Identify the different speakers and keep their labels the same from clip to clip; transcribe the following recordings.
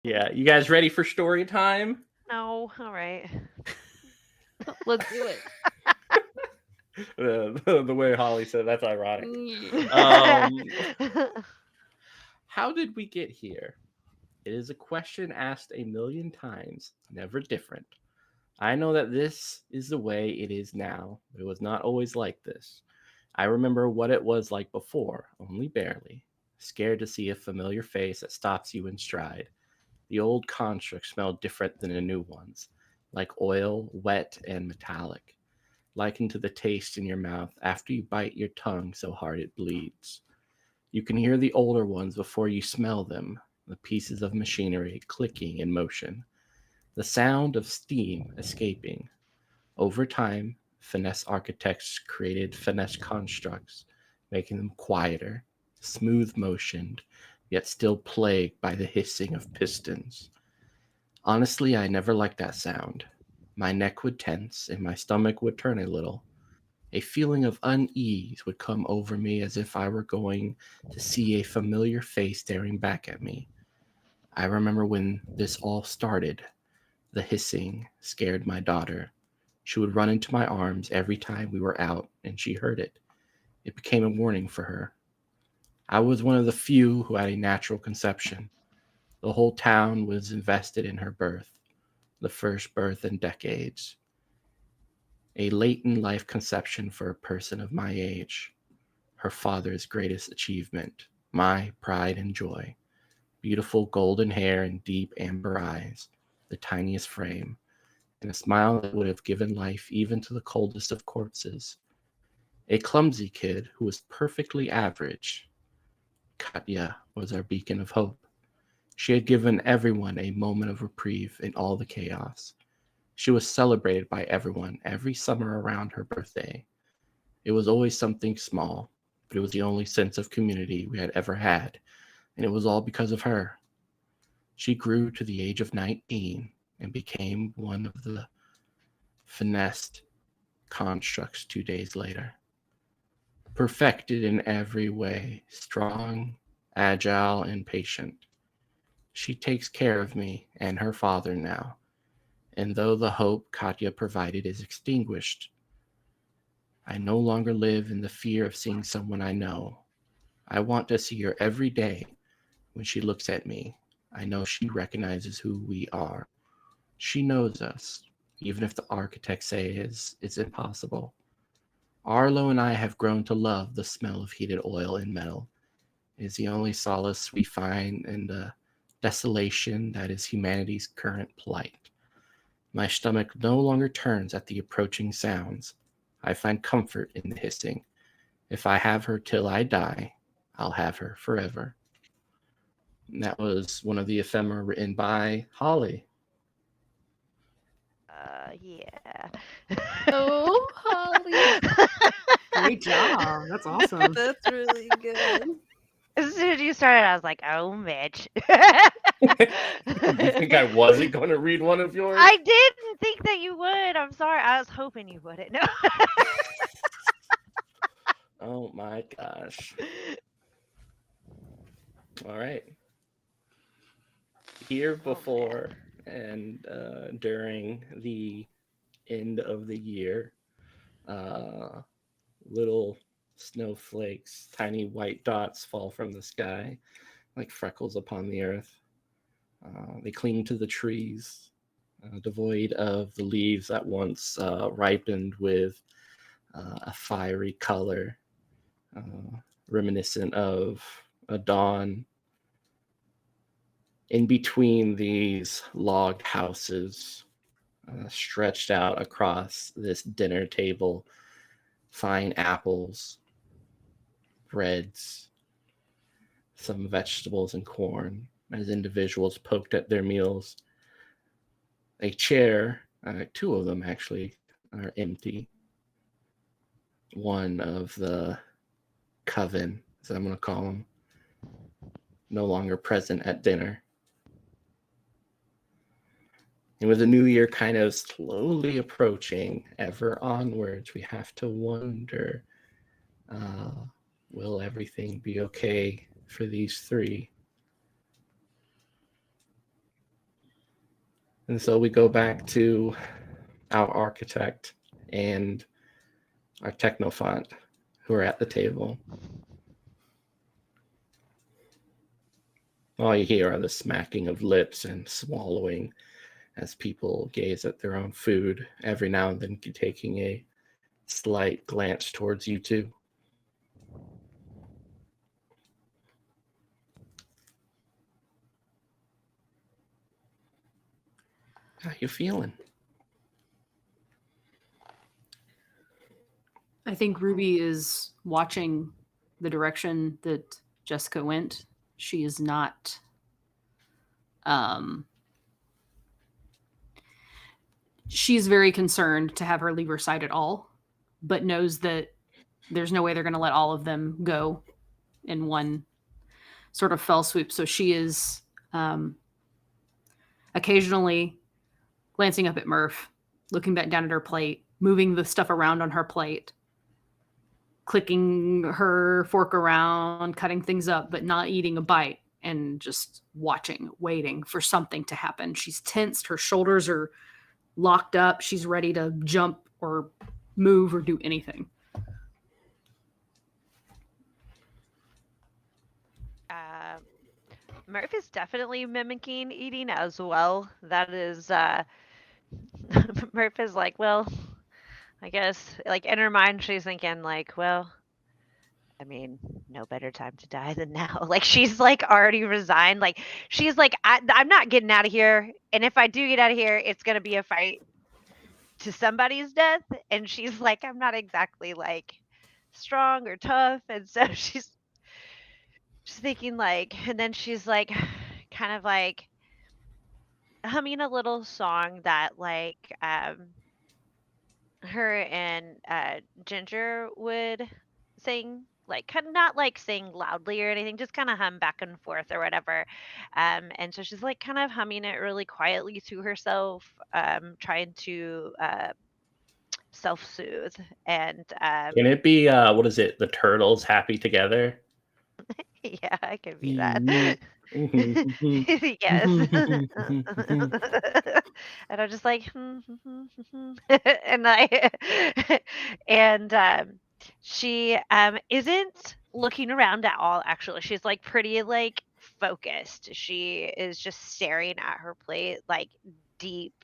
Speaker 1: Yeah, you guys ready for story time?
Speaker 2: No, all right.
Speaker 3: Let's do it.
Speaker 1: The way Holly said that's ironic.
Speaker 3: Yeah.
Speaker 1: Um, how did we get here? It is a question asked a million times, never different. I know that this is the way it is now, but it was not always like this. I remember what it was like before, only barely. Scared to see a familiar face that stops you in stride. The old constructs smelled different than the new ones, like oil, wet, and metallic, likened to the taste in your mouth after you bite your tongue so hard it bleeds. You can hear the older ones before you smell them, the pieces of machinery clicking in motion, the sound of steam escaping. Over time, finesse architects created finesse constructs, making them quieter, smooth motioned, yet still plagued by the hissing of pistons. Honestly, I never liked that sound. My neck would tense and my stomach would turn a little. A feeling of unease would come over me as if I were going to see a familiar face staring back at me. I remember when this all started. The hissing scared my daughter. She would run into my arms every time we were out, and she heard it. It became a warning for her. I was one of the few who had a natural conception. The whole town was invested in her birth, the first birth in decades. A late in life conception for a person of my age. Her father's greatest achievement, my pride and joy. Beautiful golden hair and deep amber eyes, the tiniest frame, and a smile that would have given life even to the coldest of corpses. A clumsy kid who was perfectly average. Katya was our beacon of hope. She had given everyone a moment of reprieve in all the chaos. She was celebrated by everyone every summer around her birthday. It was always something small, but it was the only sense of community we had ever had, and it was all because of her. She grew to the age of 19 and became one of the finessed constructs 2 days later. Perfected in every way, strong, agile, and patient. She takes care of me and her father now, and though the hope Katya provided is extinguished, I no longer live in the fear of seeing someone I know. I want to see her every day when she looks at me. I know she recognizes who we are. She knows us, even if the architects say it's impossible. Arlo and I have grown to love the smell of heated oil and metal. It is the only solace we find in the desolation that is humanity's current plight. My stomach no longer turns at the approaching sounds. I find comfort in the hissing. If I have her till I die, I'll have her forever. And that was one of the ephemera written by Holly.
Speaker 2: Yeah.
Speaker 3: Oh, Holly.
Speaker 4: Great job. That's awesome.
Speaker 3: That's really good.
Speaker 2: As soon as you started, I was like, "Oh, Mitch."
Speaker 1: You think I wasn't going to read one of yours?
Speaker 2: I didn't think that you would. I'm sorry. I was hoping you wouldn't. No.
Speaker 1: Oh my gosh. All right. Here
Speaker 2: Oh man.
Speaker 1: before and during the end of the year, uh, little snowflakes, tiny white dots fall from the sky like freckles upon the earth. They cling to the trees, devoid of the leaves that once ripened with a fiery color, uh, reminiscent of a dawn. In between these log houses, stretched out across this dinner table, fine apples, breads, some vegetables and corn, as individuals poked at their meals. A chair, two of them actually, are empty. One of the coven, as I'm going to call them, no longer present at dinner. And with the new year kind of slowly approaching, ever onwards, we have to wonder, uh, will everything be okay for these three? And so we go back to our architect and our technophant who are at the table. All you hear are the smacking of lips and swallowing as people gaze at their own food, every now and then taking a slight glance towards you two. How you feeling?
Speaker 4: I think Ruby is watching the direction that Jessica went. She is not she's very concerned to have her leave her side at all, but knows that there's no way they're going to let all of them go in one sort of fell swoop. So she is occasionally glancing up at Murph, looking back down at her plate, moving the stuff around on her plate, clicking her fork around, cutting things up, but not eating a bite, and just watching, waiting for something to happen. She's tensed, her shoulders are locked up, she's ready to jump or move or do anything.
Speaker 2: Murph is definitely mimicking eating as well. That is, Murph is like, well, I guess, like in her mind, she's thinking, like, well, I mean, no better time to die than now. Like, she's like already resigned. Like, she's like, I'm not getting out of here. And if I do get out of here, it's going to be a fight to somebody's death. And she's like, I'm not exactly like strong or tough. And so she's thinking, like, and then she's like, kind of like humming a little song that, like, her and Ginger would sing, like kind of not like sing loudly or anything, just kind of hum back and forth or whatever. And so she's like kind of humming it really quietly to herself, trying to self-soothe. And
Speaker 1: Can it be what is it? The turtles happy together?
Speaker 2: yeah, I can be that.
Speaker 1: Mhm.
Speaker 2: Yes. And I'm just like, and I, and she isn't looking around at all. Actually, she's like pretty like focused. She is just staring at her plate, like deep,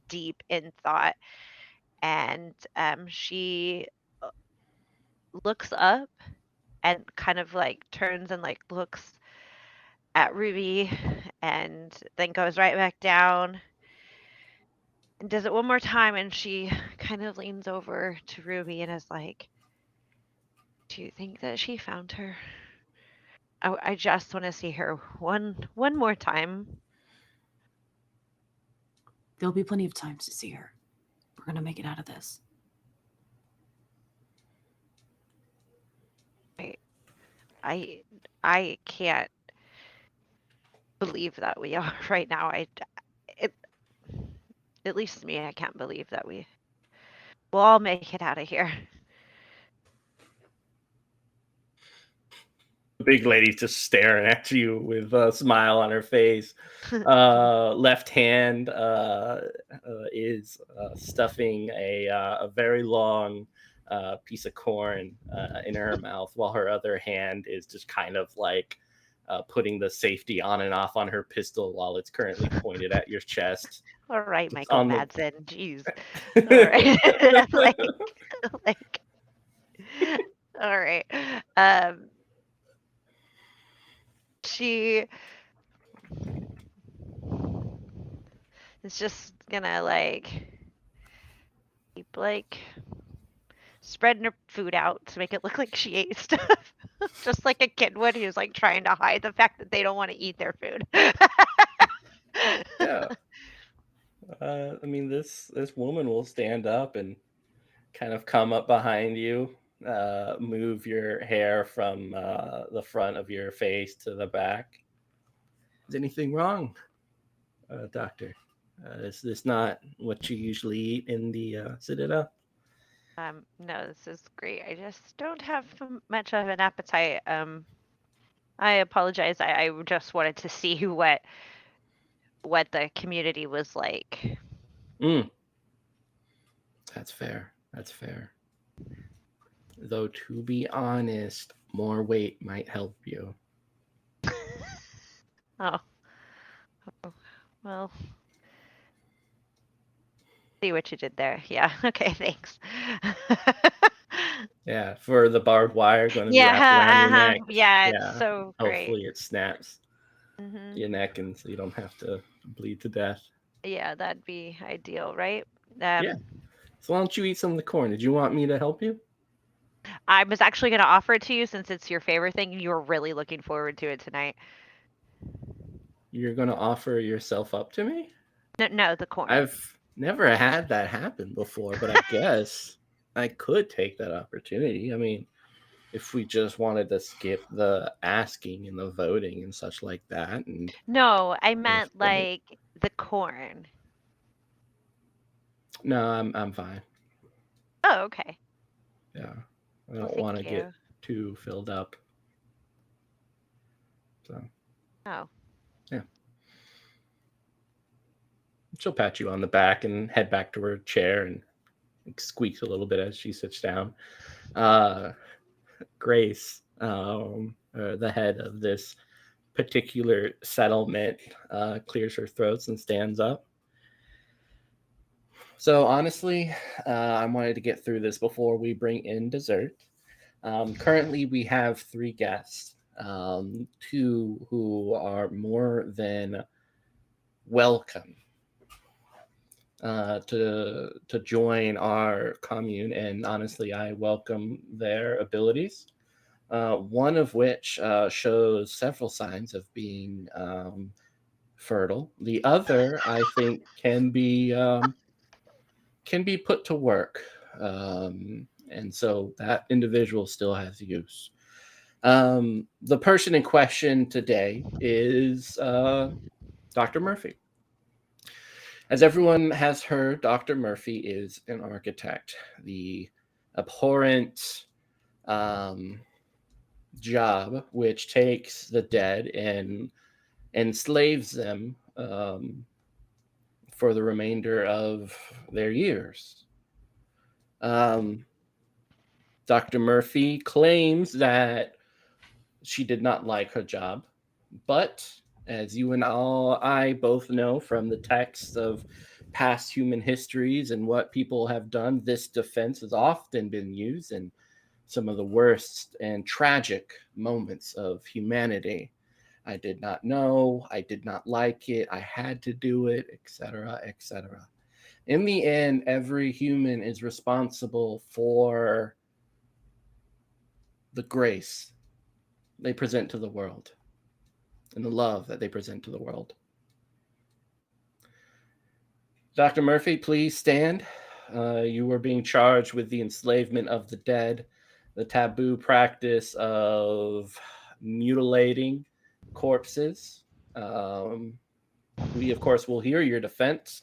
Speaker 2: deep in thought. And she looks up and kind of like turns and like looks at Ruby and then goes right back down and does it one more time. And she kind of leans over to Ruby and is like, do you think that she found her? I just want to see her one more time.
Speaker 4: There'll be plenty of times to see her. We're going to make it out of this.
Speaker 2: I can't believe that we are right now. It, at least me, I can't believe that we'll all make it out of here.
Speaker 1: The big lady's just staring at you with a smile on her face. Left hand is stuffing a very long piece of corn in her mouth, while her other hand is just kind of like putting the safety on and off on her pistol while it's currently pointed at your chest.
Speaker 2: All right,
Speaker 1: It's
Speaker 2: Michael
Speaker 1: on the
Speaker 2: Madsen. Jeez. All right. like, all right. She is just gonna like keep like spreading her food out to make it look like she ate stuff. Just like a kid would who's like trying to hide the fact that they don't want to eat their food.
Speaker 1: Yeah. I mean, this woman will stand up and kind of come up behind you, move your hair from the front of your face to the back. Is anything wrong, doctor? Is this not what you usually eat in the Citadel?
Speaker 2: No, this is great. I just don't have much of an appetite. I apologize. I just wanted to see what the community was like.
Speaker 1: Mm, that's fair. That's fair. Though, to be honest, more weight might help you.
Speaker 2: Oh, well, see what you did there. Yeah. Okay, thanks.
Speaker 1: Yeah, for the barbed wire going to be
Speaker 2: Yeah,
Speaker 1: wrapped around your
Speaker 2: uh-huh.
Speaker 1: neck.
Speaker 2: Yeah, it's
Speaker 1: Yeah,
Speaker 2: so great.
Speaker 1: hopefully it snaps
Speaker 2: Mhm.
Speaker 1: your neck and so you don't have to bleed to death.
Speaker 2: Yeah, that'd be ideal, right?
Speaker 1: Yeah.
Speaker 2: Um,
Speaker 1: So why don't you eat some of the corn? Did you want me to help you?
Speaker 2: I was actually gonna offer it to you since it's your favorite thing. You were really looking forward to it tonight.
Speaker 1: You're going to offer yourself up to me?
Speaker 2: No, no, the corn.
Speaker 1: I've never had that happen before, but I guess I could take that opportunity. I mean, if we just wanted to skip the asking and the voting and such like that and
Speaker 2: No, I
Speaker 1: go
Speaker 2: meant
Speaker 1: straight.
Speaker 2: like the corn.
Speaker 1: No, I'm fine.
Speaker 2: Oh, okay.
Speaker 1: Yeah. I
Speaker 2: Well,
Speaker 1: don't
Speaker 2: thank
Speaker 1: want to get
Speaker 2: you.
Speaker 1: too filled up. So,
Speaker 2: Oh.
Speaker 1: yeah. She'll pat you on the back and head back to her chair and squeaks a little bit as she sits down. Uh, Grace, the head of this particular settlement, clears her throat and stands up. So honestly, I wanted to get through this before we bring in dessert. Currently, we have three guests, two who are more than welcome to join our commune, and honestly, I welcome their abilities. One of which shows several signs of being fertile. The other, I think, can be put to work, and so that individual still has use. The person in question today is Dr. Murphy. As everyone has heard, Dr. Murphy is an architect. The abhorrent um, job which takes the dead and enslaves them for the remainder of their years. Um, Dr. Murphy claims that she did not like her job, but as you and I both know from the texts of past human histories and what people have done, this defense has often been used in some of the worst and tragic moments of humanity. I did not know, I did not like it, I had to do it, etc., etc. In the end, every human is responsible for the grace they present to the world and the love that they present to the world. Dr. Murphy, please stand. You are being charged with the enslavement of the dead, the taboo practice of mutilating corpses. Um, we, of course, will hear your defense.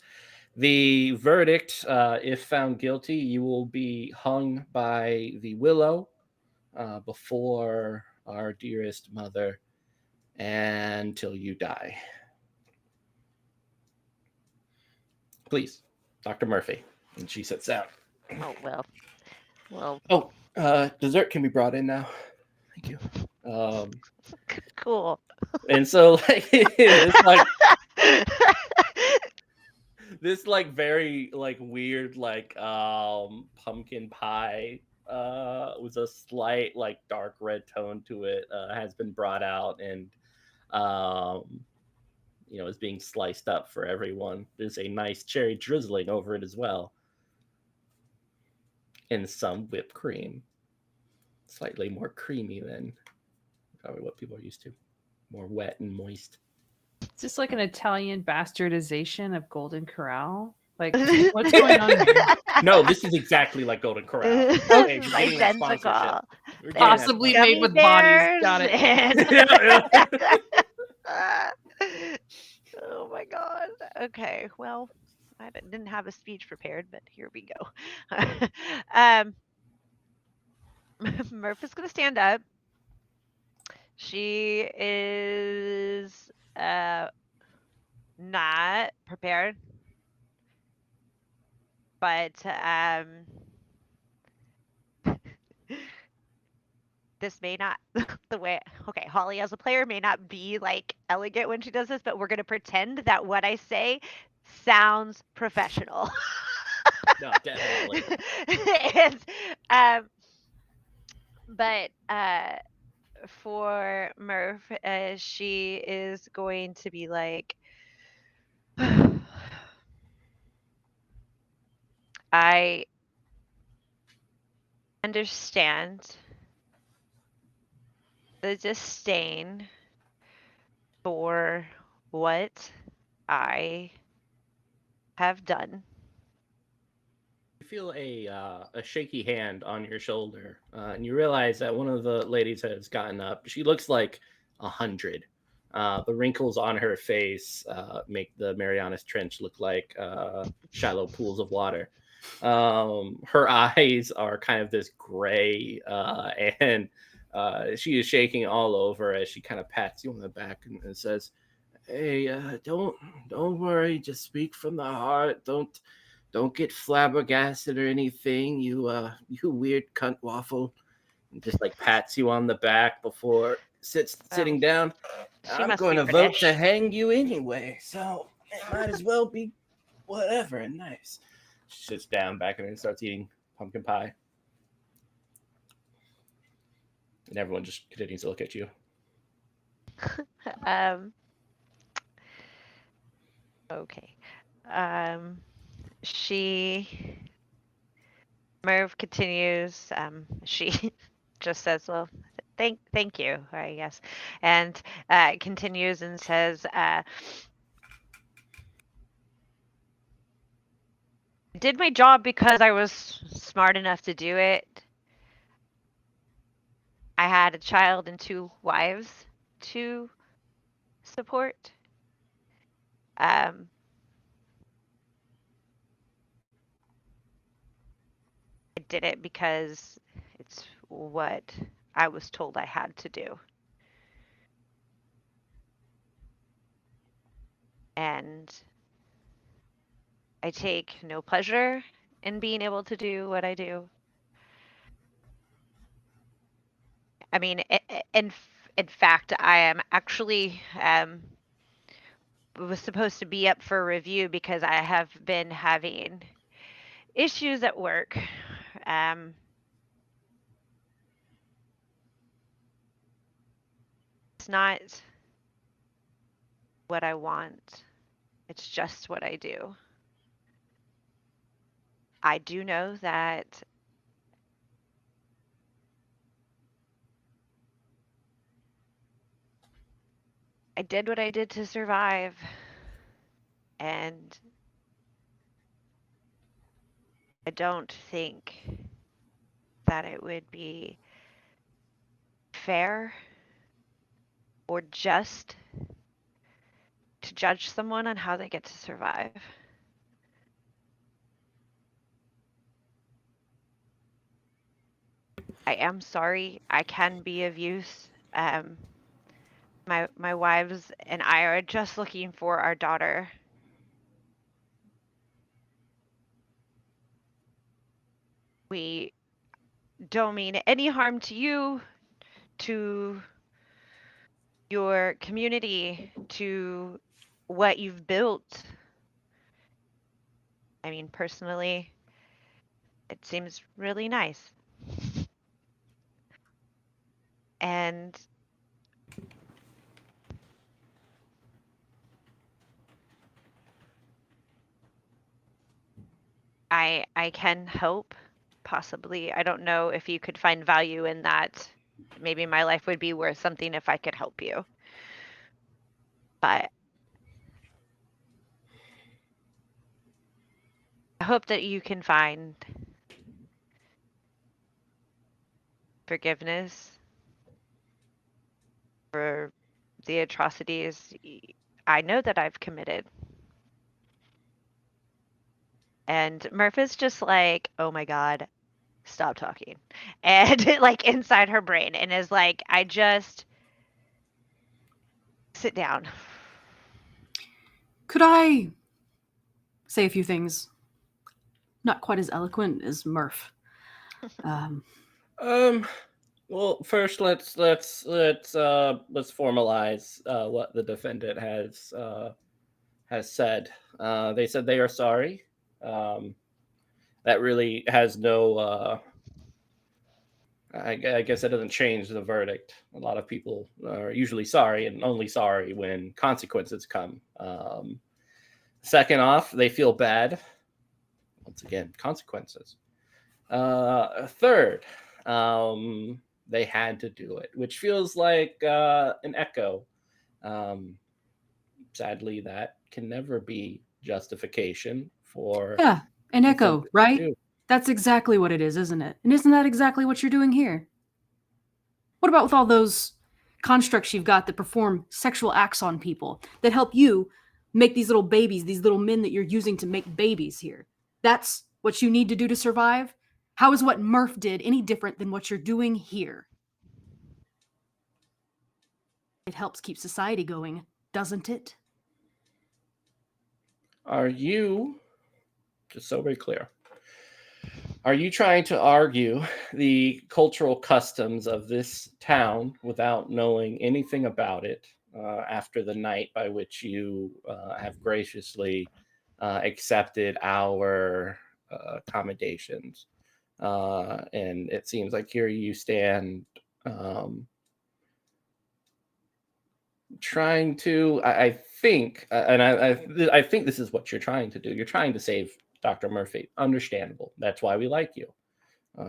Speaker 1: The verdict, if found guilty, you will be hung by the willow before our dearest mother until you die. Please, Dr. Murphy. And she sits down.
Speaker 2: Oh, well. Well,
Speaker 1: Oh, dessert can be brought in now. Thank you.
Speaker 2: cool.
Speaker 1: And so like this like very like weird like pumpkin pie with a slight like dark red tone to it has been brought out and um is being sliced up for everyone. There's a nice cherry drizzling over it as well, and some whipped cream, slightly more creamy than probably what people are used to, more wet and moist.
Speaker 4: Is this like an Italian bastardization of Golden Corral? Like, what's going on here?
Speaker 1: No, this is exactly like Golden Corral. Hey,
Speaker 2: This
Speaker 1: we're
Speaker 2: is
Speaker 1: getting that sponsorship.
Speaker 2: identical.
Speaker 1: We're getting
Speaker 2: There's
Speaker 1: that
Speaker 4: Possibly made
Speaker 2: gummy
Speaker 1: sponsorship.
Speaker 4: with bodies.
Speaker 2: bears
Speaker 4: Got it.
Speaker 2: and
Speaker 1: Yeah, yeah.
Speaker 2: oh my god. Okay, well, I didn't have a speech prepared, but here we go. um, Murph is gonna stand up. She is not prepared, but this may not the way okay, Holly as a player may not be like elegant when she does this, but we're gonna pretend that what I say sounds professional.
Speaker 1: No, definitely.
Speaker 2: and but for Murph, she is going to be like I understand the disdain for what I have done.
Speaker 1: You feel a shaky hand on your shoulder, and you realize that one of the ladies has gotten up. She looks like 100. The wrinkles on her face make the Marianas Trench look like shallow pools of water. Her eyes are kind of this gray, and she is shaking all over as she kind of pats you on the back and says, "Hey, don't worry. Just speak from the heart. Don't get flabbergasted or anything. You weird cunt waffle." And just like pats you on the back before
Speaker 2: Well,
Speaker 1: sitting down.
Speaker 2: she
Speaker 1: I'm
Speaker 2: must
Speaker 1: going
Speaker 2: be
Speaker 1: to vote to
Speaker 2: British.
Speaker 1: hang you anyway, so it might as well be whatever and nice. She sits down back and starts eating pumpkin pie, and everyone just continues to look at you.
Speaker 2: um, okay. Um, she Merv continues. She just says, "Well, thank you, I guess," and continues and says, "I did my job because I was smart enough to do it. I had a child and two wives to support. Um, I did it because it's what I was told I had to do, and I take no pleasure in being able to do what I do. I mean, in fact, I am actually was supposed to be up for review because I have been having issues at work. Um, it's not what I want. It's just what I do. I do know that I did what I did to survive, and I don't think that it would be fair or just to judge someone on how they get to survive. I am sorry. I can be of use. My wives and I are just looking for our daughter. We don't mean any harm to you, to your community, to what you've built. I mean, personally, it seems really nice. And I can help, possibly. I don't know if you could find value in that. Maybe my life would be worth something if I could help you. But I hope that you can find forgiveness for the atrocities I know that I've committed. And Murph is just like, oh my God, stop talking. And like inside her brain, and is like, I just sit down.
Speaker 4: Could I say a few things? Not quite as eloquent as Murph. Um,
Speaker 1: Well, first let's formalize what the defendant has said. They said they are sorry. Um, that really has no. I guess that doesn't change the verdict. A lot of people are usually sorry and only sorry when consequences come. Second off, they feel bad. Once again, consequences. Third, they had to do it, which feels like an echo. Um, Sadly, that can never be justification for
Speaker 4: yeah, an
Speaker 1: the things
Speaker 4: echo,
Speaker 1: that they
Speaker 4: right?
Speaker 1: do.
Speaker 4: That's exactly what it is, isn't it? And isn't that exactly what you're doing here? What about with all those constructs you've got that perform sexual acts on people, that help you make these little babies, these little men that you're using to make babies here? That's what you need to do to survive? How is what Murph did any different than what you're doing here? It helps keep society going, doesn't it?
Speaker 1: Are you, just so very clear, are you trying to argue the cultural customs of this town without knowing anything about it after the night by which you have graciously accepted our accommodations? And it seems like here you stand um, trying to, I think, I think this is what you're trying to do. You're trying to save Dr. Murphy. Understandable. That's why we like you.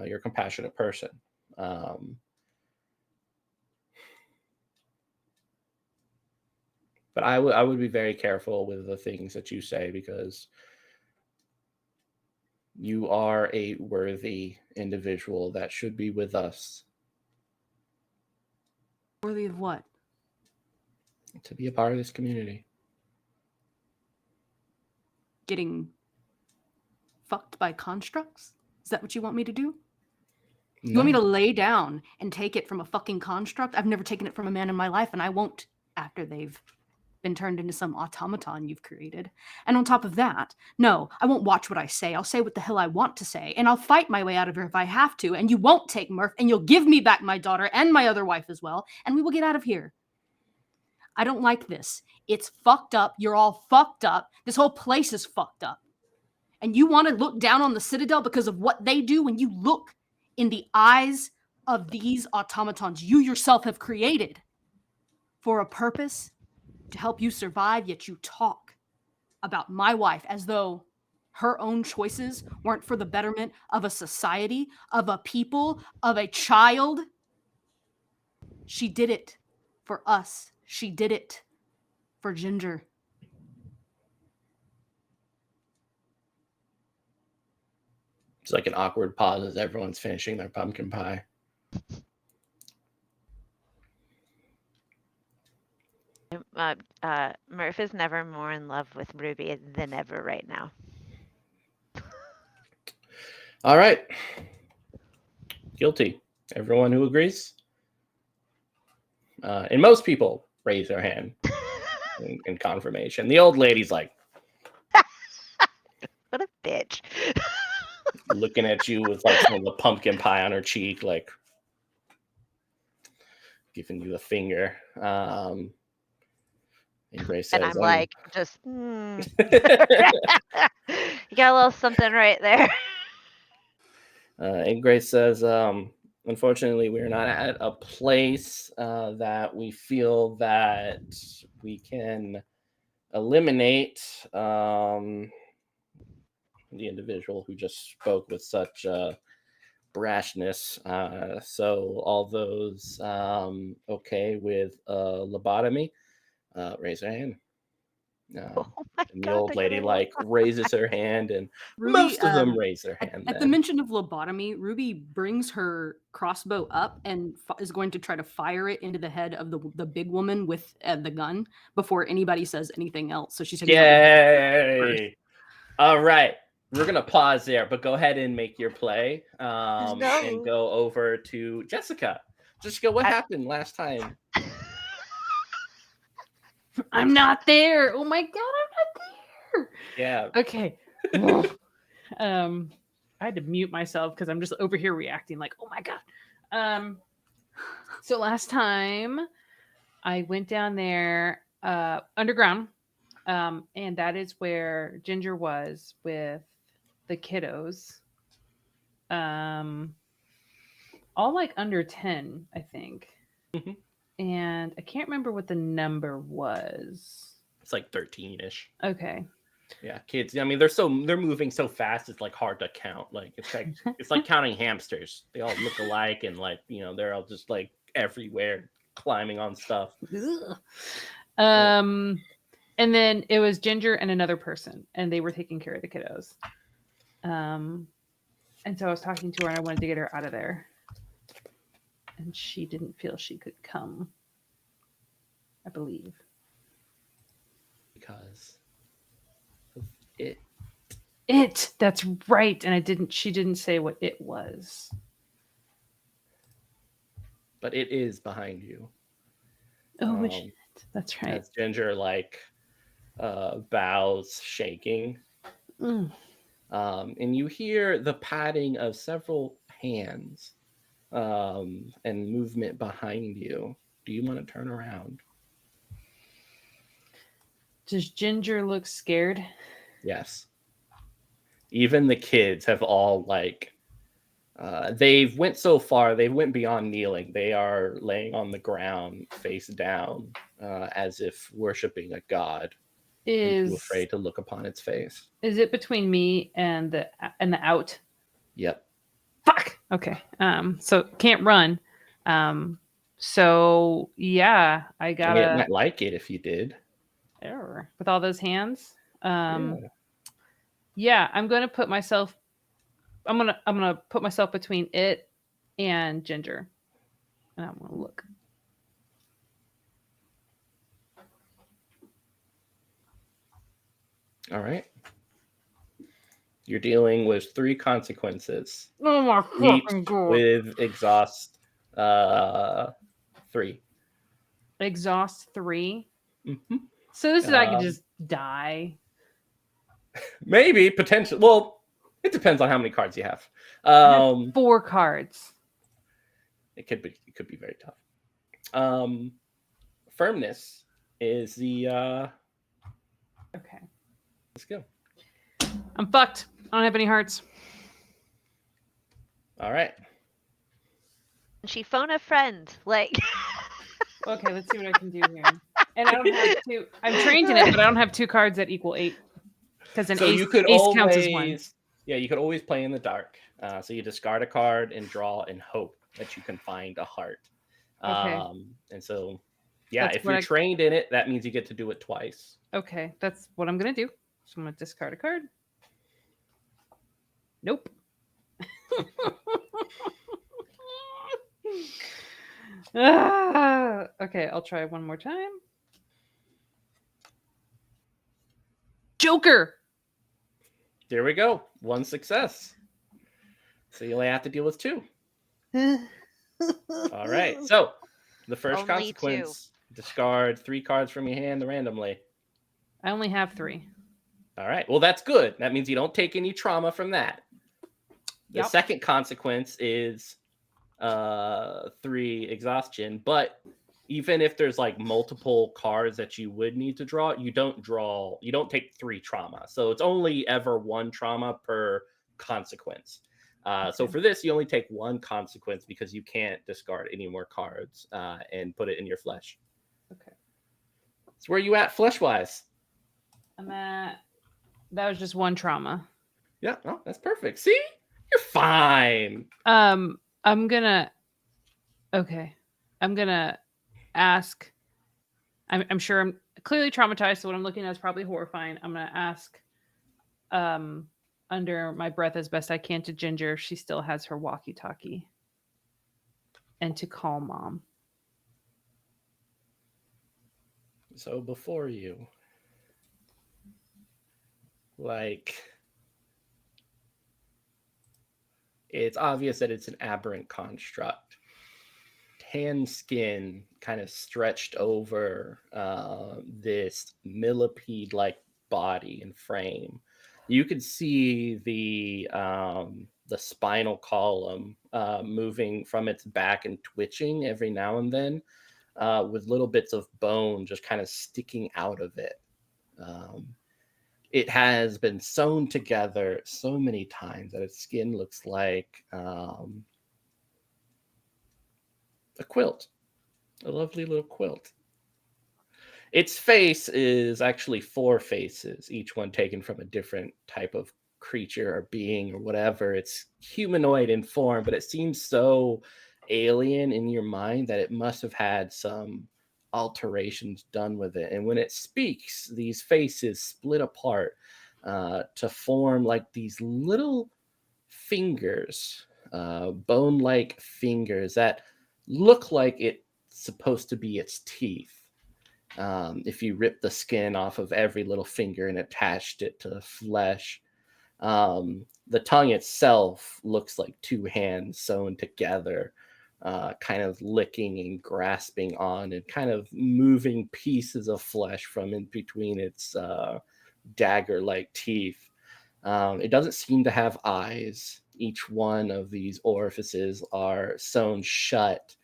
Speaker 1: You're a compassionate person. Um, but I would be very careful with the things that you say because you are a worthy individual that should be with us
Speaker 4: Worthy of what?
Speaker 1: to be a part of this community.
Speaker 4: Getting fucked by constructs? Is that what you want me to do? You want me
Speaker 1: No.
Speaker 4: to lay down and take it from a fucking construct? I've never taken it from a man in my life, and I won't after they've been turned into some automaton you've created. And on top of that, no, I won't watch what I say. I'll say what the hell I want to say, and I'll fight my way out of here if I have to. And you won't take Murph, and you'll give me back my daughter and my other wife as well, and we will get out of here. I don't like this. It's fucked up. You're all fucked up. This whole place is fucked up. And you want to look down on the Citadel because of what they do when you look in the eyes of these automatons you yourself have created for a purpose to help you survive, yet you talk about my wife as though her own choices weren't for the betterment of a society, of a people, of a child. She did it for us. She did it for Ginger.
Speaker 1: It's like an awkward pause as everyone's finishing their pumpkin pie.
Speaker 2: Murph is never more in love with Ruby than ever right now.
Speaker 1: All right. Guilty. Everyone who agrees? And most people raise their hand in confirmation. The old lady's like
Speaker 2: What a bitch.
Speaker 1: looking at you with like some of the pumpkin pie on her cheek, like giving you the finger. And Grace says,
Speaker 2: And I'm like, just, you got a little something right there.
Speaker 1: and Grace says, unfortunately, we're not at a place that we feel that we can eliminate the individual who just spoke with such brashness. So all those okay with lobotomy, raise their hand.
Speaker 2: Oh my
Speaker 1: And the
Speaker 2: God,
Speaker 1: old
Speaker 2: I
Speaker 1: lady
Speaker 2: gotta
Speaker 1: like raises her hand, and
Speaker 4: Ruby,
Speaker 1: most of them raise their hand.
Speaker 4: at the
Speaker 1: Then
Speaker 4: mention of lobotomy, Ruby brings her crossbow up and is going to try to fire it into the head of the big woman with the gun before anybody says anything else. So she's taking out first.
Speaker 1: yay! All right, we're gonna pause there, but go ahead and make your play, and
Speaker 2: No.
Speaker 1: go over to Jessica. Jessica, what
Speaker 2: I-
Speaker 1: happened last time?
Speaker 4: I'm not there. Oh my god, I'm not
Speaker 1: Yeah.
Speaker 4: there. Okay. I had to mute myself because I'm just over here reacting like, oh my god. So last time I went down there underground, and that is where Ginger was with the kiddos. Um, all like under 10, I think.
Speaker 1: Mhm.
Speaker 4: And I can't remember what the number was.
Speaker 1: It's like 13-ish.
Speaker 4: Okay.
Speaker 1: Yeah, kids. I mean, they're moving so fast. It's like hard to count. Like it's like counting hamsters. They all look alike, and like they're all just like everywhere, climbing on stuff.
Speaker 4: Ugh. And then it was Ginger and another person, and they were taking care of the kiddos. And so I was talking to her, and I wanted to get her out of there, and she didn't feel she could come. I believe
Speaker 1: Because of it.
Speaker 4: it. That's right, and I didn't. She didn't say what it was.
Speaker 1: But it is behind you.
Speaker 4: Oh shit! That's right.
Speaker 1: As Ginger like bows, shaking.
Speaker 4: Mm.
Speaker 1: And you hear the patting of several hands and movement behind you. Do you want to turn around?
Speaker 4: Does Ginger look scared?
Speaker 1: Yes. Even the kids have all like they've went so far, they went beyond kneeling. They are laying on the ground face down as if worshiping a god and too afraid to look upon its face.
Speaker 4: Is it between me and the out?
Speaker 1: Yep.
Speaker 4: Fuck. Okay. So can't run. So yeah, I
Speaker 1: I mean, it
Speaker 4: gotta
Speaker 1: might like it if you did.
Speaker 4: error with all those hands.
Speaker 1: Yeah.
Speaker 4: Yeah, I'm gonna put myself. I'm gonna put myself between it and Ginger, and I'm gonna look.
Speaker 1: All right. You're dealing with 3 consequences.
Speaker 4: Oh my
Speaker 1: Each
Speaker 4: fucking god!
Speaker 1: with exhaust 3.
Speaker 4: Exhaust 3.
Speaker 1: Mm-hmm.
Speaker 4: So this is I can just die.
Speaker 1: Maybe potentially. Well, it depends on how many cards you have.
Speaker 4: I have 4 cards.
Speaker 1: It could be very tough. Firmness is the
Speaker 4: Okay.
Speaker 1: let's go.
Speaker 4: I'm fucked. I don't have any hearts.
Speaker 1: All right.
Speaker 2: She phone a friend. Like
Speaker 4: Okay, let's see what I can do here. And I don't have 2. I'm trained in it, but I don't have 2 cards that equal 8. Because an
Speaker 1: So
Speaker 4: ace,
Speaker 1: you could
Speaker 4: ace
Speaker 1: always
Speaker 4: counts as 1.
Speaker 1: Yeah, you could always play in the dark. So you discard a card and draw and hope that you can find a heart.
Speaker 4: Okay.
Speaker 1: And so yeah,
Speaker 4: That's
Speaker 1: if you're trained in it, that means you get to do it twice.
Speaker 4: Okay, that's what I'm gonna do. So I'm gonna discard a card. Nope. Okay, I'll try one more time. Joker.
Speaker 1: There we go. 1 success. So you only have to deal with 2. All right. So the first
Speaker 2: Only
Speaker 1: consequence: discard 3 cards from your hand randomly.
Speaker 4: I only have 3.
Speaker 1: All right. Well, that's good. That means you don't take any trauma from that. The
Speaker 4: Yep.
Speaker 1: second consequence is 3 exhaustion, but even if there's like multiple cards that you would need to draw, you don't take 3 trauma. So it's only ever 1 trauma per consequence. So for this, you only take 1 consequence because you can't discard any more cards and put it in your flesh.
Speaker 4: Okay.
Speaker 1: So where are you at flesh-wise?
Speaker 4: I'm at. That was just 1 trauma.
Speaker 1: Yeah, oh, that's perfect. See? You're fine.
Speaker 4: I'm gonna. Okay. I'm gonna ask. I'm sure I'm clearly traumatized, so what I'm looking at is probably horrifying. I'm gonna ask under my breath as best I can to Ginger if she still has her walkie-talkie. And to call Mom.
Speaker 1: So before you, like, it's obvious that it's an aberrant construct. hand skin kind of stretched over this millipede-like body and frame. You could see the spinal column moving from its back and twitching every now and then, with little bits of bone just kind of sticking out of it. Um, it has been sewn together so many times that its skin looks like a quilt, a lovely little quilt. Its face is actually four faces, each one taken from a different type of creature or being or whatever. It's humanoid in form, but it seems so alien in your mind that it must have had some alterations done with it. And when it speaks, these faces split apart to form like these little fingers, bone like fingers that look like it's supposed to be its teeth. If you rip the skin off of every little finger and attached it to the flesh, the tongue itself looks like two hands sewn together, kind of licking and grasping on and kind of moving pieces of flesh from in between its dagger like teeth. It doesn't seem to have eyes. Each one of these orifices are sewn shut.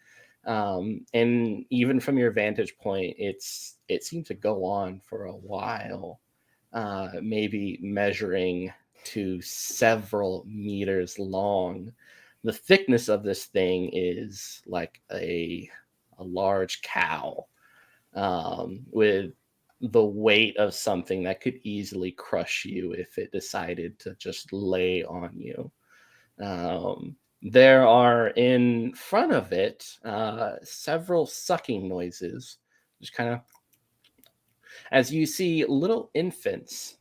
Speaker 1: And even from your vantage point, it seems to go on for a while, maybe measuring to several meters long. The thickness of this thing is like a large cow, with the weight of something that could easily crush you if it decided to just lay on you. There are in front of it several sucking noises, just kind of as you see little infants,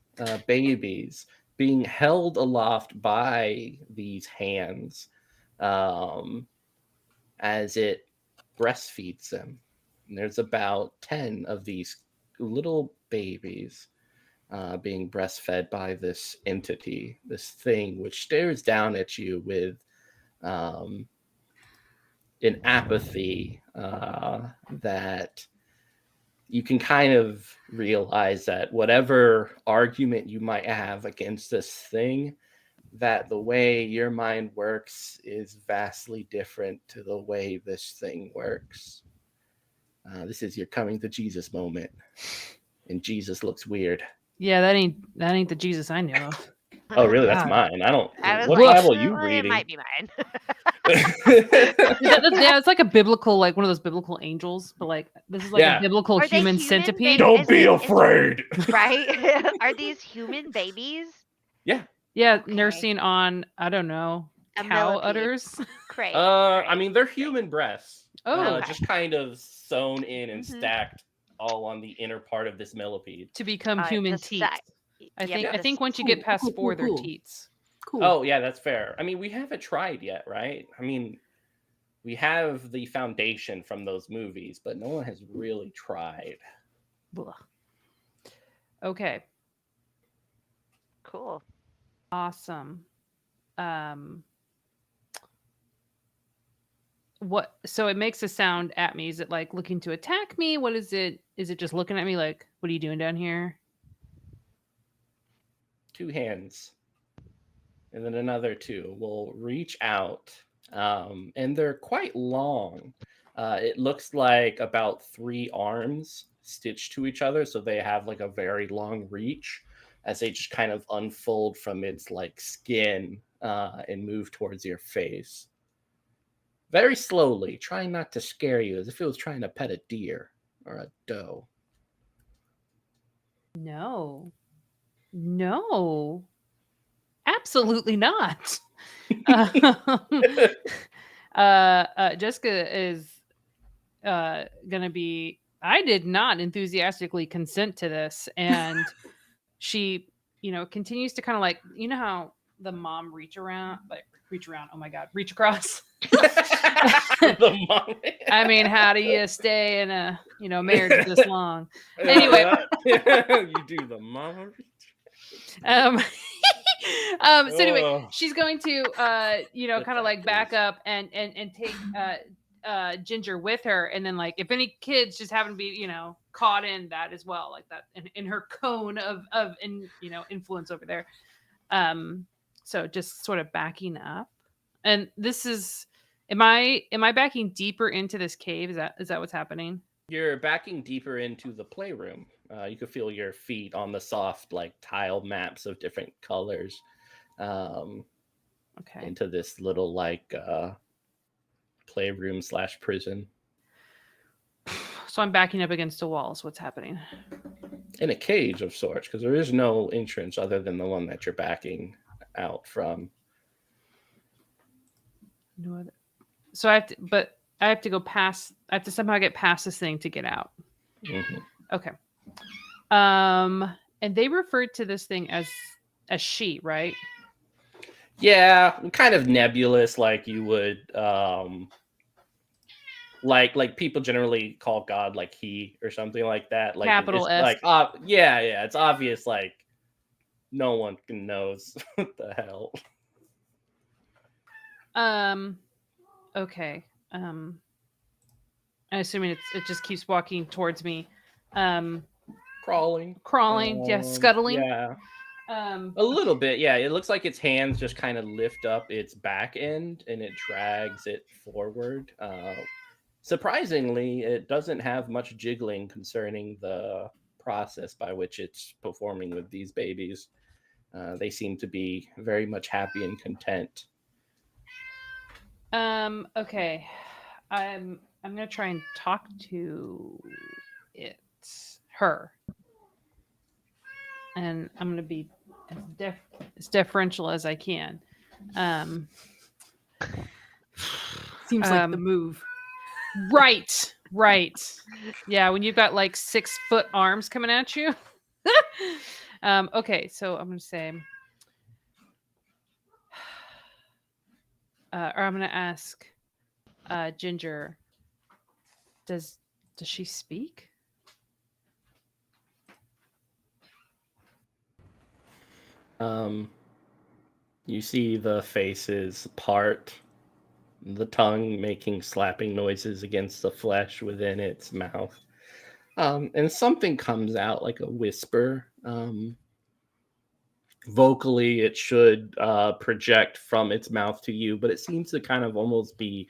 Speaker 1: babies, being held aloft by these hands um, as it breastfeeds them. And there's about 10 of these little babies being breastfed by this entity, this thing, which stares down at you with um, an apathy that you can kind of realize that whatever argument you might have against this thing, that the way your mind works is vastly different to the way this thing works. This is your coming to Jesus moment, and Jesus looks weird.
Speaker 4: Yeah, that ain't the Jesus I know of.
Speaker 1: Oh, really? That's
Speaker 4: God.
Speaker 1: mine. I don't.
Speaker 2: I was
Speaker 1: What
Speaker 2: like,
Speaker 1: Bible are you
Speaker 2: it
Speaker 1: reading?
Speaker 2: might be mine.
Speaker 4: Yeah, it's like a biblical, like one of those biblical angels, but like this is like
Speaker 1: Yeah.
Speaker 4: a biblical
Speaker 2: Are they
Speaker 4: human
Speaker 2: human
Speaker 4: centipede.
Speaker 2: babies?
Speaker 1: Don't be afraid.
Speaker 2: Right? Are these human babies?
Speaker 1: Yeah.
Speaker 4: Yeah,
Speaker 2: Okay.
Speaker 4: nursing on, I don't know,
Speaker 2: A
Speaker 4: cow
Speaker 2: millipede.
Speaker 4: udders.
Speaker 2: Great.
Speaker 1: I
Speaker 2: great,
Speaker 1: mean, they're
Speaker 2: great.
Speaker 1: human breasts,
Speaker 4: Oh,
Speaker 2: Okay.
Speaker 1: just kind of sewn in and
Speaker 2: Mhm.
Speaker 1: stacked all on the inner part of this millipede.
Speaker 4: to become
Speaker 2: The
Speaker 4: human
Speaker 2: stack.
Speaker 4: teats. I
Speaker 2: Yep.
Speaker 4: think
Speaker 1: Yeah.
Speaker 4: I think once you get past
Speaker 3: Cool,
Speaker 4: 4, they're
Speaker 3: cool.
Speaker 4: teats.
Speaker 3: Cool.
Speaker 1: Oh, yeah, that's fair. I mean, we haven't tried yet, right? I mean, we have the foundation from those movies, but no one has really tried.
Speaker 4: Blah. Okay,
Speaker 2: Cool.
Speaker 4: awesome. Um, what? So it makes a sound at me. Is it like looking to attack me? What is it? Is it just looking at me like, what are you doing down here?
Speaker 1: Two hands, and then another two will reach out, and they're quite long. It looks like about three arms stitched to each other, so they have like a very long reach as they just kind of unfold from its like skin and move towards your face. Very slowly, trying not to scare you, as if it was trying to pet a deer or a doe.
Speaker 4: No, no, absolutely not. Jessica is gonna be. I did not enthusiastically consent to this, and she, continues to kind of like, how the mom reach around. Oh my god, reach across.
Speaker 1: The mom.
Speaker 4: I mean, how do you stay in a marriage this long? Anyway,
Speaker 1: You do the mom.
Speaker 4: um, so anyway,
Speaker 1: Oh.
Speaker 4: she's going to kind of like back
Speaker 1: Please.
Speaker 4: up and take Ginger with her, and then like if any kids just happen to be caught in that as well, like that in her cone of influence over there. So just sort of backing up, and this is. Am I backing deeper into this cave? Is that what's happening?
Speaker 1: You're backing deeper into the playroom. You can feel your feet on the soft, like tile maps of different colors.
Speaker 4: Okay.
Speaker 1: Into this little like playroom / prison.
Speaker 4: So I'm backing up against a wall. Is what's happening?
Speaker 1: In a cage of sorts, because there is no entrance other than the one that you're backing out from.
Speaker 4: No other. So I have to go past. I have to somehow get past this thing to get out.
Speaker 1: Mm-hmm.
Speaker 4: Okay. And they referred to this thing as she, right?
Speaker 1: Yeah, kind of nebulous, like you would like people generally call God like he or something like that. Like
Speaker 4: Capital
Speaker 1: it's
Speaker 4: S.
Speaker 1: like yeah, it's obvious like no one knows what the hell.
Speaker 4: Okay. I'm assuming it just keeps walking towards me.
Speaker 1: Crawling.
Speaker 4: Yeah, scuttling.
Speaker 1: Yeah. A little bit, yeah. It looks like its hands just kind of lift up its back end and it drags it forward. Surprisingly, it doesn't have much jiggling concerning the process by which it's performing with these babies. They seem to be very much happy and content.
Speaker 4: Okay. I'm gonna try and talk to her. And I'm gonna be as deferential as I can.
Speaker 5: Seems like the move.
Speaker 4: Right. Yeah, when you've got like 6-foot arms coming at you. Okay, so I'm gonna say, or I'm gonna ask, Ginger, does she speak?
Speaker 1: You see the faces part, the tongue making slapping noises against the flesh within its mouth. And something comes out like a whisper. Vocally, it should project from its mouth to you, but it seems to kind of almost be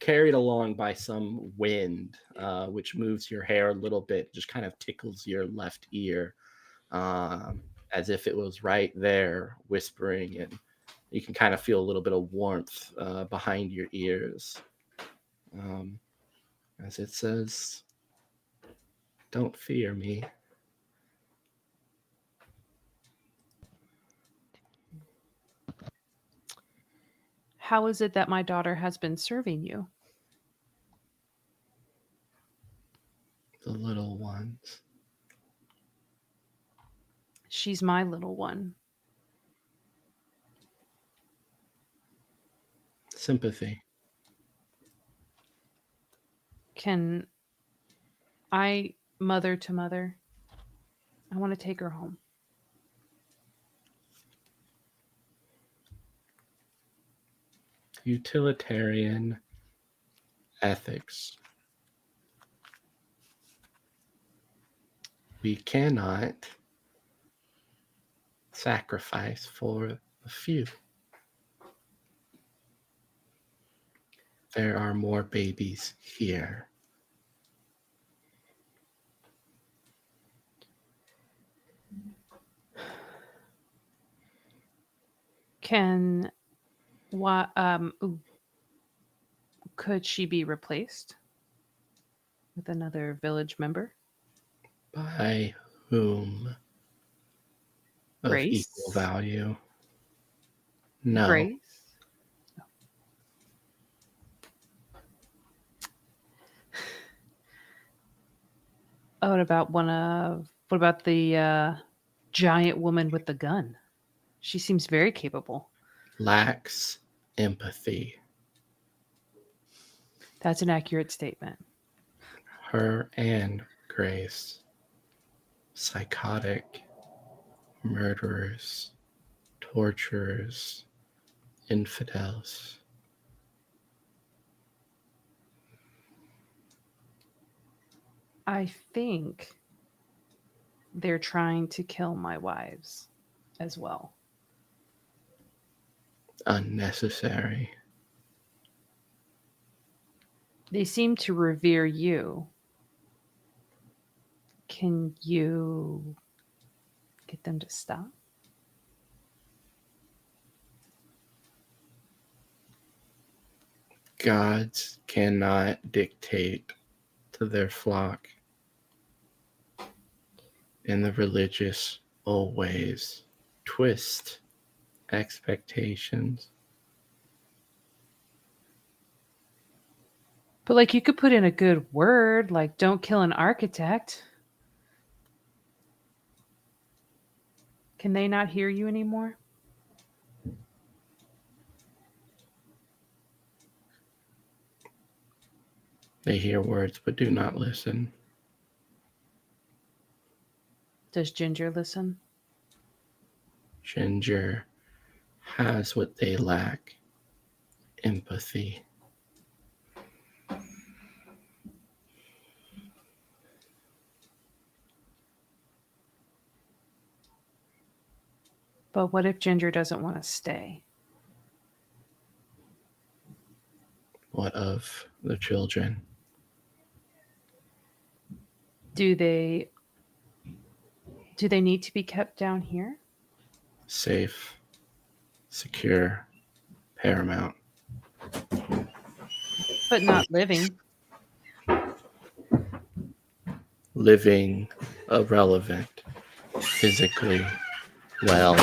Speaker 1: carried along by some wind, which moves your hair a little bit, just kind of tickles your left ear, as if it was right there whispering, and you can kind of feel a little bit of warmth behind your ears, as it says, "Don't fear me."
Speaker 4: How is it that my daughter has been serving you?
Speaker 1: The little ones.
Speaker 4: She's my little one.
Speaker 1: Sympathy.
Speaker 4: Can I, mother to mother, I want to take her home.
Speaker 1: Utilitarian ethics. We cannot sacrifice for a few. There are more babies here.
Speaker 4: Can what could she be replaced with another village member?
Speaker 1: By whom? Of
Speaker 4: Grace?
Speaker 1: equal value? No.
Speaker 4: Grace? Oh, what about the giant woman with the gun? She seems very capable.
Speaker 1: Lacks empathy.
Speaker 4: That's an accurate statement.
Speaker 1: Her and Grace. Psychotic. Murderers. Torturers. Infidels.
Speaker 5: I think they're trying to kill my wives as well.
Speaker 1: Unnecessary.
Speaker 5: They seem to revere you. Can you get them to stop?
Speaker 1: Gods cannot dictate to their flock in the religious old ways. Twist expectations.
Speaker 5: But like you could put in a good word, like don't kill an architect. Can they not hear you anymore?
Speaker 1: They hear words but do not listen.
Speaker 5: Does Ginger listen?
Speaker 1: Ginger has what they lack: empathy.
Speaker 5: But what if Ginger doesn't want to stay?
Speaker 1: What of the children?
Speaker 5: Do they need to be kept down here?
Speaker 1: Safe, secure, paramount.
Speaker 5: But not living.
Speaker 1: Living, irrelevant. Physically, well,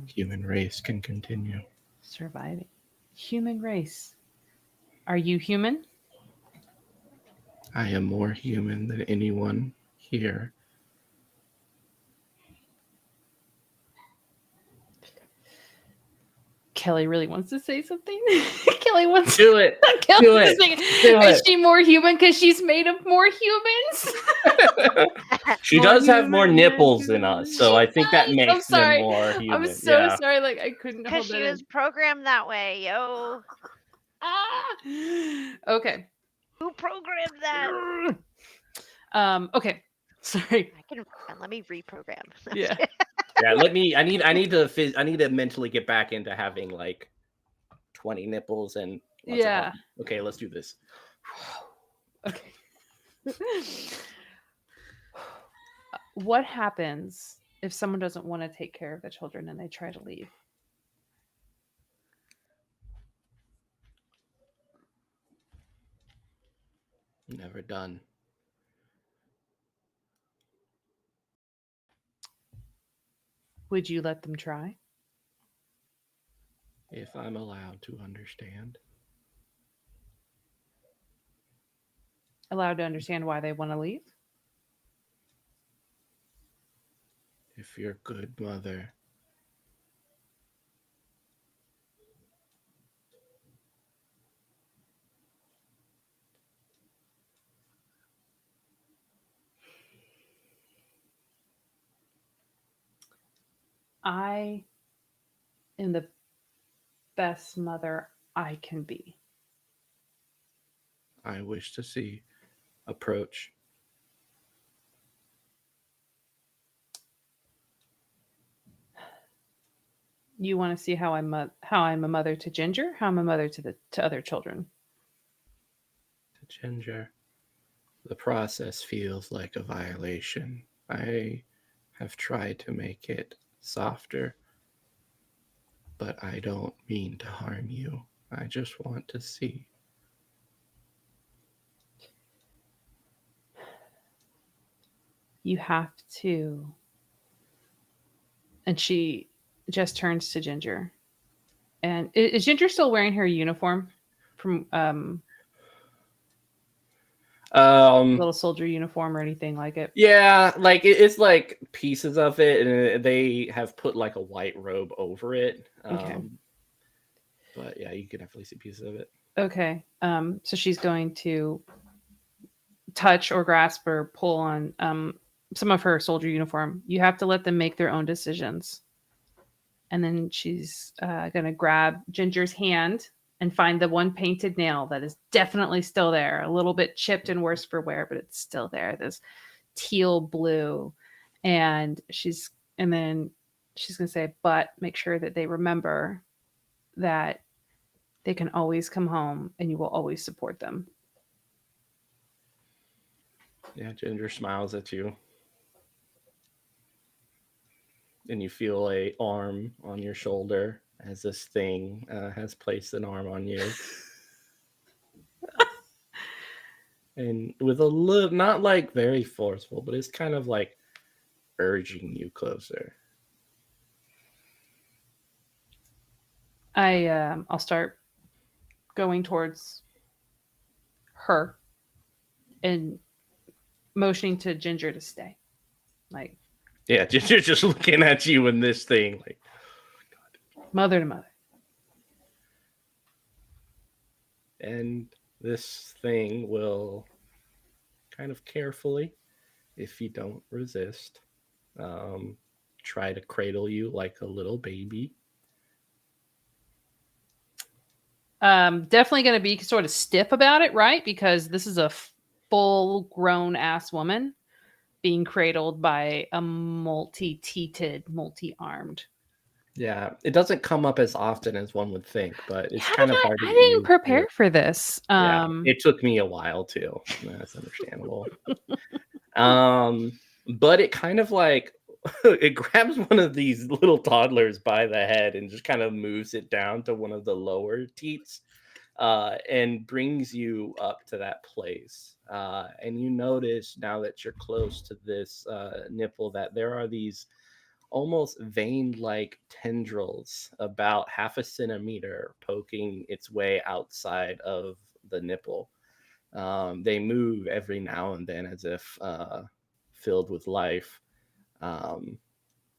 Speaker 1: human race can continue.
Speaker 5: Surviving. Human race. Are you human?
Speaker 1: I am more human than anyone here.
Speaker 5: Kelly really wants to say something. Kelly wants
Speaker 1: Do it.
Speaker 5: Kelly
Speaker 1: Do
Speaker 5: wants
Speaker 1: it.
Speaker 5: to say,
Speaker 1: Do
Speaker 5: is
Speaker 1: it.
Speaker 5: she more human because she's made of more humans?
Speaker 1: She
Speaker 5: More
Speaker 1: does have more
Speaker 5: human
Speaker 1: nipples
Speaker 5: than
Speaker 1: than us,
Speaker 5: human.
Speaker 1: so
Speaker 5: She
Speaker 1: I think that
Speaker 5: does.
Speaker 1: makes
Speaker 5: I'm
Speaker 1: them
Speaker 5: sorry.
Speaker 1: more
Speaker 5: I'm
Speaker 1: human.
Speaker 5: so
Speaker 1: Yeah.
Speaker 5: sorry. Like I couldn't
Speaker 2: Because
Speaker 5: hold that
Speaker 2: she was
Speaker 5: in.
Speaker 2: programmed that way, yo.
Speaker 5: Ah! Okay.
Speaker 2: Who programmed that?
Speaker 5: Okay. Sorry.
Speaker 2: I can let me reprogram.
Speaker 5: Yeah.
Speaker 1: Yeah, let me. I need to mentally get back into having like 20 nipples and lots of
Speaker 5: Yeah.
Speaker 1: arms. Okay, let's do this.
Speaker 5: Okay. What happens if someone doesn't want to take care of the children and they try to leave?
Speaker 1: Never done.
Speaker 5: Would you let them try?
Speaker 1: If I'm allowed to understand.
Speaker 5: Allowed to understand why they want to leave?
Speaker 1: If you're a good mother.
Speaker 5: I am the best mother I can be.
Speaker 1: I wish to see. Approach.
Speaker 5: You want to see how I'm a mother to Ginger, how I'm a mother to other children.
Speaker 1: To Ginger. The process feels like a violation. I have tried to make it softer, but I don't mean to harm you. I just want to see.
Speaker 5: You have to. And she just turns to Ginger. And is Ginger still wearing her uniform from little soldier uniform or anything like it?
Speaker 1: Yeah, like it's like pieces of it, and they have put like a white robe over it.
Speaker 5: Okay.
Speaker 1: But yeah, you can definitely see pieces of it.
Speaker 5: Okay. So she's going to touch or grasp or pull on some of her soldier uniform. You have to let them make their own decisions. And then she's going to grab Ginger's hand and find the one painted nail that is definitely still there, a little bit chipped and worse for wear, but it's still there. This teal blue. And then she's going to say, but make sure that they remember that they can always come home and you will always support them.
Speaker 1: Yeah, Ginger smiles at you. And you feel a arm on your shoulder as this thing has placed an arm on you. And with a little, not like very forceful, but it's kind of like urging you closer.
Speaker 5: I'll start going towards her and motioning to Ginger to stay. Like,
Speaker 1: Yeah, Ginger just looking at you in this thing, like
Speaker 5: mother to mother.
Speaker 1: and this thing will kind of carefully, if you don't resist, try to cradle you like a little baby.
Speaker 5: Definitely going to be sort of stiff about it, right? Because this is a full grown ass woman being cradled by a multi-teated, multi-armed.
Speaker 1: Yeah, it doesn't come up as often as one would think, but it's
Speaker 5: How
Speaker 1: kind
Speaker 5: did
Speaker 1: of hard to
Speaker 5: I
Speaker 1: get
Speaker 5: didn't
Speaker 1: used
Speaker 5: prepare
Speaker 1: to.
Speaker 5: for this.
Speaker 1: Yeah, it took me a while too. That's understandable. But it kind of like it grabs one of these little toddlers by the head and just kind of moves it down to one of the lower teats, and brings you up to that place. And you notice now that you're close to this nipple that there are these almost vein-like tendrils about half a centimeter poking its way outside of the nipple. They move every now and then as if filled with life, and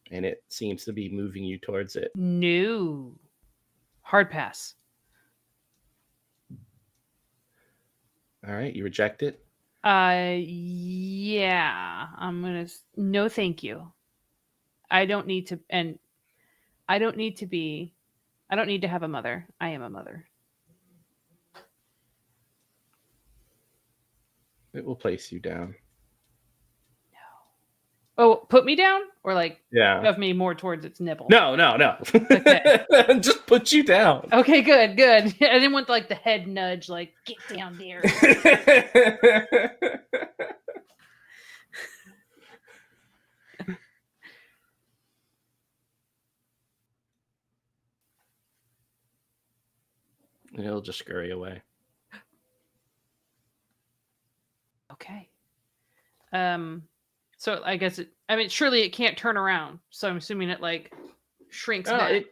Speaker 1: it seems to be moving you towards it.
Speaker 5: No. Hard pass.
Speaker 1: All right, you reject it.
Speaker 5: Yeah. No, thank you. I don't need to, and I don't need to be, I don't need to have a mother. I am a mother.
Speaker 1: It will place you down.
Speaker 5: Oh, put me down? Or like
Speaker 1: Yeah.
Speaker 5: shove me more towards its nipple?
Speaker 1: No.
Speaker 5: Okay.
Speaker 1: Just put you down.
Speaker 5: Okay, good. I didn't want like the head nudge, like, get down there.
Speaker 1: And it'll just scurry away.
Speaker 5: Okay. So I guess surely it can't turn around. So I'm assuming it like shrinks back.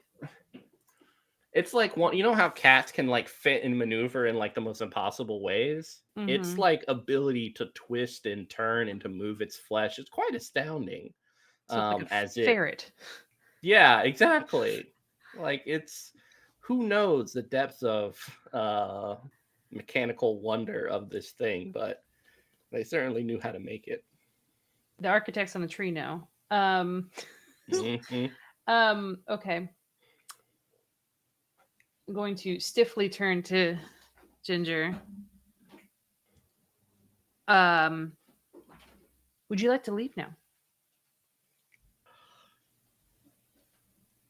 Speaker 1: It's like one. You know how cats can like fit and maneuver in like the most impossible ways. Its
Speaker 5: Mhm.
Speaker 1: like ability to twist and turn and to move its flesh is quite astounding.
Speaker 5: So it's like a
Speaker 1: As it,
Speaker 5: ferret.
Speaker 1: yeah, exactly. Like it's, who knows the depths of mechanical wonder of this thing, but they certainly knew how to make it.
Speaker 5: The architects on the tree know.
Speaker 1: Mhm.
Speaker 5: Okay. I'm going to stiffly turn to Ginger. Would you like to leave now?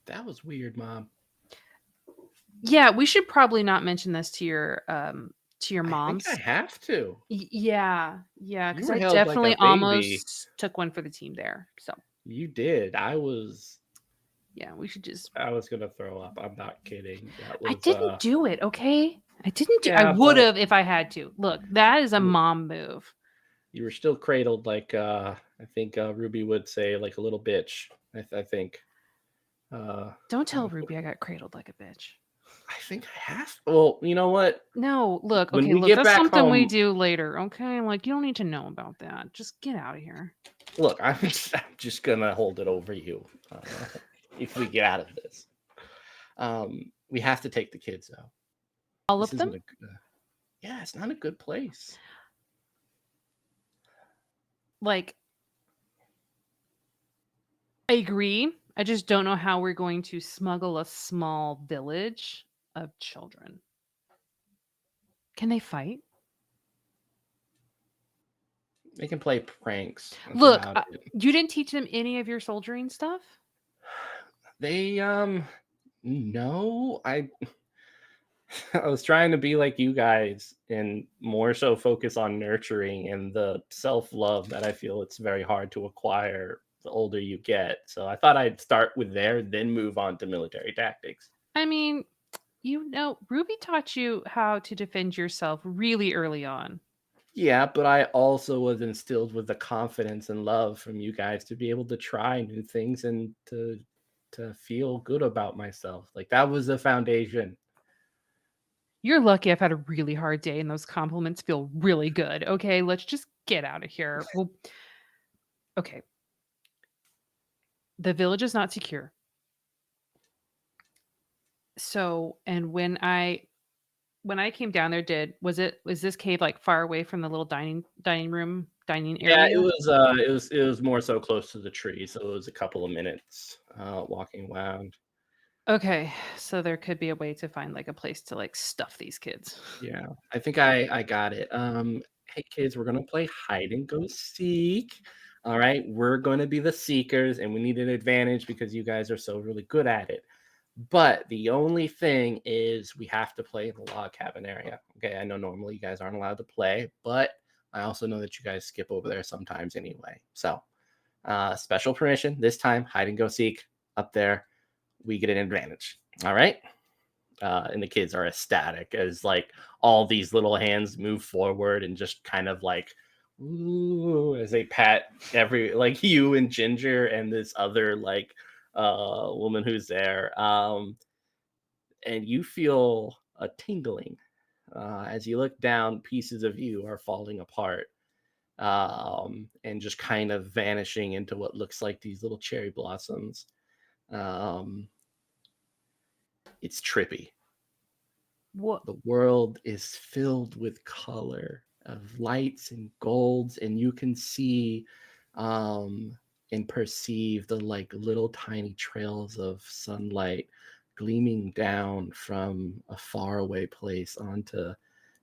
Speaker 1: That was weird, Mom.
Speaker 5: Yeah, we should probably not mention this to your moms.
Speaker 1: I think I have to.
Speaker 5: Yeah,
Speaker 1: You
Speaker 5: because
Speaker 1: were
Speaker 5: I
Speaker 1: held like a
Speaker 5: definitely
Speaker 1: baby.
Speaker 5: almost took one for the team there. So
Speaker 1: You did.
Speaker 5: yeah, we should just.
Speaker 1: I was gonna throw up. I'm not kidding. That
Speaker 5: I
Speaker 1: was.
Speaker 5: didn't do it. Okay, I didn't do. I
Speaker 1: Yeah,
Speaker 5: would
Speaker 1: but
Speaker 5: have if I had to. Look, that is a mom move.
Speaker 1: you were still cradled like I think Ruby would say, like a little bitch. I think.
Speaker 5: Don't tell Ruby I got cradled like a bitch.
Speaker 1: I think I have. Well, you know what?
Speaker 5: No, look.
Speaker 1: When
Speaker 5: Okay,
Speaker 1: we
Speaker 5: look.
Speaker 1: get
Speaker 5: That's
Speaker 1: back
Speaker 5: something we
Speaker 1: home,
Speaker 5: do later. Okay, like you don't need to know about that. Just get out of here.
Speaker 1: look, I'm just gonna hold it over you if we get out of this. We have to take the kids out.
Speaker 5: All
Speaker 1: This
Speaker 5: of them.
Speaker 1: isn't yeah, it's not a good place.
Speaker 5: Like, I agree. I just don't know how we're going to smuggle a small village of children. Can they fight?
Speaker 1: They can play pranks. That's
Speaker 5: Look,
Speaker 1: about it.
Speaker 5: you didn't teach them any of your soldiering stuff?
Speaker 1: They no, I I was trying to be like you guys and more so focus on nurturing and the self-love that I feel it's very hard to acquire the older you get. So I thought I'd start with there, then move on to military tactics.
Speaker 5: I mean, Ruby taught you how to defend yourself really early on.
Speaker 1: Yeah, but I also was instilled with the confidence and love from you guys to be able to try new things and to feel good about myself. Like that was the foundation.
Speaker 5: You're lucky I've had a really hard day and those compliments feel really good. Okay, let's just get out of here. Well, okay. The village is not secure. So, and when I came down there, was this cave like far away from the little dining
Speaker 1: Yeah,
Speaker 5: area?
Speaker 1: it was more so close to the tree, so it was a couple of minutes walking around.
Speaker 5: Okay, so there could be a way to find like a place to like stuff these kids.
Speaker 1: Yeah, I think I got it. Hey kids, we're gonna play hide and go seek. All right, we're gonna be the seekers, and we need an advantage because you guys are so really good at it. But the only thing is we have to play in the log cabin area. Okay, I know normally you guys aren't allowed to play, but I also know that you guys skip over there sometimes anyway. So, special permission this time, hide and go seek up there. We get an advantage. All right. And the kids are ecstatic as like all these little hands move forward and just kind of like ooh as they pat every like you and Ginger and this other like woman who's there. And you feel a tingling as you look down. Pieces of you are falling apart and just kind of vanishing into what looks like these little cherry blossoms. um, it's trippy.
Speaker 5: What?
Speaker 1: The world is filled with color of lights and golds, and you can see and perceive the like little tiny trails of sunlight gleaming down from a faraway place onto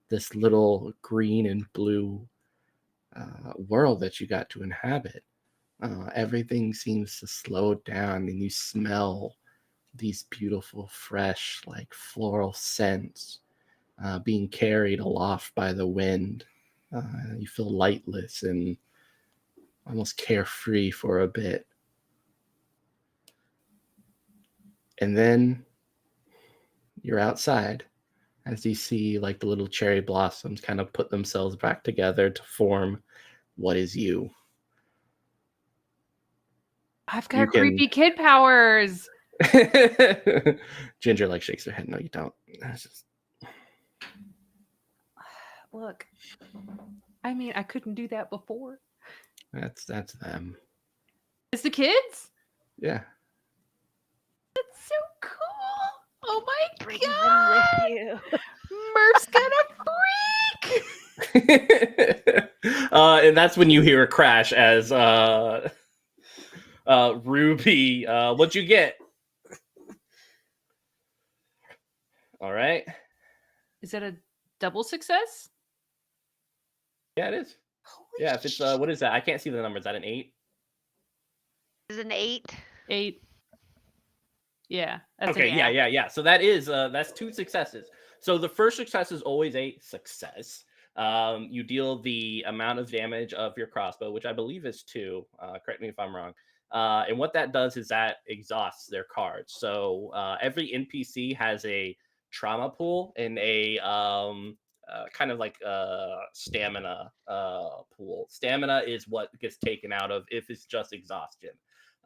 Speaker 1: this little green and blue world that you got to inhabit. Everything seems to slow down, and you smell these beautiful, fresh, like floral scents being carried aloft by the wind. You feel lightless and almost carefree for a bit. And then you're outside as you see like the little cherry blossoms kind of put themselves back together to form what is you.
Speaker 5: I've
Speaker 1: You
Speaker 5: got
Speaker 1: can.
Speaker 5: creepy kid powers.
Speaker 1: Ginger like shakes her head. No, you don't. That's just...
Speaker 5: Look, I mean, I couldn't do that before.
Speaker 1: that's them.
Speaker 5: It's the kids?
Speaker 1: Yeah.
Speaker 5: That's so cool. Oh my
Speaker 2: Bring
Speaker 5: god.
Speaker 2: them with you.
Speaker 5: Murph's gonna freak.
Speaker 1: And that's when you hear a crash as Ruby, what'd you get? All right.
Speaker 5: Is that a double success?
Speaker 1: Yeah, it is.
Speaker 5: Holy
Speaker 1: Yeah, if it's what is that? I can't see the number. Is that an 8?
Speaker 2: Is an 8.
Speaker 5: 8. Yeah. That's
Speaker 1: Okay, yeah. So that is that's 2 successes. So the first success is always a success. You deal the amount of damage of your crossbow, which I believe is 2. Correct me if I'm wrong. And what that does is that exhausts their cards. So every NPC has a trauma pool and a kind of like stamina pool. Stamina is what gets taken out of if it's just exhaustion.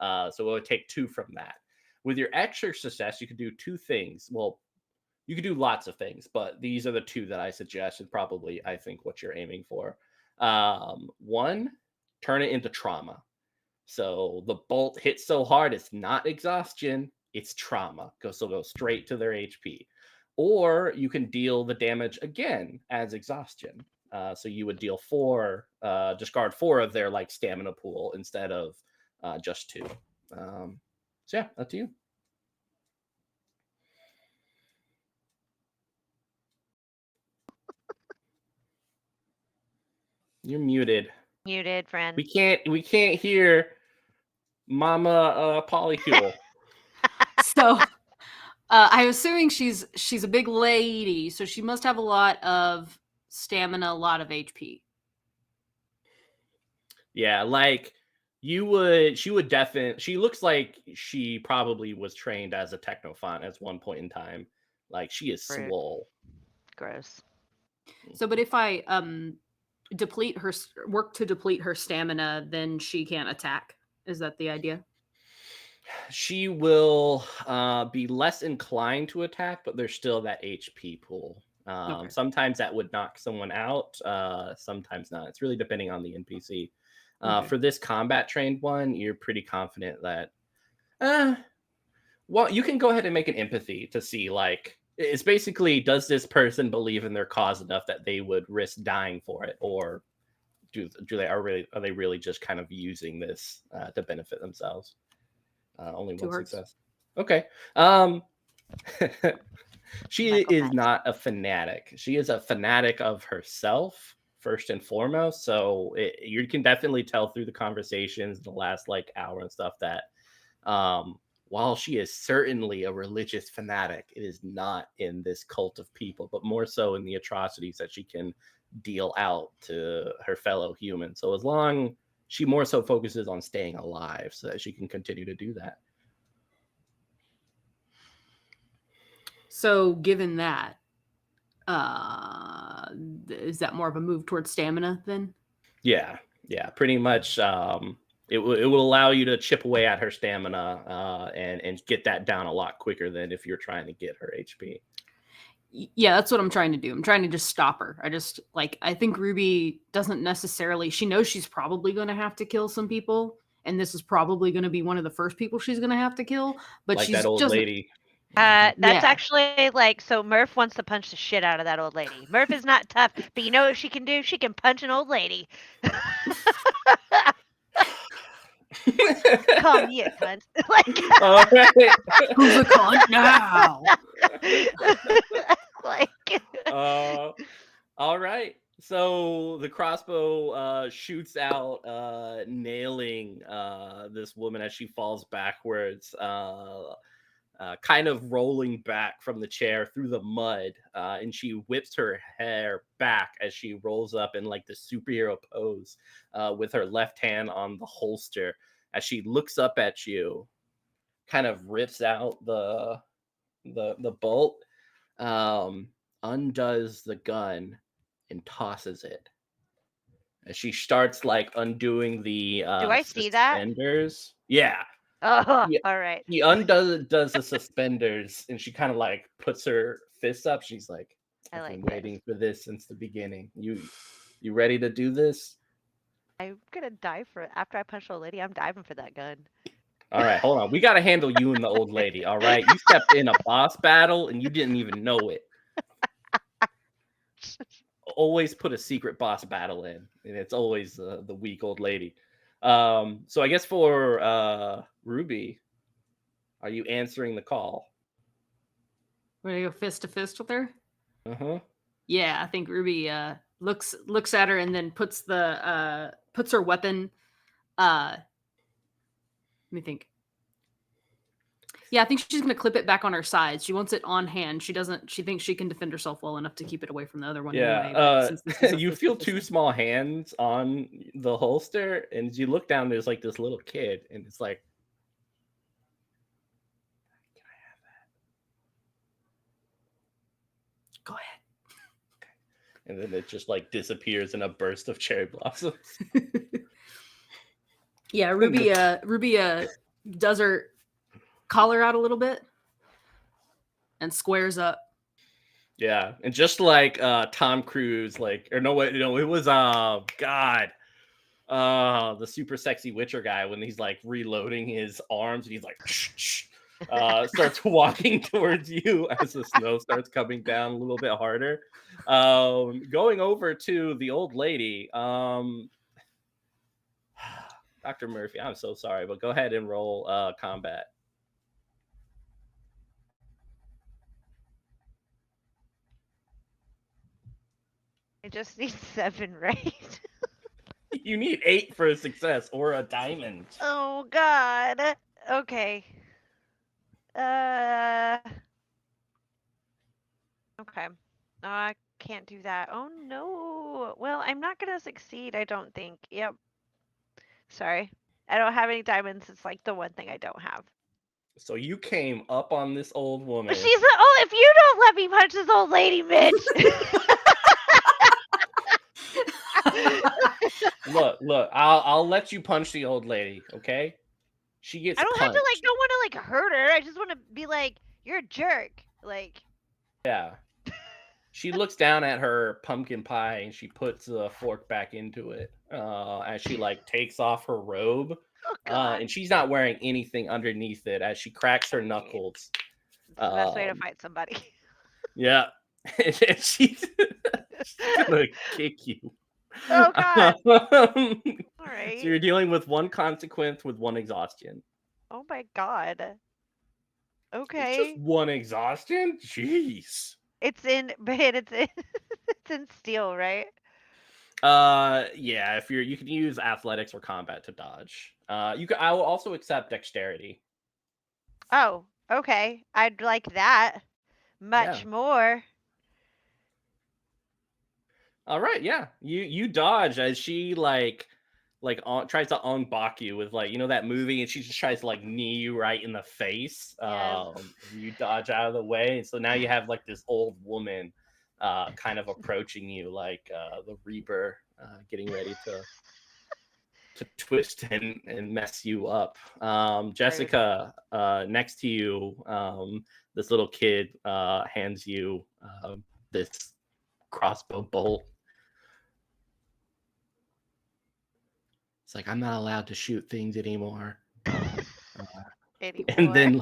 Speaker 1: So it would take 2 from that. With your extra success, you can do 2 things. Well, you could do lots of things, but these are the 2 that I suggest, and probably I think what you're aiming for. 1, turn it into trauma. So the bolt hits so hard, it's not exhaustion, it's trauma. Go straight to their HP. Or you can deal the damage again as exhaustion. So you would deal 4, discard 4 of their like stamina pool instead of just 2. So yeah, up to you. You're muted.
Speaker 2: Muted, friend.
Speaker 1: We can't hear Mama Polycule.
Speaker 4: So I'm assuming she's a big lady, so she must have a lot of stamina, a lot of HP.
Speaker 1: Yeah, like she would definitely. She looks like she probably was trained as a technophant at one point in time. Like she is
Speaker 2: Rude.
Speaker 1: swole.
Speaker 2: Gross.
Speaker 4: So, but if I work to deplete her stamina, then she can't attack. Is that the idea?
Speaker 1: She will be less inclined to attack, but there's still that HP pool.
Speaker 4: Okay.
Speaker 1: Sometimes that would knock someone out, sometimes not. It's really depending on the NPC.
Speaker 4: Okay.
Speaker 1: For this combat trained one, you're pretty confident that, well, you can go ahead and make an empathy to see, like, it's basically, does this person believe in their cause enough that they would risk dying for it, or are they really just kind of using this to benefit themselves? Only
Speaker 4: 2
Speaker 1: one
Speaker 4: hearts.
Speaker 1: success. Okay. She
Speaker 2: Michael
Speaker 1: is
Speaker 2: Patton.
Speaker 1: not a fanatic. She is a fanatic of herself first and foremost. So you can definitely tell through the conversations the last like hour and stuff that while she is certainly a religious fanatic, it is not in this cult of people, but more so in the atrocities that she can deal out to her fellow humans. So as long she more so focuses on staying alive so that she can continue to do that.
Speaker 4: So, given that, is that more of a move towards stamina then?
Speaker 1: Yeah, pretty much. It will allow you to chip away at her stamina and get that down a lot quicker than if you're trying to get her HP.
Speaker 4: Yeah, that's what I'm trying to do. I'm trying to just stop her. I think Ruby doesn't necessarily, she knows she's probably going to have to kill some people, and this is probably going to be one of the first people she's going to have to kill, but
Speaker 1: Like
Speaker 4: she's
Speaker 1: that old
Speaker 4: just
Speaker 1: lady.
Speaker 2: That's
Speaker 4: Yeah.
Speaker 2: actually like, so Murph wants to punch the shit out of that old lady. Murph is not tough, but you know what she can do? She can punch an old lady. Call me a cunt. Like,
Speaker 1: All right.
Speaker 4: who's a cunt now?
Speaker 2: like,
Speaker 1: All right. So the crossbow shoots out, nailing this woman as she falls backwards, kind of rolling back from the chair through the mud, and she whips her hair back as she rolls up in like the superhero pose, with her left hand on the holster. As she looks up at you, kind of rips out the bolt, undoes the gun, and tosses it. As she starts like undoing the
Speaker 2: do I see that?
Speaker 1: suspenders. Yeah.
Speaker 2: Oh,
Speaker 1: Yeah.
Speaker 2: all right.
Speaker 1: She does the suspenders, and she kind of like puts her fists up. She's like,
Speaker 2: I
Speaker 1: I've
Speaker 2: like
Speaker 1: been
Speaker 2: this.
Speaker 1: waiting for this since the beginning. You ready to do this?
Speaker 2: I'm gonna die for after I punch the old lady. I'm diving for that gun.
Speaker 1: All right, hold on. We got to handle you and the old lady. All right. You stepped in a boss battle and you didn't even know it. Always put a secret boss battle in, and it's always the weak old lady. So I guess for Ruby, are you answering the call?
Speaker 4: Want to go fist to fist with her?
Speaker 1: Uh-huh.
Speaker 4: Yeah, I think Ruby looks at her and then puts her weapon. Let me think. Yeah, I think she's gonna clip it back on her side. She wants it on hand. She thinks she can defend herself well enough to keep it away from the other one anyway.
Speaker 1: Yeah.
Speaker 4: Since this is a
Speaker 1: You
Speaker 4: fist to
Speaker 1: feel
Speaker 4: fist.
Speaker 1: two small hands on the holster, and as you look down, there's like this little kid, and it's like, can I have that?
Speaker 4: Go ahead.
Speaker 1: And then it just like disappears in a burst of cherry blossoms.
Speaker 4: Yeah, Ruby does her collar out a little bit and squares up.
Speaker 1: Yeah, and just like Tom Cruise, like, or no, wait, it was God, the super sexy Witcher guy when he's like reloading his arms and he's like, starts walking towards you as the snow starts coming down a little bit harder. Going over to the old lady, Dr. Murphy, I'm so sorry, but go ahead and roll combat.
Speaker 2: I just need 7, right?
Speaker 1: You need 8 for a success or a diamond.
Speaker 2: Oh God. Okay. Uh. Okay. No, I can't do that. Oh no. Well, I'm not gonna succeed. I don't think. Yep. Sorry. I don't have any diamonds. It's like the one thing I don't have.
Speaker 1: So you came up on this old woman.
Speaker 2: She's oh, if you don't let me punch this old lady, Mitch.
Speaker 1: Look. I'll let you punch the old lady, okay? She gets
Speaker 2: I don't have
Speaker 1: punched.
Speaker 2: to don't want to hurt her. I just want to be like, you're a jerk. Like,
Speaker 1: Yeah. She looks down at her pumpkin pie and she puts the fork back into it. As she takes off her robe.
Speaker 2: oh God.
Speaker 1: And she's not wearing anything underneath it as she cracks her knuckles.
Speaker 2: It's the best way to fight somebody.
Speaker 1: Yeah. And she's gonna kick you.
Speaker 2: Oh God. All
Speaker 1: So
Speaker 2: right.
Speaker 1: you're dealing with 1 consequence with 1 exhaustion.
Speaker 2: Oh my God.
Speaker 1: It's
Speaker 2: Okay.
Speaker 1: just 1 exhaustion? Jeez.
Speaker 2: It's in it's in steel, right?
Speaker 1: Yeah, if you can use athletics or combat to dodge. I will also accept dexterity.
Speaker 2: Oh, okay. I'd like that much
Speaker 1: Yeah.
Speaker 2: more.
Speaker 1: All right, yeah. You dodge as she tries to unblock you with that movie, and she just tries to knee you right in the face.
Speaker 2: Yes.
Speaker 1: And you dodge out of the way, and so now you have this old woman kind of approaching you like the Reaper getting ready to twist and mess you up. Jessica, next to you, this little kid hands you this crossbow bolt. It's like, I'm not allowed to shoot things anymore.
Speaker 2: Anymore.
Speaker 1: And then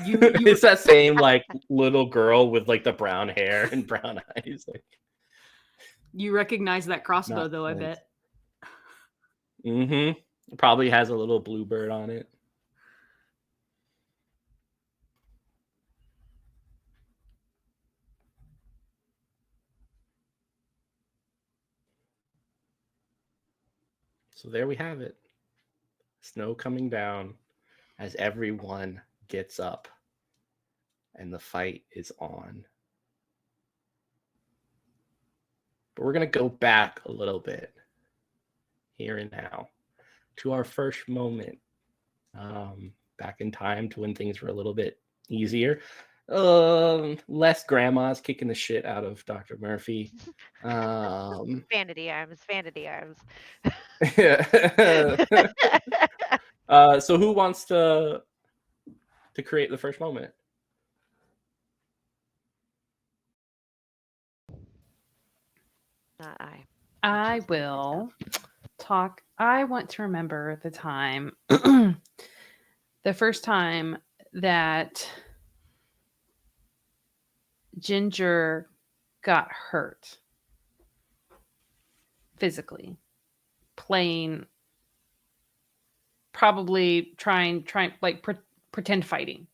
Speaker 1: it's that same little girl with the brown hair and brown eyes.
Speaker 4: You recognize that crossbow, though, I
Speaker 1: Nonsense.
Speaker 4: bet.
Speaker 1: Mm-hmm. It probably has a little bluebird on it. So there we have it. Snow coming down as everyone gets up and the fight is on. But we're going to go back a little bit here and now to our first moment back in time to when things were a little bit easier. Less grandmas kicking the shit out of Dr. Murphy.
Speaker 2: Vanity arms, vanity arms.
Speaker 1: So who wants to create the first moment?
Speaker 2: Not I.
Speaker 5: I will talk. I want to remember the time, the first time that Ginger got hurt physically, playing, probably trying pretend fighting.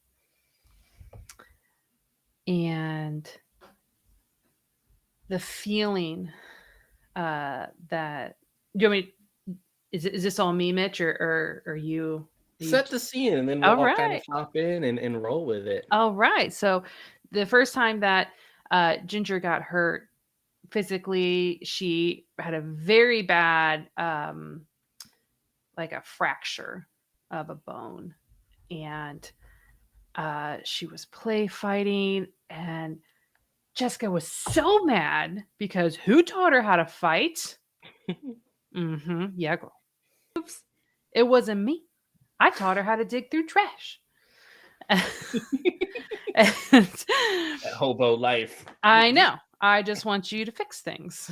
Speaker 5: And the feeling that, do you want me, is this all me, Mitch, or are you?
Speaker 1: Set the scene and then we'll all kind of
Speaker 5: right.
Speaker 1: hop in and roll with it.
Speaker 5: All right. So the first time that Ginger got hurt physically, she had a very bad, like a fracture of a bone. And she was play fighting, and Jessica was so mad because who taught her how to fight? Yeah, girl. Oops. It wasn't me. I taught her how to dig through trash. And
Speaker 1: That hobo life.
Speaker 5: I know. I just want you to fix things.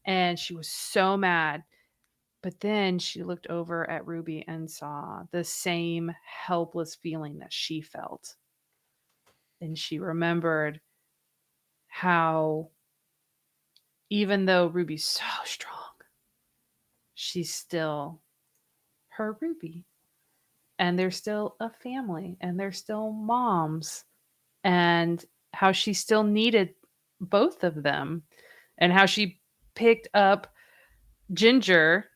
Speaker 5: And she was so mad. But then she looked over at Ruby and saw the same helpless feeling that she felt. And she remembered how, even though Ruby's so strong, she's still her Ruby. And they're still a family, and they're still moms. And how she still needed both of them, and how she picked up Ginger,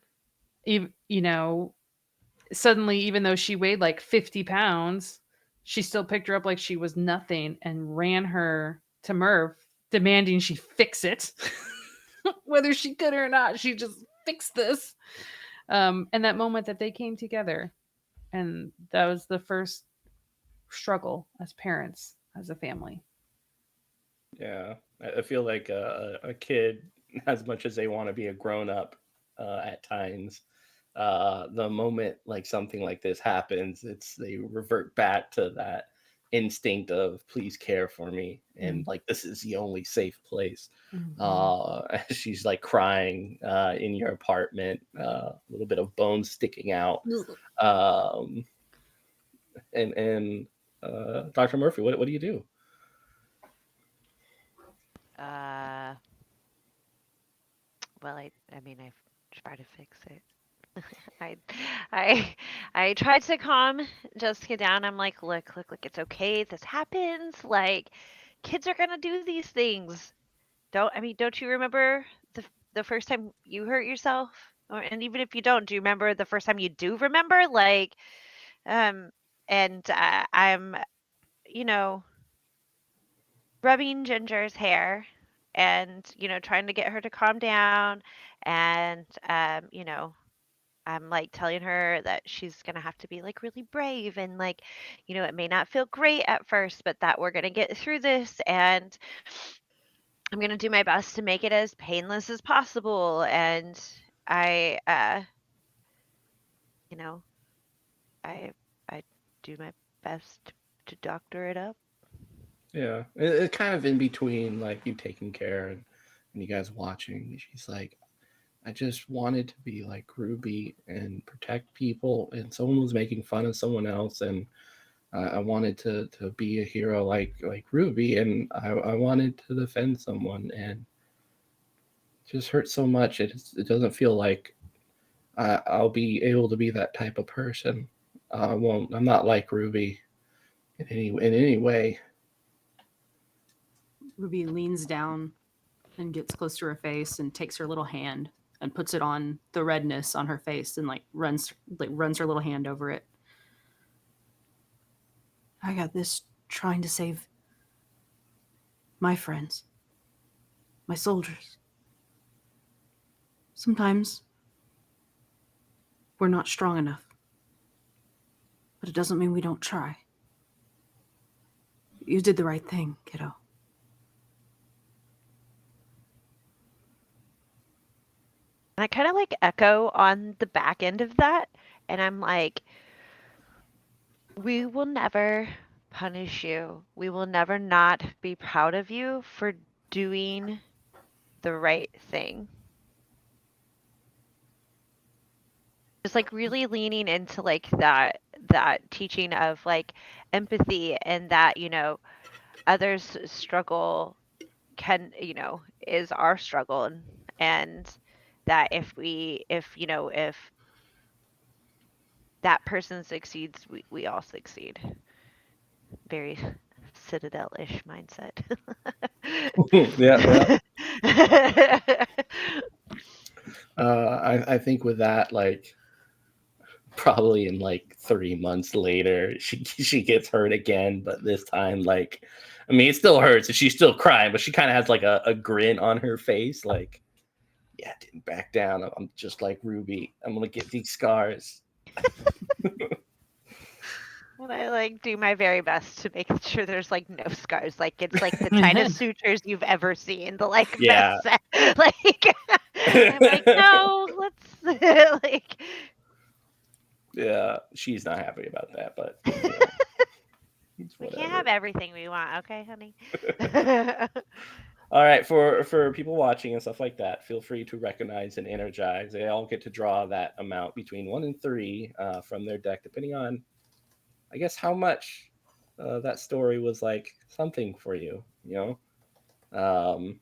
Speaker 5: suddenly, even though she weighed like 50 pounds, she still picked her up like she was nothing and ran her to Merv, demanding she fix it. Whether she could or not, she just fixed this. And that moment that they came together, and that was the first struggle as parents, as a family.
Speaker 1: Yeah, I feel like a kid, as much as they want to be a grown up, at times, the moment like something like this happens, it's they revert back to that instinct of please care for me, and like this is the only safe place. She's like crying in your apartment, a little bit of bone sticking out, um, and Dr. Murphy, what do you do?
Speaker 2: Uh, well, I mean, I try to fix it. I, I, I tried to calm Jessica down. I'm like, look, it's okay. This happens. Like, kids are gonna do these things. Don't you remember the first time you hurt yourself? And even if you don't, do you remember the first time you do remember? Like, um, and I'm, you know, rubbing Ginger's hair and, trying to get her to calm down. And, I'm like telling her that she's going to have to be like really brave and like, it may not feel great at first, but that we're going to get through this. And I'm going to do my best to make it as painless as possible. And I, you know, I, I do my best to doctor it up.
Speaker 1: Yeah, it's kind of in between, like you taking care and you guys watching. She's like, I just wanted to be like Ruby and protect people, and someone was making fun of someone else, and I wanted to be a hero like Ruby, and I wanted to defend someone, and it just hurts so much. It doesn't feel like I'll be able to be that type of person. I won't. I'm not like Ruby in any way.
Speaker 4: Ruby leans down and gets close to her face and takes her little hand and puts it on the redness on her face and runs her little hand over it. I got this trying to save my friends, my soldiers. Sometimes we're not strong enough, but it doesn't mean we don't try. You did the right thing, kiddo.
Speaker 2: And I kind of like echo on the back end of that. And I'm like, we will never punish you. We will never not be proud of you for doing the right thing. Just like really leaning into like that teaching of like empathy and that, others struggle is our struggle and that if that person succeeds, we all succeed. Very Citadel-ish mindset.
Speaker 1: Yeah, yeah. I think with that, like probably in like 3 months later, she gets hurt again, but this time, like, I mean, it still hurts and she's still crying, but she kind of has like a grin on her face, like, yeah, I didn't back down. I'm just like Ruby. I'm gonna get these scars.
Speaker 2: And I like do my very best to make sure there's like no scars. Like it's like the China sutures you've ever seen. The like
Speaker 1: Yeah.
Speaker 2: best like I'm like, no, let's like
Speaker 1: Yeah, she's not happy about that, but
Speaker 2: we can't have
Speaker 1: whatever.
Speaker 2: everything we want, okay, honey?
Speaker 1: All right, for people watching and stuff like that, feel free to recognize and energize. They all get to draw that amount between 1 and 3 from their deck, depending on, I guess, how much that story was like something for you. Yeah. So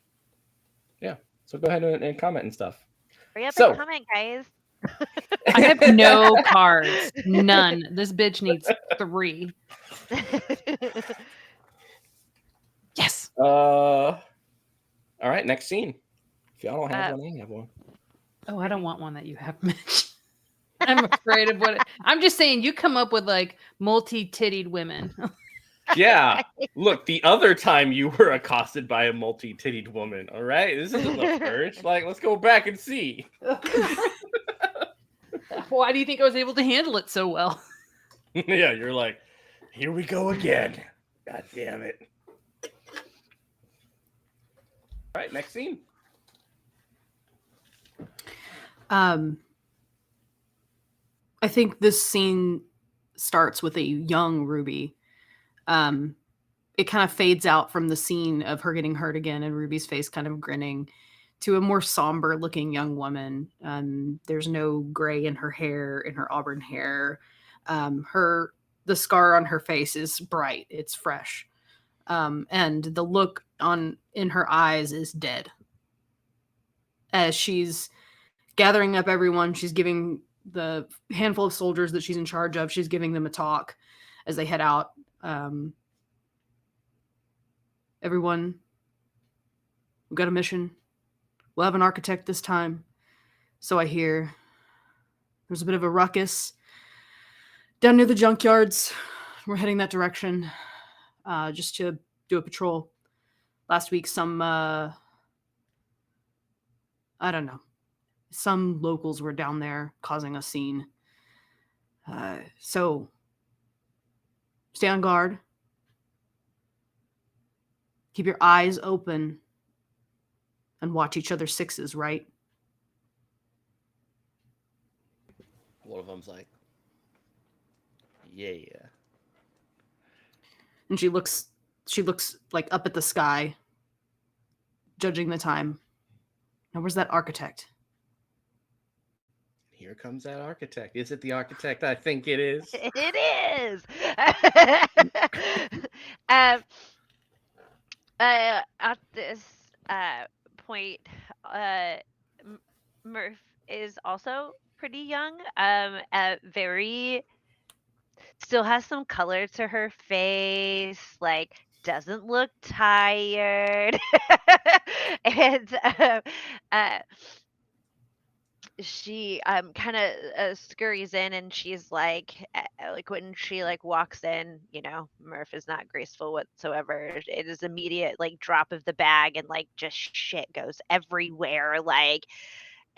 Speaker 1: go ahead and comment and stuff.
Speaker 2: Hurry up and
Speaker 1: So
Speaker 2: comment, guys.
Speaker 5: I have no cards. None. This bitch needs 3. Yes.
Speaker 1: all right, next scene. If y'all don't have
Speaker 2: uh,
Speaker 1: one, I have one.
Speaker 5: Oh, I don't want one that you have, Mitch. I'm afraid of what I'm just saying. You come up with like multi-tittied women.
Speaker 1: Yeah. Look, the other time you were accosted by a multi-tittied woman, all right? This isn't the first. Like, let's go back and see.
Speaker 5: Why do you think I was able to handle it so well?
Speaker 1: Yeah, you're like, here we go again. God damn it. All right, next scene.
Speaker 4: I think this scene starts with a young Ruby. It kind of fades out from the scene of her getting hurt again and Ruby's face kind of grinning to a more somber looking young woman. There's no gray in her auburn hair. The scar on her face is bright. It's fresh. And the look in her eyes is dead. As she's gathering up everyone, she's giving the handful of soldiers that she's in charge of, she's giving them a talk as they head out. Everyone, we've got a mission. We'll have an architect this time. So I hear there's a bit of a ruckus down near the junkyards. We're heading that direction just to do a patrol. Last week, I don't know, some locals were down there causing a scene. So stay on guard. Keep your eyes open and watch each other's sixes, right?
Speaker 1: One of them's like, yeah.
Speaker 4: And she looks like up at the sky, judging the time. Now where's that architect?
Speaker 1: Here comes that architect. Is it the architect I think it is?
Speaker 2: It is. um, at this point, Murph is also pretty young. Very still has some color to her face. Like doesn't look tired, and uh, she kind of scurries in and she's like when she like walks in, Murph is not graceful whatsoever. It is immediate like drop of the bag and like just shit goes everywhere, like,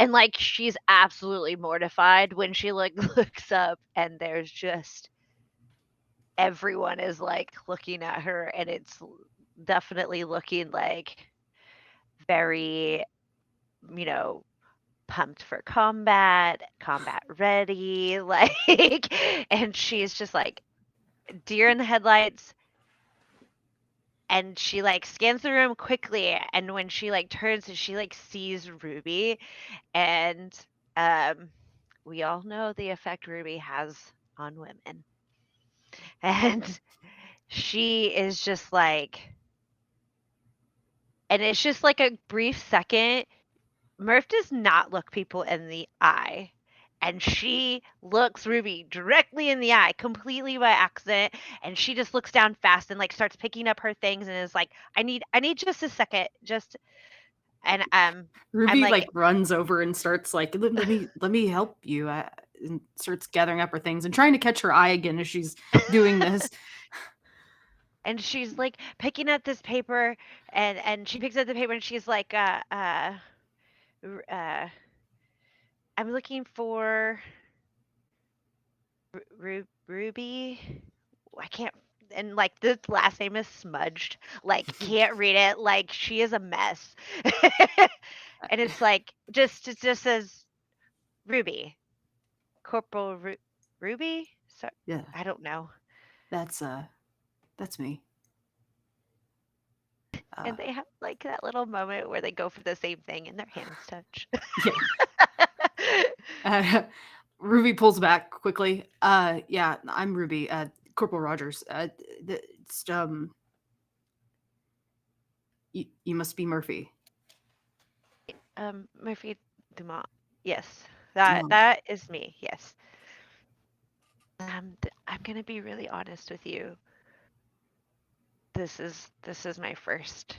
Speaker 2: and like she's absolutely mortified when she like looks up and there's just everyone is like looking at her and it's definitely looking like very, you know pumped for combat ready, like, and she's just like deer in the headlights. And she like scans the room quickly, and when she like turns and she like sees Ruby, and um, we all know the effect Ruby has on women, and she is just like, and it's just like a brief second. Murph does not look people in the eye. And she looks Ruby directly in the eye, completely by accident. And she just looks down fast and like starts picking up her things and is like, I need just a second. Just and I'm
Speaker 4: Ruby
Speaker 2: like,
Speaker 4: like runs over and starts like, let me help you, and starts gathering up her things and trying to catch her eye again as she's doing this.
Speaker 2: and she's like picking up this paper, and she picks up the paper and she's like, I'm looking for Ruby. I can't. And like the last name is smudged. Like can't read it. Like she is a mess. And it's like it just says Ruby, Corporal Ruby. So
Speaker 4: Yeah,
Speaker 2: I don't know.
Speaker 4: that's me.
Speaker 2: And they have like that little moment where they go for the same thing and their hands touch.
Speaker 4: Yeah. Ruby pulls back quickly. Yeah, I'm Ruby. Corporal Rogers. It's, you must be Murphy.
Speaker 2: Murphy Dumont. Yes, that
Speaker 4: Um,
Speaker 2: that is me. Yes. I'm gonna be really honest with you. This is my first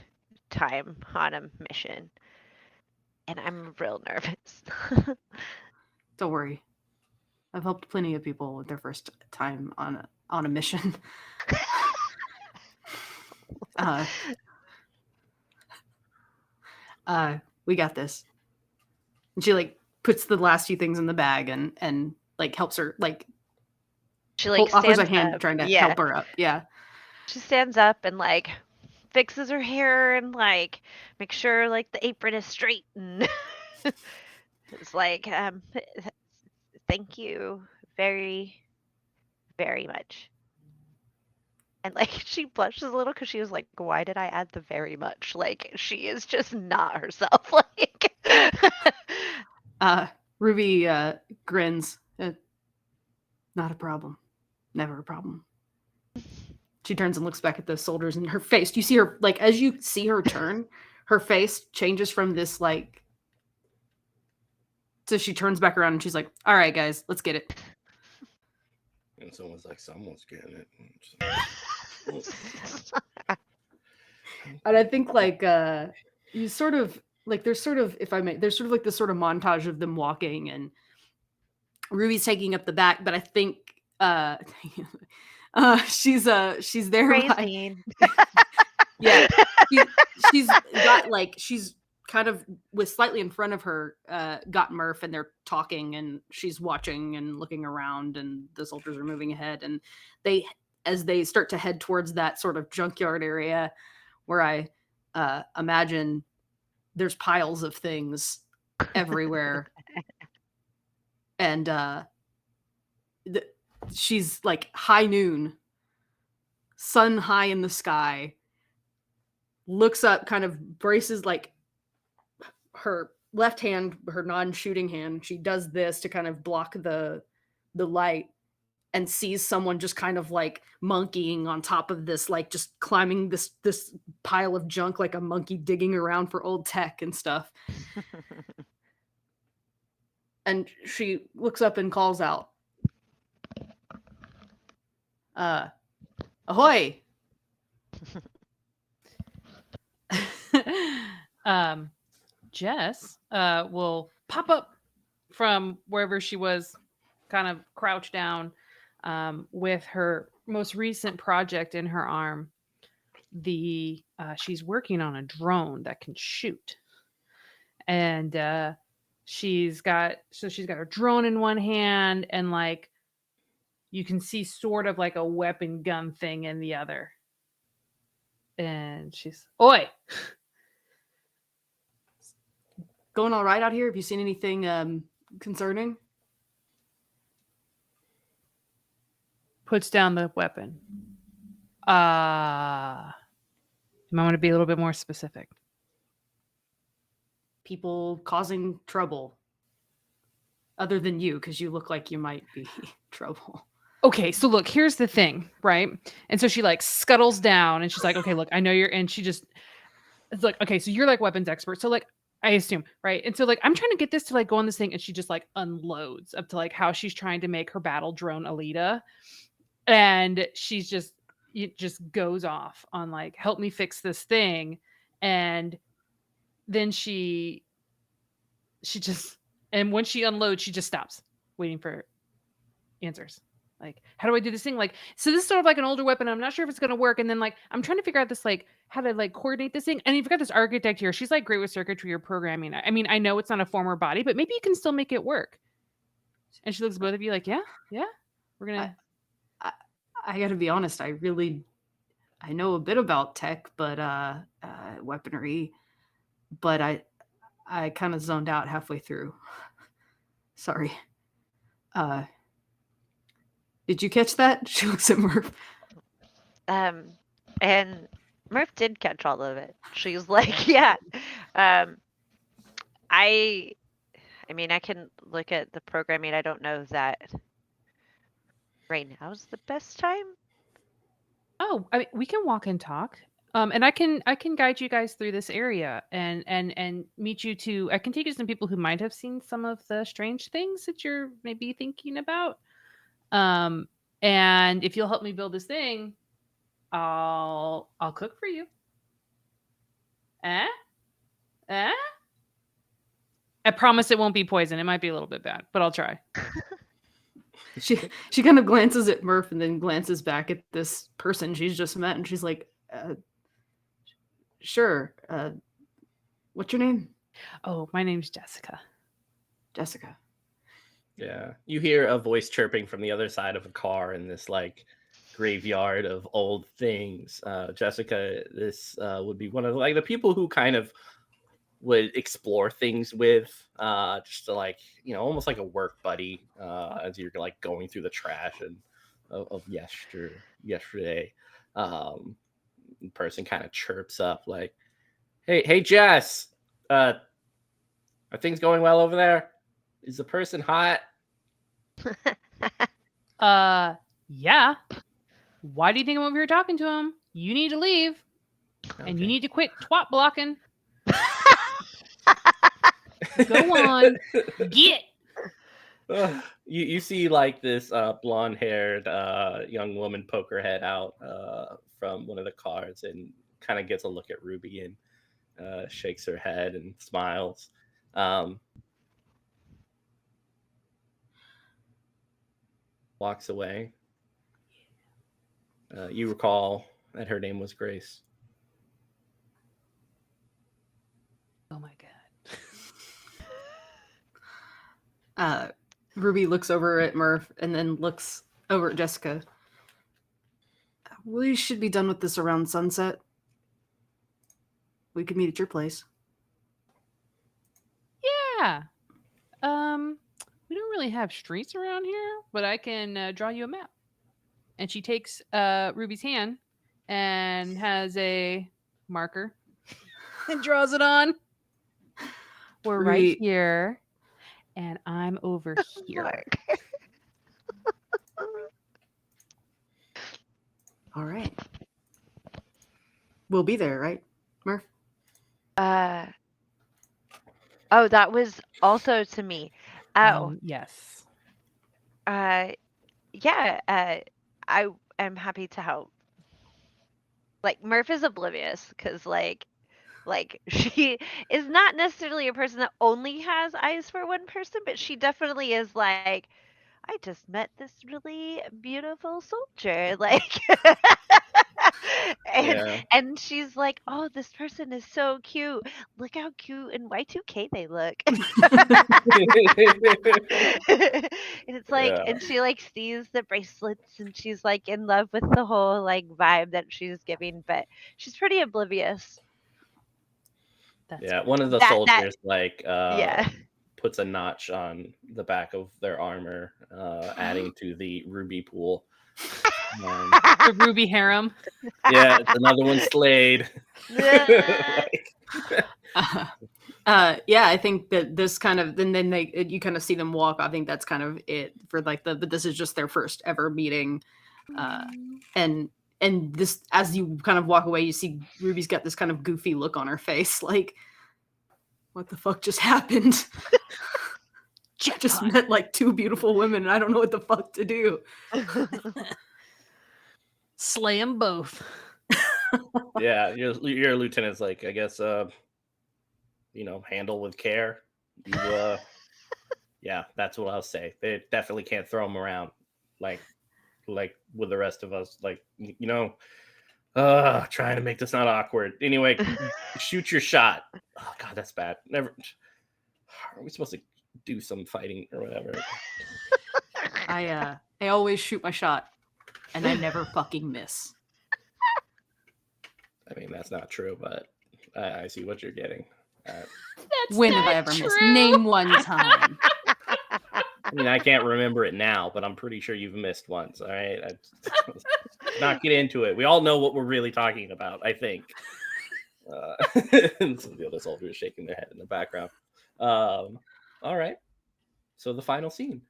Speaker 2: time on a mission. and I'm real nervous.
Speaker 4: Don't worry. I've helped plenty of people with their first time on a mission. uh, we got this. And she like puts the last few things in the bag and like helps her like
Speaker 2: She like
Speaker 4: offers a
Speaker 2: stands
Speaker 4: hand
Speaker 2: up.
Speaker 4: trying to
Speaker 2: Yeah.
Speaker 4: help her up. Yeah.
Speaker 2: She stands up and like fixes her hair and like makes sure like the apron is straight and it's like thank you very very much. And like she blushes a little because she was like, why did I add the very much? Like she is just not herself. Like
Speaker 4: Ruby grins. Not a problem. Never a problem. She turns and looks back at the soldiers, and her face, you see her, like, as you see her turn, her face changes from this, like, so she turns back around and she's like, all right, guys, let's get it.
Speaker 1: And someone's like, someone's getting it.
Speaker 4: And I think, like, you sort of, like, there's sort of, if I may, there's sort of like this sort of montage of them walking, and Ruby's taking up the back, but I think, she's there by,
Speaker 2: crazy.
Speaker 4: yeah, she's got like she's kind of with slightly in front of her got Murph, and they're talking, and she's watching and looking around, and the soldiers are moving ahead, and they as they start to head towards that sort of junkyard area where I imagine there's piles of things everywhere, and she's like high noon, sun high in the sky, looks up, kind of braces like her left hand, her non-shooting hand. She does this to kind of block the light, and sees someone just kind of like monkeying on top of this, like just climbing this pile of junk like a monkey digging around for old tech and stuff. And she looks up and calls out, ahoy.
Speaker 5: Jess will pop up from wherever she was, kind of crouched down, with her most recent project in her arm. She's working on a drone that can shoot, and she's got her drone in one hand, and like you can see sort of like a weapon gun thing in the other. And she's, oi,
Speaker 4: Going all right out here? Have you seen anything concerning?
Speaker 5: puts down the weapon. You might want to be a little bit more specific.
Speaker 4: People causing trouble. Other than you, because you look like you might be trouble.
Speaker 5: Okay, so look, here's the thing, right? And so she like scuttles down and she's like, okay, look, I know you're, and she just, it's like, okay, so you're like weapons expert. So like, I assume, right? And so like, I'm trying to get this to like go on this thing, and she just like unloads up to like how she's trying to make her battle drone Alita. And she's just, it just goes off on like, help me fix this thing. And then she just, and when she unloads, she just stops waiting for answers. Like, how do I do this thing? Like, so this is sort of like an older weapon. I'm not sure if it's going to work. And then like, I'm trying to figure out this, like how to like coordinate this thing. And you've got this architect here. She's like great with circuitry or programming. I mean, I know it's not a former body, but maybe you can still make it work. And she looks at both of you like, yeah, we're going to.
Speaker 4: I gotta be honest, I know a bit about tech, but weaponry, but I kind of zoned out halfway through. Sorry. Did you catch that? She looks at Murph.
Speaker 2: And Murph did catch all of it. She's like, yeah. I mean, I can look at the programming. I don't know that right now is the best time.
Speaker 5: Oh, I mean, we can walk and talk. And I can guide you guys through this area and meet you to. I can take you to some people who might have seen some of the strange things that you're maybe thinking about. And if you'll help me build this thing, I'll cook for you. Eh? I promise it won't be poison. It might be a little bit bad, but I'll try.
Speaker 4: She kind of glances at Murph and then glances back at this person she's just met, and she's like, "Sure. What's your name?"
Speaker 5: Oh, my name's Jessica.
Speaker 4: Jessica.
Speaker 1: Yeah. You hear a voice chirping from the other side of a car in this like graveyard of old things. Jessica, this would be one of like the people who kind of would explore things with, just to like, almost like a work buddy, as you're like going through the trash and of yesterday. The person kind of chirps up like, hey Jess, are things going well over there? Is the person hot?
Speaker 5: Yeah. Why do you think I'm over here talking to him? You need to leave, and you
Speaker 1: Okay.
Speaker 5: need to quit twat blocking. Go on, get.
Speaker 1: You see like this blonde haired young woman poke her head out from one of the cars and kind of gets a look at Ruby and shakes her head and smiles. Walks away. You recall that her name was Grace.
Speaker 5: Oh my god.
Speaker 4: Ruby looks over at Murph and then looks over at Jessica. We should be done with this around sunset. We could meet at your place.
Speaker 5: Yeah. We don't really have streets around here, but I can draw you a map. And she takes Ruby's hand and has a marker and draws it on. We're right
Speaker 4: Ruby,
Speaker 5: here, and I'm over here.
Speaker 2: Mark.
Speaker 4: all right. We'll be there, right, Murph?
Speaker 2: Uh, oh, that was also to me. Oh,
Speaker 5: Yes.
Speaker 2: yeah, I am happy to help. Like Murph is oblivious because she is not necessarily a person that only has eyes for one person, but she definitely is like, I just met this really beautiful soldier, like, and
Speaker 1: Yeah.
Speaker 2: and she's like, oh, this person is so cute. Look how cute and Y2K they look. And it's like,
Speaker 1: Yeah.
Speaker 2: and she like sees the bracelets and she's like in love with the whole like vibe that she's giving, but she's pretty oblivious.
Speaker 5: That's
Speaker 1: Yeah. One of the
Speaker 2: That
Speaker 1: soldiers like
Speaker 2: yeah.
Speaker 1: puts a notch on the back of their armor, adding to the ruby pool. Um,
Speaker 5: the Ruby harem.
Speaker 1: yeah, it's another one slayed.
Speaker 4: Yeah, I think that this kind of then you kind of see them walk. I think that's kind of it for like but this is just their first ever meeting, and this as you kind of walk away, you see Ruby's got this kind of goofy look on her face, like, what the fuck just happened? I just met like two beautiful women, and I don't know what the fuck to do.
Speaker 5: Slay them both.
Speaker 1: Yeah, your lieutenant's like, I guess, handle with care. You, yeah, that's what I'll say. They definitely can't throw them around like with the rest of us. Like, trying to make this not awkward. Anyway, shoot your shot. Oh God, that's bad. Never. Are we supposed to do some fighting or whatever?
Speaker 4: I always shoot my shot, and I never fucking miss.
Speaker 1: I mean, that's not true, but I see what you're getting.
Speaker 4: When have I ever missed? Name one time.
Speaker 1: I mean, I can't remember it now, but I'm pretty sure you've missed once. All right, not get into it. We all know what we're really talking about, I think. And some of the other soldiers shaking their head in the background. All right. So the final scene.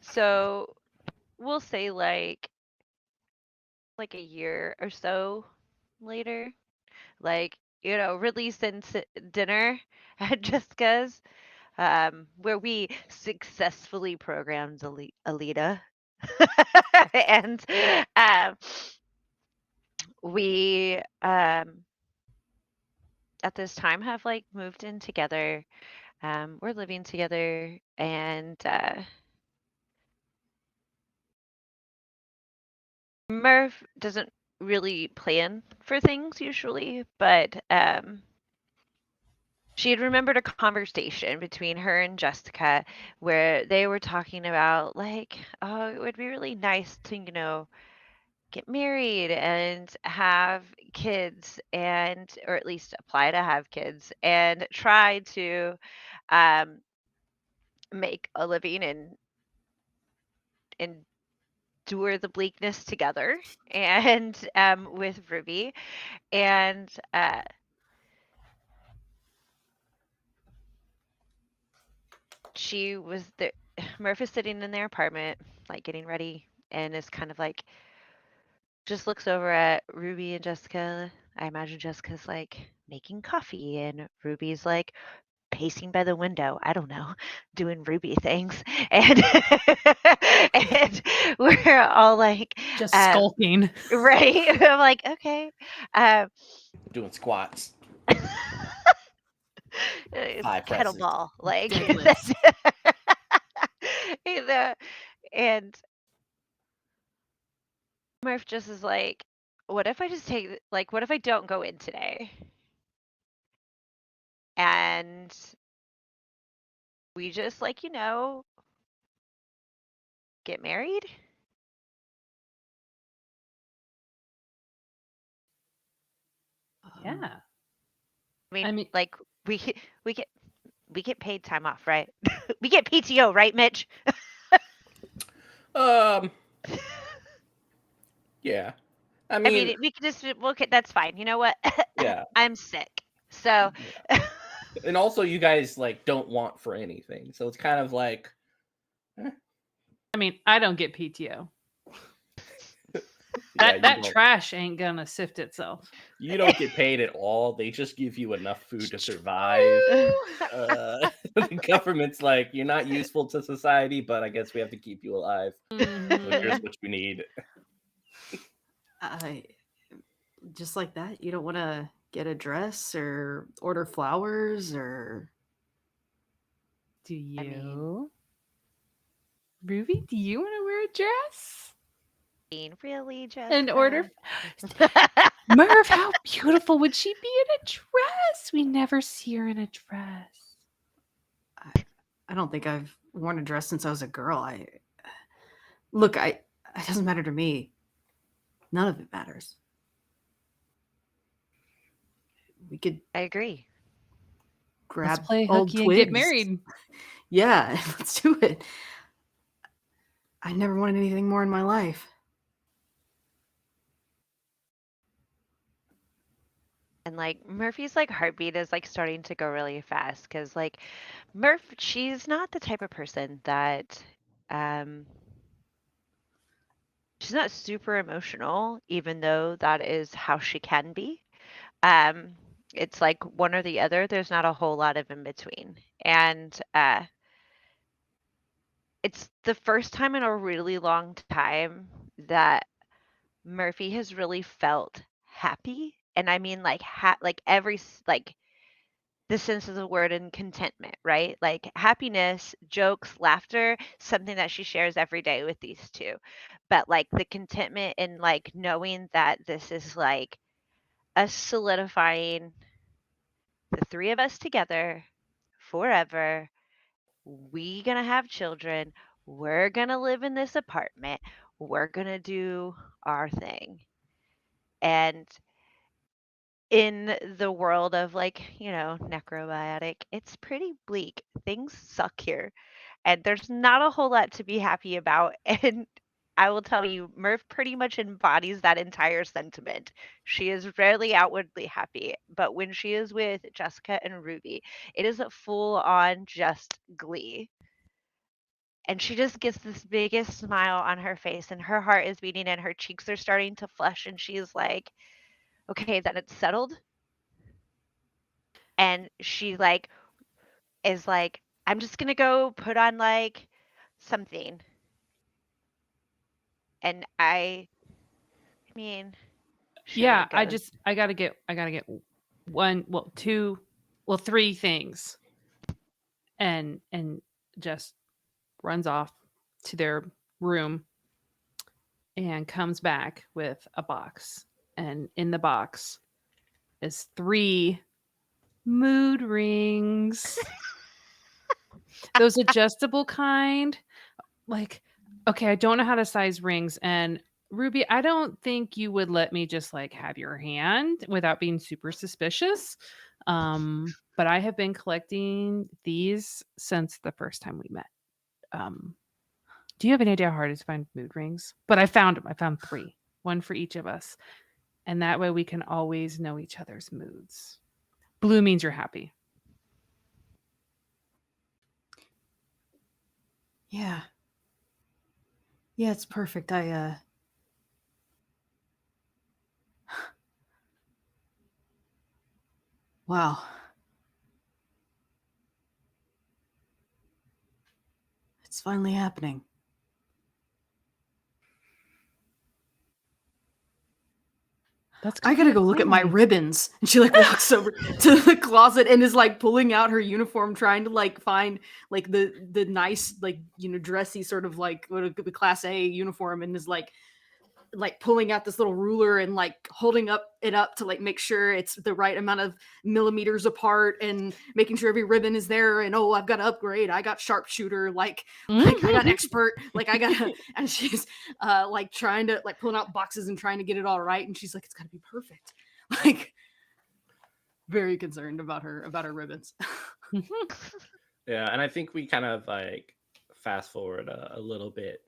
Speaker 2: So we'll say like a year or so later, like release into dinner at Jessica's, where we successfully programmed Alita. and um, we at this time have like moved in together. We're living together, and Murph doesn't really plan for things usually, but she had remembered a conversation between her and Jessica where they were talking about like, oh, it would be really nice to, get married and have kids, and or at least apply to have kids and try to um make a living and endure the bleakness together and with Ruby. And she was there. Murph is sitting in their apartment, like getting ready, and is kind of like just looks over at Ruby and Jessica. I imagine Jessica's like making coffee, and Ruby's like pacing by the window. I don't know, doing Ruby things, and and we're all like,
Speaker 4: Just skulking.
Speaker 2: right. I'm like, okay, um,
Speaker 1: Doing squats, high presses.
Speaker 2: kettlebell, like,
Speaker 4: Deadlifts.
Speaker 2: you know, and Murph just is like, what if I just take, like, what if I don't go in today? And we just, like, get married?
Speaker 5: Yeah.
Speaker 2: I mean,
Speaker 5: I mean,
Speaker 2: like, we we get we get paid time off, right? We get PTO, right, Mitch?
Speaker 1: Um, yeah. I
Speaker 2: I
Speaker 1: mean,
Speaker 2: mean, we could just look at that's fine. You know what?
Speaker 1: yeah.
Speaker 2: I'm sick. So,
Speaker 1: Yeah. And also, you guys like don't want for anything, so it's kind of like, eh,
Speaker 5: I mean, I don't get PTO.
Speaker 1: yeah, you
Speaker 5: That
Speaker 1: don't.
Speaker 5: trash ain't gonna sift itself.
Speaker 1: You don't get paid at all. They just give you enough food to survive. The government's like, you're not useful to society, but I guess we have to keep you alive. So here's
Speaker 5: Mhm.
Speaker 1: what you need.
Speaker 4: I just like that. You don't want to get a dress or order flowers or
Speaker 5: Do
Speaker 2: I mean,
Speaker 5: you, Ruby? Do you want to wear a dress
Speaker 2: being really
Speaker 5: and order?
Speaker 2: Jessica.
Speaker 5: Merv, how beautiful would she be in a dress? We never see her in a dress.
Speaker 4: I don't think I've worn a dress since I was a girl. I look, I it doesn't matter to me. None of it matters. We could
Speaker 2: I agree.
Speaker 5: Let's
Speaker 4: grab
Speaker 5: play
Speaker 4: old
Speaker 5: hooky and get
Speaker 4: twigs.
Speaker 5: married.
Speaker 4: Yeah, let's do it. I never wanted anything more in my life.
Speaker 2: And like Murphy's like heartbeat is like starting to go really fast because like Murph, she's not the type of person that um she's not super emotional, even though that is how she can be. Um, it's like one or the other. There's not a whole lot of in between. And it's the first time in a really long time that Murphy has really felt happy. And I mean like like like the sense of the word and contentment, right? Like happiness, jokes, laughter, something that she shares every day with these two. But like the contentment in like knowing that this is like us solidifying the three of us together forever. We gonna have children. We're gonna live in this apartment. We're gonna do our thing. And in the world of like, necrobiotic, it's pretty bleak. Things suck here. And there's not a whole lot to be happy about. And I will tell you, Murph pretty much embodies that entire sentiment. She is rarely outwardly happy, but when she is with Jessica and Ruby, it is a full on just glee. And she just gets this biggest smile on her face, and her heart is beating, and her cheeks are starting to flush. And she's like, okay, that it's settled. And she like is like, I'm just gonna go put on like something. And I mean, sure
Speaker 5: Yeah,
Speaker 2: it goes.
Speaker 5: I gotta get one, well, two, well, three things, and just runs off to their room and comes back with a box, and in the box is three mood rings, those adjustable kind. Like, okay, I don't know how to size rings, and Ruby, I don't think you would let me just like have your hand without being super suspicious. But I have been collecting these since the first time we met. Um, do you have any idea how hard it is to find mood rings? But I found them. I found three, one for each of us, and that way we can always know each other's moods. Blue means you're happy.
Speaker 4: Yeah. Yeah, it's perfect. Wow. It's finally happening.
Speaker 5: That's
Speaker 4: I gotta go look at my ribbons. And she like walks over to the closet and is like pulling out her uniform, trying to like find like the nice, like, you know, dressy sort of like the class A uniform, and is like pulling out this little ruler and like holding it up to like make sure it's the right amount of millimeters apart, and making sure every ribbon is there. And oh, I've got to upgrade, I got sharpshooter, like I got expert, like I gotta. And she's like trying to like pulling out boxes and trying to get it all right, and she's like, it's gotta be perfect. Like, very concerned about her ribbons.
Speaker 1: Yeah, and I think we kind of like fast forward a little bit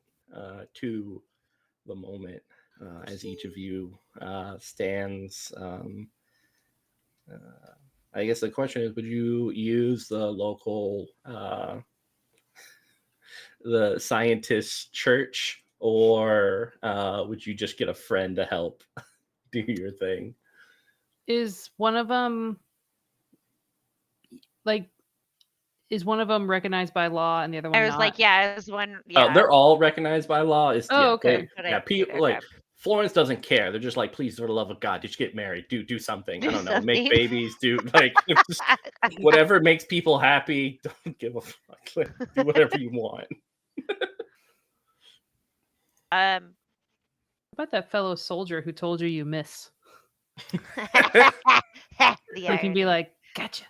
Speaker 1: to the moment as each of you stands. I guess the question is, would you use the local, the scientist church, or would you just get a friend to help do your thing?
Speaker 5: Is one of them like is one of them recognized by law and the other
Speaker 2: I
Speaker 5: one
Speaker 2: was
Speaker 5: not?
Speaker 2: like, yeah, it was one.
Speaker 1: Oh,
Speaker 2: Yeah,
Speaker 1: they're all recognized by law. Is
Speaker 5: Oh,
Speaker 1: yeah,
Speaker 5: okay.
Speaker 2: that's what I
Speaker 1: yeah.
Speaker 2: figured.
Speaker 1: People
Speaker 2: Okay.
Speaker 1: like Florence doesn't care. They're just like, please, for the love of God, just get married. Do something. I
Speaker 2: Do
Speaker 1: don't know. Make
Speaker 2: something.
Speaker 1: babies. Do like just whatever makes people happy. Don't give a fuck. Like, do whatever you want.
Speaker 2: um,
Speaker 5: How about that fellow soldier who told you miss?
Speaker 2: the
Speaker 5: We can be
Speaker 2: irony.
Speaker 5: like, gotcha.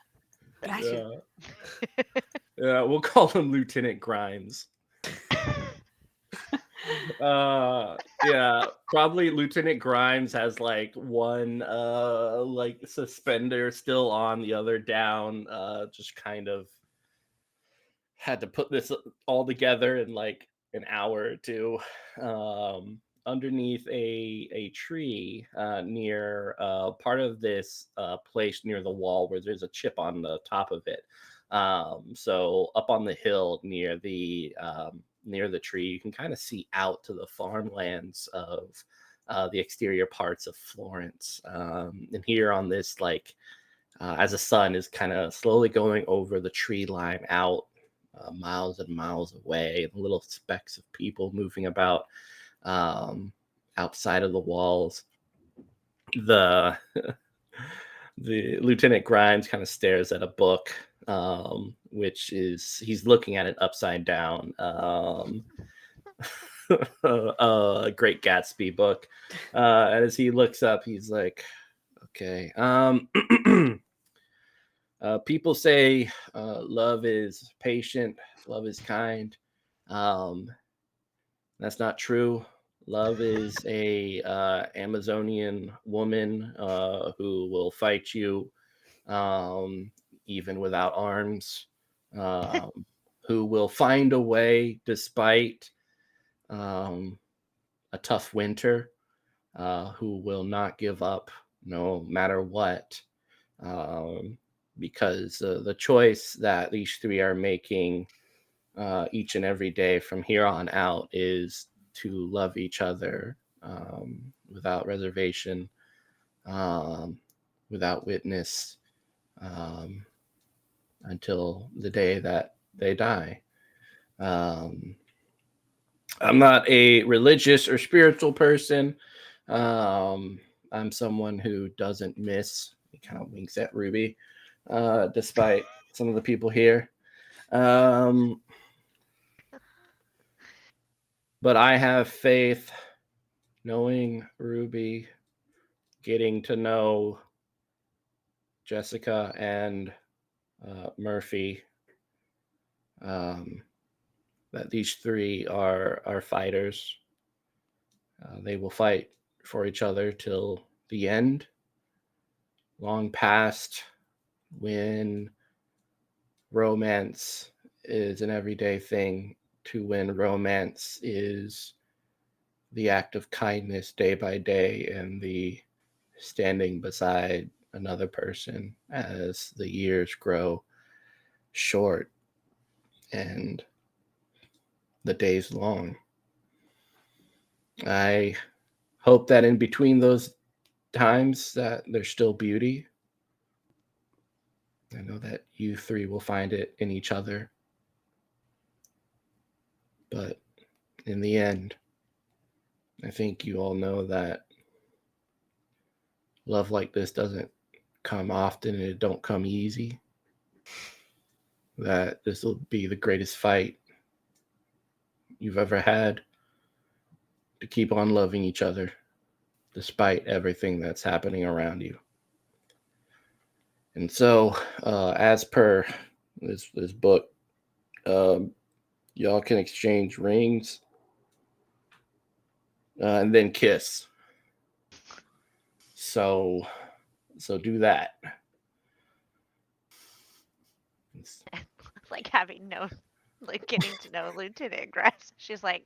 Speaker 1: Yeah. Yeah, we'll call him Lieutenant Grimes. Yeah, probably Lieutenant Grimes has like one like suspender still on, the other down. Just kind of had to put this all together in like an hour or two. Underneath a tree near part of this place near the wall where there's a chip on the top of it. So up on the hill near the tree, you can kind of see out to the farmlands of the exterior parts of Florence. And here on this, like, as the sun is kind of slowly going over the tree line out miles and miles away, and little specks of people moving about outside of the walls. The the Lieutenant Grimes kind of stares at a book, which is he's looking at it upside down. A Great Gatsby book. And as he looks up, he's like, "Okay, people say love is patient, love is kind. Um, that's not true. Love is a Amazonian woman who will fight you even without arms, who will find a way despite um, a tough winter, who will not give up no matter what. Um, because the choice that these three are making each and every day from here on out is to love each other without reservation, um, without witness, um, until the day that they die. Um, I'm not a religious or spiritual person. I'm someone who doesn't miss. He kind of winks at Ruby, despite some of the people here. Um, but I have faith, knowing Ruby, getting to know Jessica and Murphy, that these three are fighters. They will fight for each other till the end. Long past when romance is an everyday thing to when romance is the act of kindness day by day and the standing beside another person as the years grow short and the days long. I hope that in between those times that there's still beauty. I know that you three will find it in each other. But in the end, I think you all know that love like this doesn't come often and it don't come easy. That this will be the greatest fight you've ever had to keep on loving each other despite everything that's happening around you. And so, as per this book, y'all can exchange rings and then kiss. So do that.
Speaker 2: Like having no, like getting to know Lieutenant Grass. She's like,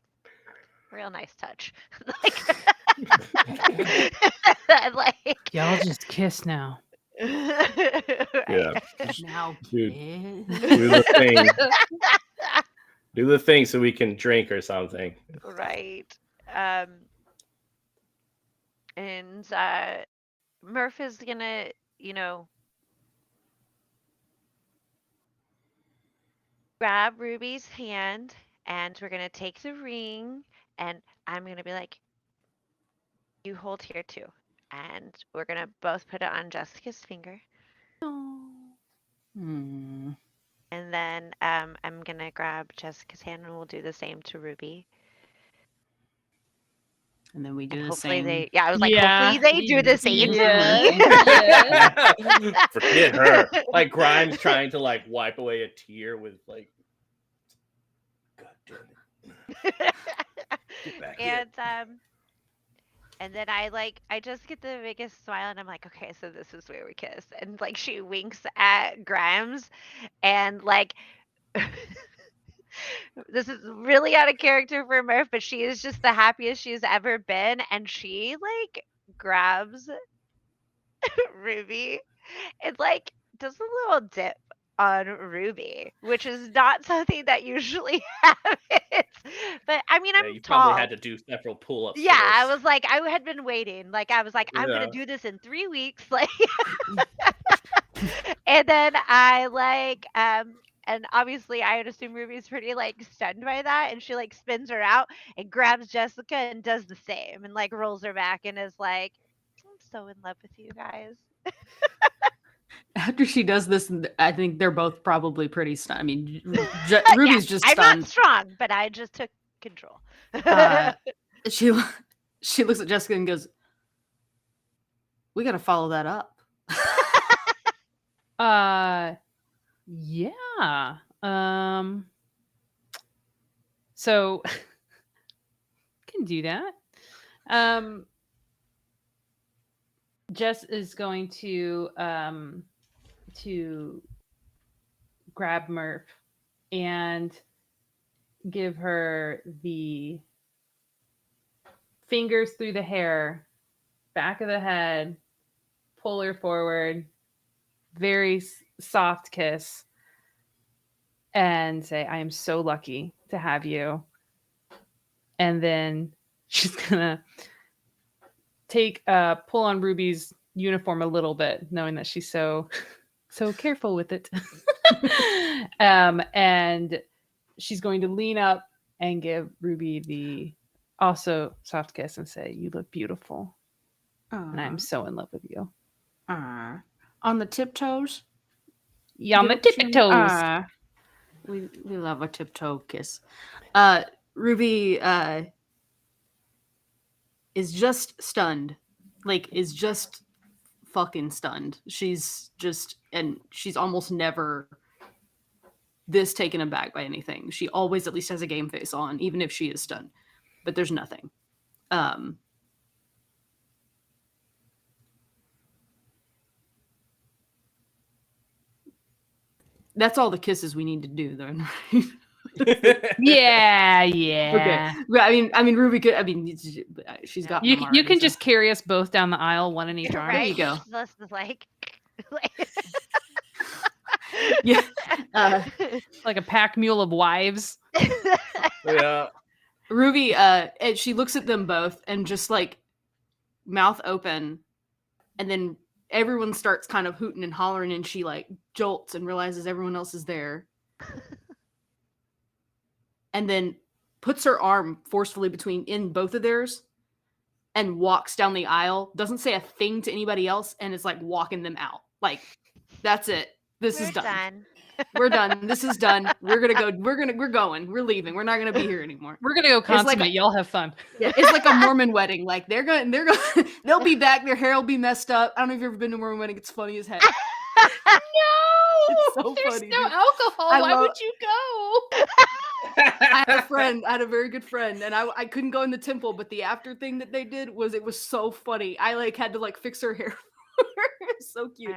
Speaker 2: real nice touch. Like, like,
Speaker 5: Y'all just kiss now.
Speaker 1: Yeah,
Speaker 4: Now,
Speaker 1: dude,
Speaker 4: kid.
Speaker 1: do the thing. Do the thing so we can drink or something.
Speaker 2: Right. And Murph is gonna, you know, grab Ruby's hand and we're gonna take the ring and I'm gonna be like, you hold here too. And we're gonna both put it on Jessica's finger.
Speaker 5: Hmm.
Speaker 2: And then I'm gonna grab Jessica's hand and we'll do the same to Ruby.
Speaker 4: And then we
Speaker 2: And
Speaker 4: do the
Speaker 2: hopefully
Speaker 4: same.
Speaker 2: yeah, I was like,
Speaker 5: Yeah.
Speaker 2: hopefully they do the same for
Speaker 5: Yeah.
Speaker 2: me.
Speaker 5: Yeah.
Speaker 1: Forget her. Like Grimes trying to like wipe away a tear with like, God damn it. Get back here.
Speaker 2: And then I just get the biggest smile and I'm like, okay, so this is where we kiss. And like she winks at Grimes and like this is really out of character for Murph, but she is just the happiest she's ever been. And she like grabs Ruby and like does a little dip on Ruby, which is not something that usually happens. But I mean,
Speaker 1: Yeah,
Speaker 2: I'm
Speaker 1: you probably had
Speaker 2: tall.
Speaker 1: to do several pull-ups
Speaker 2: Yeah,
Speaker 1: for
Speaker 2: I
Speaker 1: this.
Speaker 2: was like, I had been waiting. Like, I was like, I'm gonna
Speaker 1: Yeah.
Speaker 2: do this in 3 weeks. Like, and then I like, and obviously, I would assume Ruby's pretty like stunned by that, and she like spins her out and grabs Jessica and does the same, and like rolls her back and is like, I'm so in love with you guys.
Speaker 4: After she does this, I think they're both probably pretty stunned. I mean, Ruby's just
Speaker 2: I'm not
Speaker 4: stunned.
Speaker 2: strong, but I just took control.
Speaker 4: She she looks at Jessica and goes, "We got to follow that up."
Speaker 5: Yeah. So can do that. Jess is going to grab Murph and give her the fingers through the hair, back of the head, pull her forward, very soft kiss, and say, I am so lucky to have you. And then she's gonna pull on Ruby's uniform a little bit, knowing that she's so careful with it. And she's going to lean up and give Ruby the also soft kiss and say, "You look beautiful, and I'm so in love with you."
Speaker 4: On the tiptoes.
Speaker 5: Yeah, on the
Speaker 4: Give it to
Speaker 5: tippy
Speaker 4: me.
Speaker 5: toes.
Speaker 4: We love a tiptoe kiss. Ruby is just stunned, like is just fucking stunned. She's almost never this taken aback by anything. She always at least has a game face on, even if she is stunned. But there's nothing. That's all the kisses we need to do, then.
Speaker 5: Yeah,
Speaker 4: Okay.
Speaker 5: yeah.
Speaker 4: Well, I mean, Ruby could. I mean, she's got.
Speaker 5: You
Speaker 4: them
Speaker 5: you
Speaker 4: already,
Speaker 5: can
Speaker 4: so-
Speaker 5: just carry us both down the aisle, one in each arm.
Speaker 2: Right?
Speaker 4: you go.
Speaker 2: This is like
Speaker 4: Yeah.
Speaker 5: Like a pack mule of wives.
Speaker 1: Yeah.
Speaker 4: Ruby, and she looks at them both and just like mouth open, and then everyone starts kind of hooting and hollering, and she like jolts and realizes everyone else is there, and then puts her arm forcefully in both of theirs, and walks down the aisle. Doesn't say a thing to anybody else, and is like walking them out. Like, that's it. This
Speaker 2: We're
Speaker 4: is done.
Speaker 2: done.
Speaker 4: We're done. This is done. We're gonna go. We're going. We're leaving. We're not gonna be here anymore.
Speaker 5: We're gonna go
Speaker 4: It's like
Speaker 5: consummate. Y'all have fun.
Speaker 4: Yeah, it's like a Mormon wedding. Like they're going. They'll be back. Their hair will be messed up. I don't know if you've ever been to a Mormon wedding. It's funny as heck.
Speaker 5: No,
Speaker 4: It's so
Speaker 5: there's
Speaker 4: funny,
Speaker 5: no
Speaker 4: dude.
Speaker 5: alcohol.
Speaker 4: I
Speaker 5: Why
Speaker 4: love-
Speaker 5: would you go?
Speaker 4: I had a friend. I had a very good friend, and I couldn't go in the temple. But the after thing that they did was so funny. I like had to like fix her hair. It's so cute.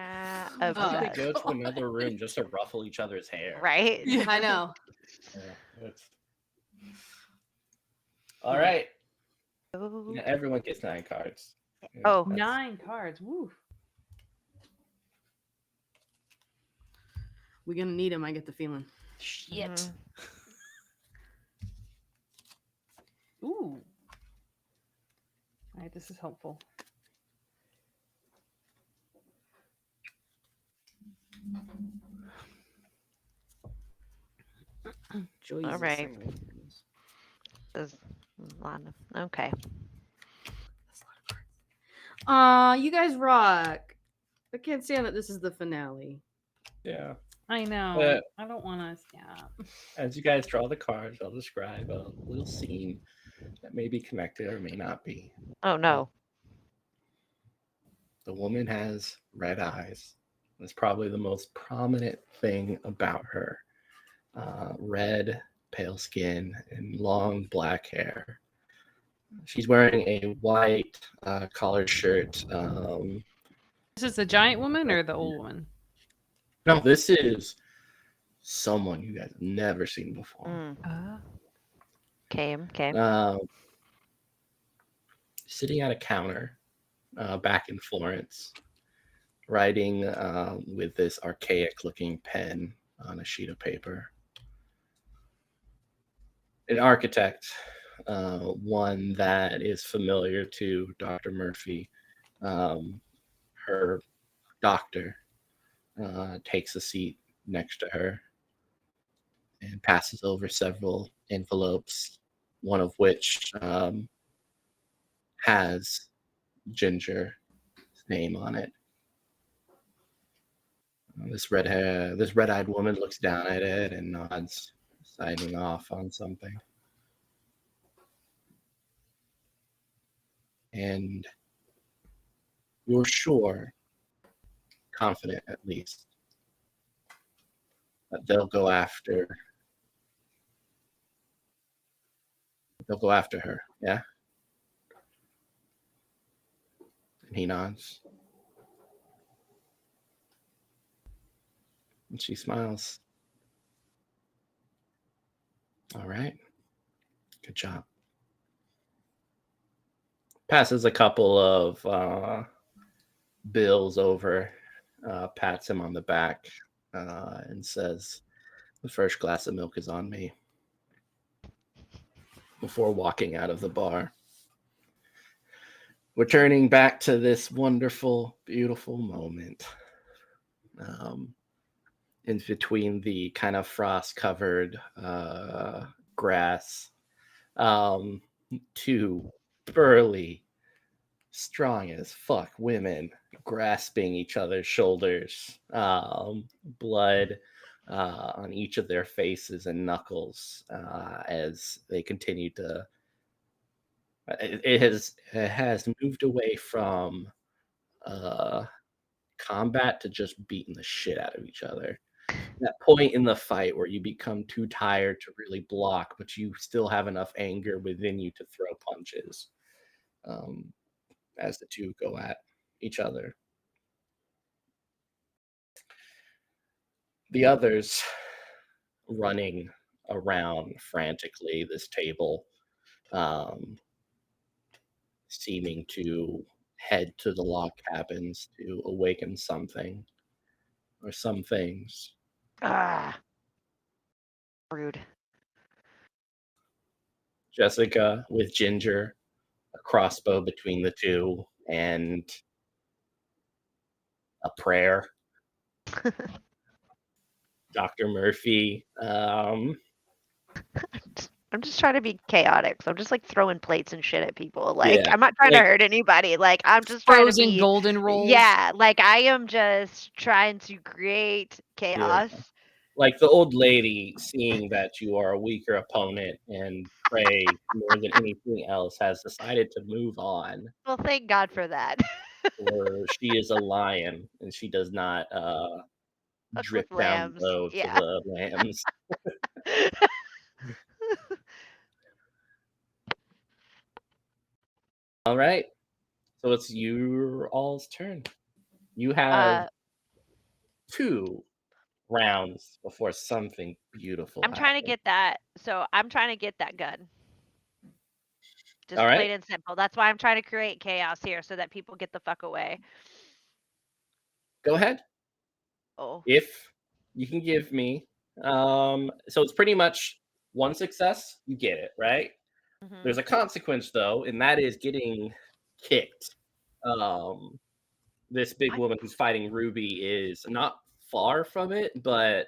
Speaker 1: They
Speaker 2: Obsessed.
Speaker 1: go to another room just to ruffle each other's hair.
Speaker 2: Right?
Speaker 4: Yeah, I know.
Speaker 1: Yeah, it's- All right.
Speaker 2: Oh.
Speaker 1: Yeah, everyone gets 9 cards. Yeah,
Speaker 2: Oh.
Speaker 1: that's-
Speaker 5: 9 cards. Woo.
Speaker 4: We're gonna need him. I get the feeling.
Speaker 5: Shit.
Speaker 2: Mhm.
Speaker 5: Ooh. All right, this is helpful.
Speaker 4: Joy's
Speaker 2: All
Speaker 4: a
Speaker 2: right.
Speaker 4: second.
Speaker 2: This is a lot of- Okay.
Speaker 4: You guys rock. I can't stand that this is the finale.
Speaker 1: Yeah.
Speaker 5: I know. I don't want to. Yeah.
Speaker 1: As you guys draw the cards, I'll describe a little scene that may be connected or may not be.
Speaker 2: Oh no.
Speaker 1: The woman has red eyes. That's probably the most prominent thing about her. Red, pale skin, and long black hair. She's wearing a white collared shirt.
Speaker 5: This is the giant woman or the old woman?
Speaker 1: No, this is someone you guys have never seen before.
Speaker 2: Mm. Okay.
Speaker 1: Sitting at a counter back in Florence, writing with this archaic-looking pen on a sheet of paper. An architect, one that is familiar to Dr. Murphy. Her doctor takes a seat next to her and passes over several envelopes, one of which has Ginger's name on it. This red-eyed woman looks down at it and nods, signing off on something. And you're sure, confident at least, that they'll go after her, yeah? And he nods. And she smiles. All right. Good job. Passes a couple of bills over, pats him on the back, and says, "The first glass of milk is on me," before walking out of the bar. We're turning back to this wonderful, beautiful moment. In between the kind of frost-covered grass Two burly, strong as fuck women grasping each other's shoulders, blood on each of their faces and knuckles as they continue to. It has moved away from combat to just beating the shit out of each other. That point in the fight where you become too tired to really block, but you still have enough anger within you to throw punches. As the two go at each other. The others running around frantically this table, um, seeming to head to the log cabins to awaken something or some things.
Speaker 2: Ah, rude.
Speaker 1: Jessica with Ginger, a crossbow between the two, and a prayer. Dr. Murphy,
Speaker 2: I'm just trying to be chaotic. So I'm just like throwing plates and shit at people. Like
Speaker 1: yeah,
Speaker 2: I'm not trying to
Speaker 1: like
Speaker 2: hurt anybody. Like I'm just trying to
Speaker 4: Frozen
Speaker 2: be
Speaker 4: golden rolls.
Speaker 2: yeah, like I am just trying to create
Speaker 1: yeah.
Speaker 2: chaos.
Speaker 1: Like the old lady, seeing that you are a weaker opponent and prey more than anything else, has decided to move on.
Speaker 2: Well, thank God for that.
Speaker 1: Or she is a lion and she does not
Speaker 2: Fuck
Speaker 1: drip
Speaker 2: with
Speaker 1: down
Speaker 2: lambs.
Speaker 1: low to
Speaker 2: Yeah.
Speaker 1: the lambs. All right, so it's your all's turn. You have
Speaker 2: uh
Speaker 1: 2 rounds before something beautiful
Speaker 2: I'm trying to
Speaker 1: happens.
Speaker 2: get that. So I'm trying to get that gun.
Speaker 1: All
Speaker 2: Just
Speaker 1: right,
Speaker 2: plain and simple. That's why I'm trying to create chaos here so that people get the fuck away.
Speaker 1: go ahead.
Speaker 2: Oh.
Speaker 1: If you can give me, so it's pretty much one success, you get it, right?
Speaker 2: Hmm.
Speaker 1: There's a consequence though, and that is getting kicked. Um, this big
Speaker 2: What?
Speaker 1: woman who's fighting Ruby is not far from it, but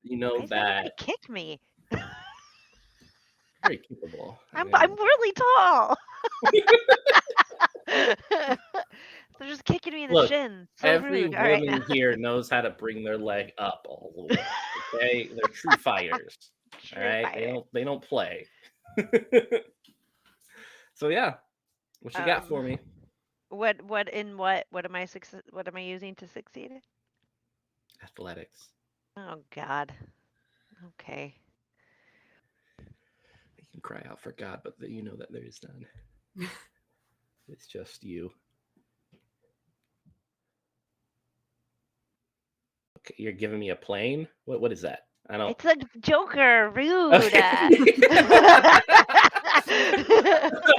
Speaker 1: you
Speaker 2: Why
Speaker 1: know
Speaker 2: is nobody gonna
Speaker 1: that
Speaker 2: kick me?
Speaker 1: very capable. I
Speaker 2: I'm
Speaker 1: mean,
Speaker 2: really tall. They're just kicking me in the
Speaker 1: look,
Speaker 2: shins. So
Speaker 1: every
Speaker 2: rude. All right now.
Speaker 1: woman here knows how to bring their leg up all the way. Okay, they're true fighters. All
Speaker 2: True
Speaker 1: right,
Speaker 2: fighter.
Speaker 1: they don't play. So yeah, what you got
Speaker 2: Um,
Speaker 1: for me?
Speaker 2: what am I using to succeed?
Speaker 1: Athletics.
Speaker 2: Oh God. Okay.
Speaker 1: You can cry out for God, but you know that there is none. It's just you. Okay, you're giving me a plane? What is that? I don't.
Speaker 2: It's a Joker. Rude.
Speaker 1: Okay.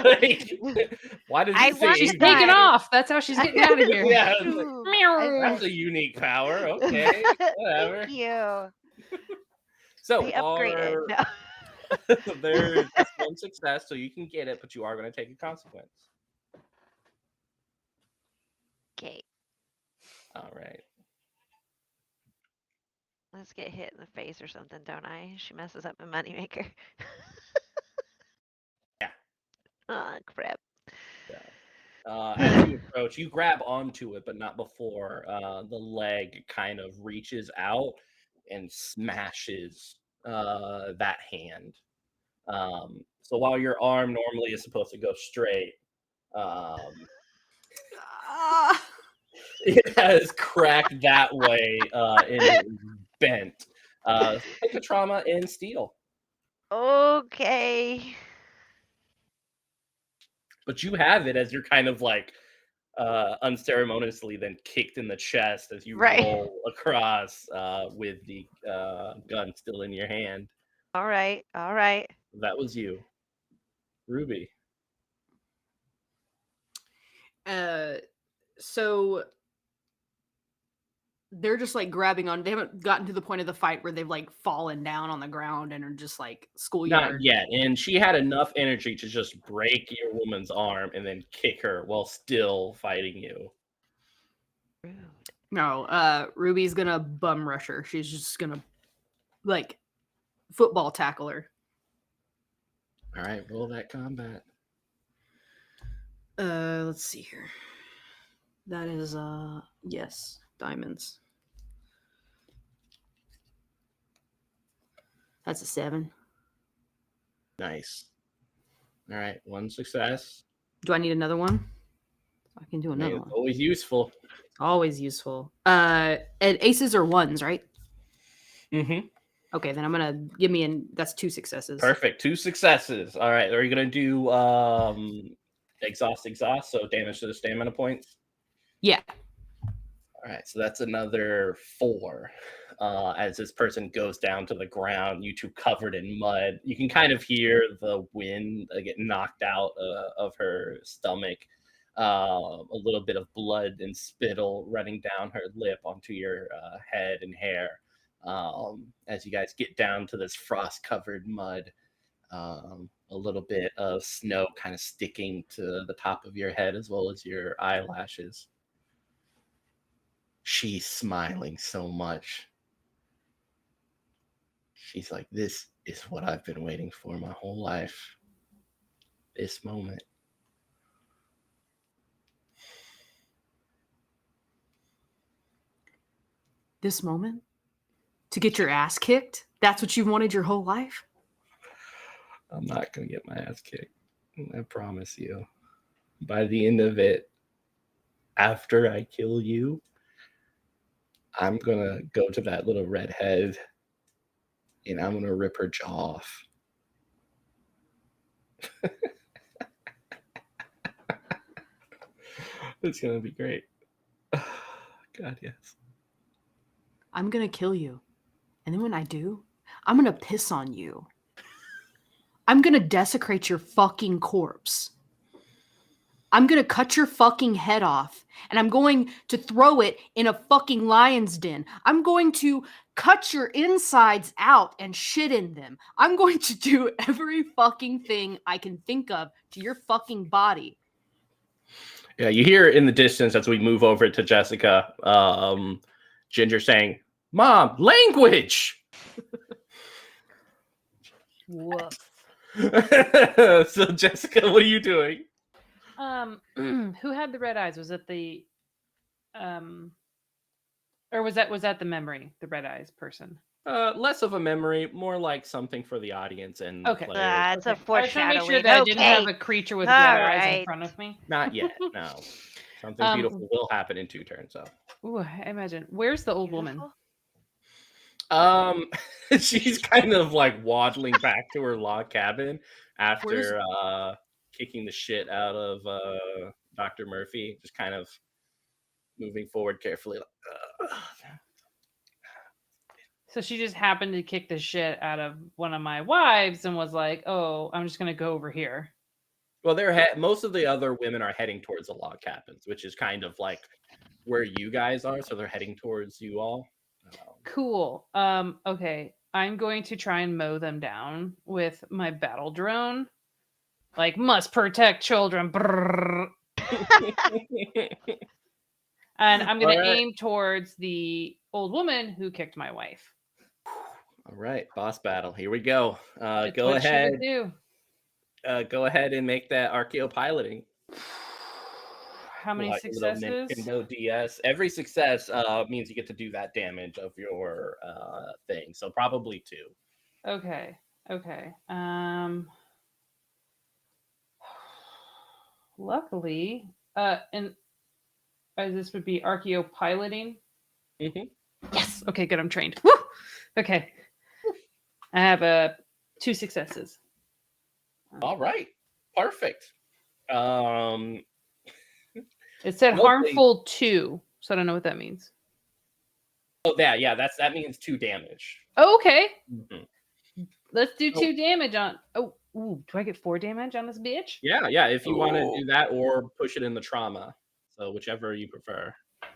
Speaker 1: Like, why does
Speaker 2: I
Speaker 1: it say
Speaker 2: want
Speaker 4: She's
Speaker 2: the
Speaker 4: taking
Speaker 2: gun.
Speaker 1: aviator?
Speaker 4: off. That's how she's getting out of here.
Speaker 1: Yeah, I was like,
Speaker 2: Shoo. I
Speaker 4: Meow.
Speaker 1: that's
Speaker 2: want.
Speaker 1: a unique power. Okay,
Speaker 2: Thank
Speaker 1: whatever.
Speaker 2: you.
Speaker 1: So
Speaker 2: I upgraded. No.
Speaker 1: there's that's one success, so you can get it, but you are going to take a consequence.
Speaker 2: Okay.
Speaker 1: All right.
Speaker 2: Let's get hit in the face or something, don't I? She messes up my moneymaker.
Speaker 1: Yeah.
Speaker 2: Oh, crap.
Speaker 1: Yeah. As you approach, you grab onto it, but not before the leg kind of reaches out and smashes that hand. So while your arm normally is supposed to go straight, um,
Speaker 4: Ah.
Speaker 1: it has cracked that way and bent. Take a trauma and steel.
Speaker 2: Okay.
Speaker 1: But you have it as you're kind of like unceremoniously then kicked in the chest as you
Speaker 2: Right.
Speaker 1: roll across with the gun still in your hand.
Speaker 2: All right. All right.
Speaker 1: That was you, Ruby.
Speaker 4: So they're just like grabbing on. They haven't gotten to the point of the fight where they've like fallen down on the ground and are just like
Speaker 1: Not
Speaker 4: schoolyard.
Speaker 1: yet. And she had enough energy to just break your woman's arm and then kick her while still fighting you.
Speaker 2: Rude.
Speaker 4: No, Ruby's gonna bum rush her. She's just gonna like football tackle her.
Speaker 1: All right, roll that combat.
Speaker 4: Let's see here. That is yes, diamonds. That's a 7.
Speaker 1: Nice. All right, one success.
Speaker 4: Do I need another one? I can do
Speaker 1: I mean,
Speaker 4: another
Speaker 1: it's
Speaker 4: one.
Speaker 1: always useful.
Speaker 4: Always useful. And aces are 1s, right?
Speaker 1: Mm-hmm.
Speaker 4: Okay, then I'm gonna give me that's 2 successes.
Speaker 1: Perfect. 2 successes. All right. Are you gonna do exhaust? So damage to the stamina points.
Speaker 4: Yeah.
Speaker 1: All right. So that's another 4. As this person goes down to the ground, you two covered in mud. You can kind of hear the wind get knocked out of her stomach. A little bit of blood and spittle running down her lip onto your head and hair. As you guys get down to this frost-covered mud, a little bit of snow kind of sticking to the top of your head as well as your eyelashes. She's smiling so much. She's like, this is what I've been waiting for my whole life. This moment.
Speaker 4: This moment? To get your ass kicked? That's what you've wanted your whole life?
Speaker 1: I'm not going to get my ass kicked. I promise you. By the end of it, after I kill you, I'm going to go to that little redhead and I'm going to rip her jaw off. It's going to be great. God, yes.
Speaker 4: I'm gonna kill you. And then when I do, I'm gonna piss on you. I'm gonna desecrate your fucking corpse. I'm gonna cut your fucking head off. And I'm going to throw it in a fucking lion's den. I'm going to cut your insides out and shit in them. I'm going to do every fucking thing I can think of to your fucking body.
Speaker 1: Yeah, you hear in the distance as we move over to Jessica, Ginger saying, "Mom, language!"
Speaker 5: Woof.
Speaker 1: So, Jessica, what are you doing?
Speaker 5: Who had the red eyes? Was it the or was that the memory, the red eyes person?
Speaker 1: Less of a memory, more like something for the audience and
Speaker 5: Okay.
Speaker 1: players.
Speaker 2: It's a
Speaker 5: Okay. I was trying to make sure
Speaker 2: foreshadowing.
Speaker 5: that I didn't have
Speaker 2: Okay.
Speaker 5: a creature with
Speaker 2: All
Speaker 5: red eyes in
Speaker 2: right.
Speaker 5: front of me.
Speaker 1: Not yet, no. Something beautiful will happen in 2 turns, though.
Speaker 5: Ooh, I imagine. Where's the old woman?
Speaker 2: Beautiful.
Speaker 1: She's kind of like waddling back to her log cabin after kicking the shit out of Dr. Murphy, just kind of moving forward carefully.
Speaker 5: So she just happened to kick the shit out of one of my wives and was like, "Oh, I'm just gonna go over here."
Speaker 1: Well, most of the other women are heading towards the log cabins, which is kind of like where you guys are, so they're heading towards you all.
Speaker 5: Cool. Okay. I'm going to try and mow them down with my battle drone. Like, must protect children. Brrr. And I'm going
Speaker 1: All
Speaker 5: to
Speaker 1: right.
Speaker 5: aim towards the old woman who kicked my wife.
Speaker 1: All right, boss battle. Here we go.
Speaker 5: It's
Speaker 1: Go
Speaker 5: what she
Speaker 1: ahead.
Speaker 5: would do.
Speaker 1: Go ahead and make that archaeopiloting.
Speaker 5: How many
Speaker 1: Like a little
Speaker 5: successes?
Speaker 1: Nintendo DS. Every success means you get to do that damage of your thing. So probably 2.
Speaker 5: Okay. Okay. Luckily, and this would be archaeopiloting.
Speaker 1: Mm-hmm.
Speaker 5: Yes. Okay, good. I'm trained. Woo! Okay. I have 2 successes.
Speaker 1: All right. Perfect.
Speaker 5: It said
Speaker 1: Lovely.
Speaker 5: harmful 2, so I don't know what that means.
Speaker 1: Oh, yeah. That means 2 damage.
Speaker 5: Oh, okay.
Speaker 1: Mm-hmm.
Speaker 5: Let's do 2 damage on. Oh, ooh, do I get 4 damage on this bitch?
Speaker 1: Yeah. If you want to do that or push it in the trauma, so whichever you prefer.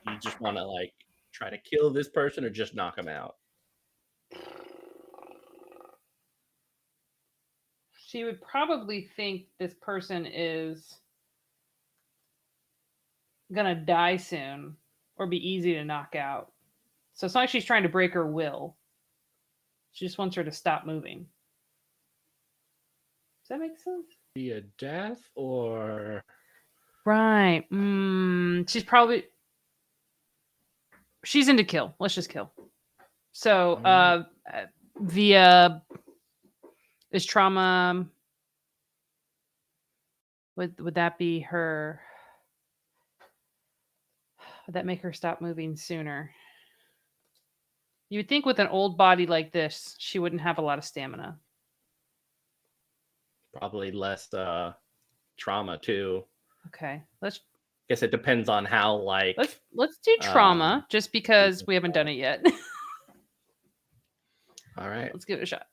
Speaker 1: You just want to like try to kill this person or just knock them out.
Speaker 5: She would probably think this person is gonna die soon or be easy to knock out. So it's not like she's trying to break her will. She just wants her to stop moving. Does that make sense?
Speaker 1: Be a death or
Speaker 5: Right. She's into kill. Let's just kill. So,
Speaker 1: Alright.
Speaker 5: via is trauma. Would that be her? Would that make her stop moving sooner? You would think with an old body like this, she wouldn't have a lot of stamina.
Speaker 1: probably less trauma too.
Speaker 5: Okay, let's
Speaker 1: Guess it depends on how like
Speaker 5: let's do trauma just because we haven't done it yet.
Speaker 1: all right.
Speaker 5: Let's give it a shot.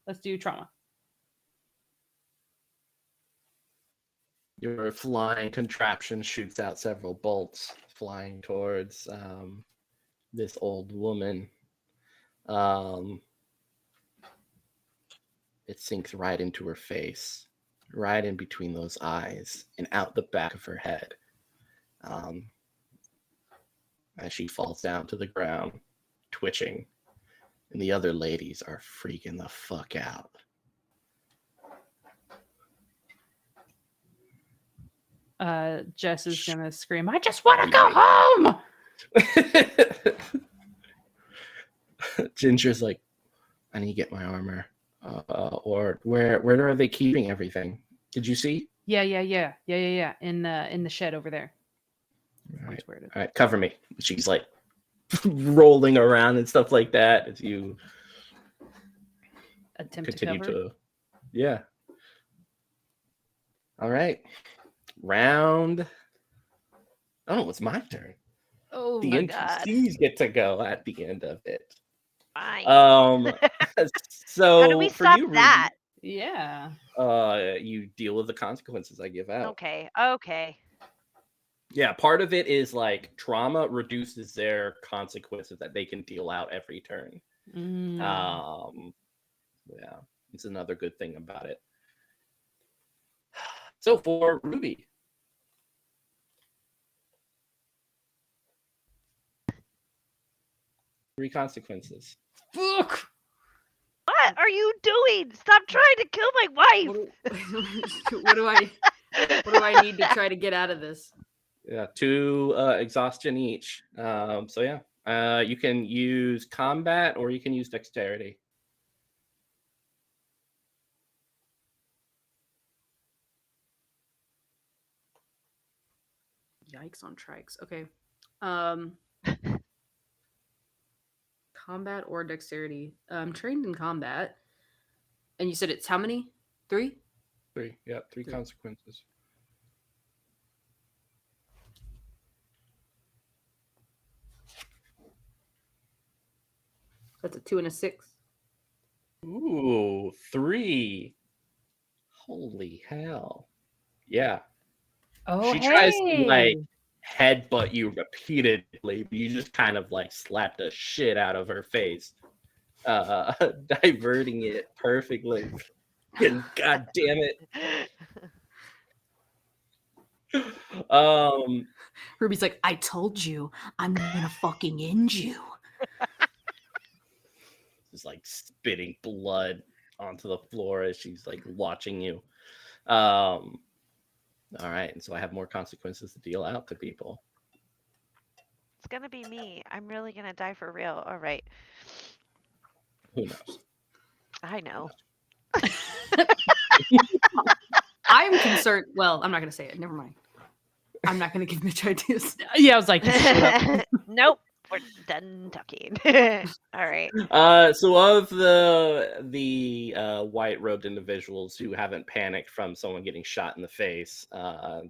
Speaker 5: Let's do trauma.
Speaker 1: Your flying contraption shoots out several bolts flying towards this old woman. It sinks right into her face, right in between those eyes and out the back of her head. As she falls down to the ground, twitching, and the other ladies are freaking the fuck out.
Speaker 5: Jess is gonna scream, "I just want to go home!"
Speaker 1: Ginger's like, I need to get my armor. Or where are they keeping everything? Did you see?
Speaker 5: Yeah. In the shed over there.
Speaker 1: All
Speaker 5: That's where it is.
Speaker 1: right, cover me. She's like rolling around and stuff like that as you
Speaker 5: Attempt
Speaker 1: continue
Speaker 5: to cover.
Speaker 1: yeah. All right. Round. Oh, it's my turn.
Speaker 5: Oh
Speaker 1: The
Speaker 2: my God.
Speaker 1: NPCs get to go at the end of it.
Speaker 2: Fine.
Speaker 1: So
Speaker 2: How do we
Speaker 1: for
Speaker 2: stop
Speaker 1: you, Ruby,
Speaker 2: that?
Speaker 5: yeah.
Speaker 1: you deal with the consequences I give out.
Speaker 2: Okay.
Speaker 1: Yeah, part of it is like trauma reduces their consequences that they can deal out every turn. Yeah, it's another good thing about it. So for Ruby, three consequences.
Speaker 5: Fuck.
Speaker 2: What are you doing? Stop trying to kill my wife.
Speaker 4: What do I need to try to get out of this?
Speaker 1: Yeah, 2 exhaustion each. So yeah, you can use combat or you can use dexterity.
Speaker 4: Yikes on trikes. Okay. Combat or dexterity. I'm trained in combat. And you said it's how many? 3?
Speaker 1: 3. Yeah, 3
Speaker 4: 3.
Speaker 1: consequences.
Speaker 4: That's a 2 and a 6.
Speaker 1: Ooh, 3. Holy hell. Yeah.
Speaker 5: Oh,
Speaker 1: She tries to like
Speaker 5: hey.
Speaker 1: headbutt you repeatedly, but you just kind of like slap the shit out of her face, diverting it perfectly. And god damn it.
Speaker 4: Ruby's like, I told you, I'm gonna fucking end you.
Speaker 1: Just like spitting blood onto the floor as she's like watching you. All right, and so I have more consequences to deal out to people.
Speaker 2: It's gonna be me. I'm really gonna die for real. All right.
Speaker 1: Who knows?
Speaker 2: I know.
Speaker 4: I'm concerned. Well, I'm not gonna say it. Never mind. I'm not gonna give Mitch ideas.
Speaker 5: Yeah, I was like, shut up.
Speaker 2: Nope. We're done talking. All right.
Speaker 1: So of the white robed individuals who haven't panicked from someone getting shot in the face,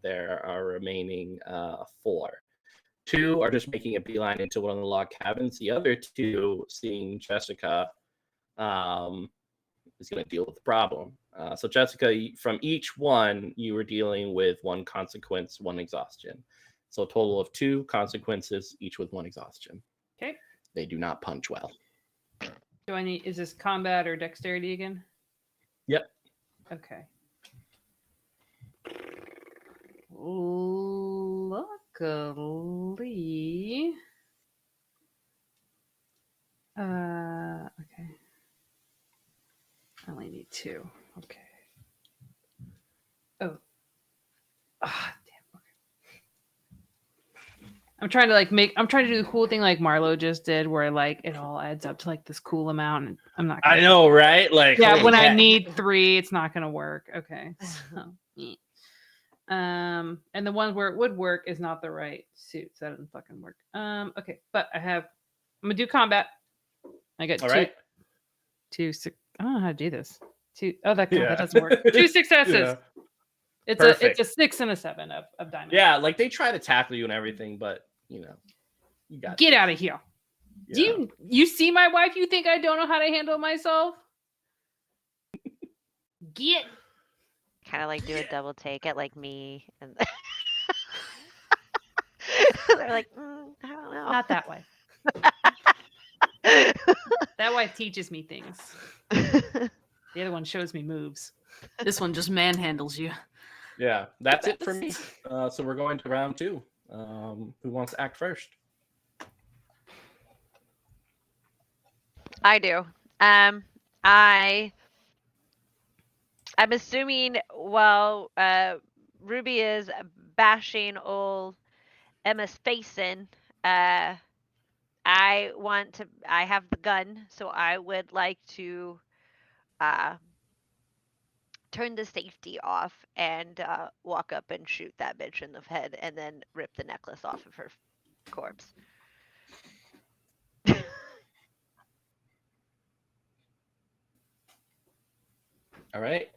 Speaker 1: there are remaining 4. 2 are just making a beeline into one of the log cabins. The other 2, seeing Jessica, is going to deal with the problem. So Jessica, from each one, you were dealing with 1 consequence, 1 exhaustion. So a total of 2 consequences, each with 1 exhaustion.
Speaker 5: Okay.
Speaker 1: They do not punch well.
Speaker 5: Do I need? Is this combat or dexterity again?
Speaker 1: Yep.
Speaker 5: Okay. Luckily. Okay. I only need 2. Okay. Oh. Ah, damn. Okay. I'm trying to do the cool thing like Marlo just did, where like it all adds up to like this cool amount. And I'm not.
Speaker 1: I know, right? Like,
Speaker 5: Yeah,
Speaker 1: holy
Speaker 5: when I
Speaker 1: heck.
Speaker 5: need 3, it's not gonna work. Okay. So, and the one where it would work is not the right suit, so that doesn't fucking work. Okay, but I'm gonna do combat. I got
Speaker 1: All
Speaker 5: 2,
Speaker 1: right.
Speaker 5: 2, 6. I don't know how to do this. 2. Oh, that
Speaker 1: Yeah.
Speaker 5: doesn't work. 2 successes.
Speaker 1: Yeah.
Speaker 5: It's
Speaker 1: Perfect.
Speaker 5: a 6 and a 7 of diamond.
Speaker 1: Yeah, like they try to tackle you and everything, but you got
Speaker 5: Get
Speaker 1: this.
Speaker 5: out of here.
Speaker 1: Yeah.
Speaker 5: Do you see my wife? You think I don't know how to handle myself? Get.
Speaker 2: Kind of like do a double take at like me, and they're like, I don't know.
Speaker 5: Not that way. That wife teaches me things. The other one shows me moves.
Speaker 4: This one just manhandles you.
Speaker 1: Yeah, that's it for me. So we're going to round 2. Who wants to act first?
Speaker 2: I do. I'm assuming while Ruby is bashing old Emma's face in, I have the gun, so I would like to uh, turn the safety off and walk up and shoot that bitch in the head and then rip the necklace off of her corpse.
Speaker 1: All right.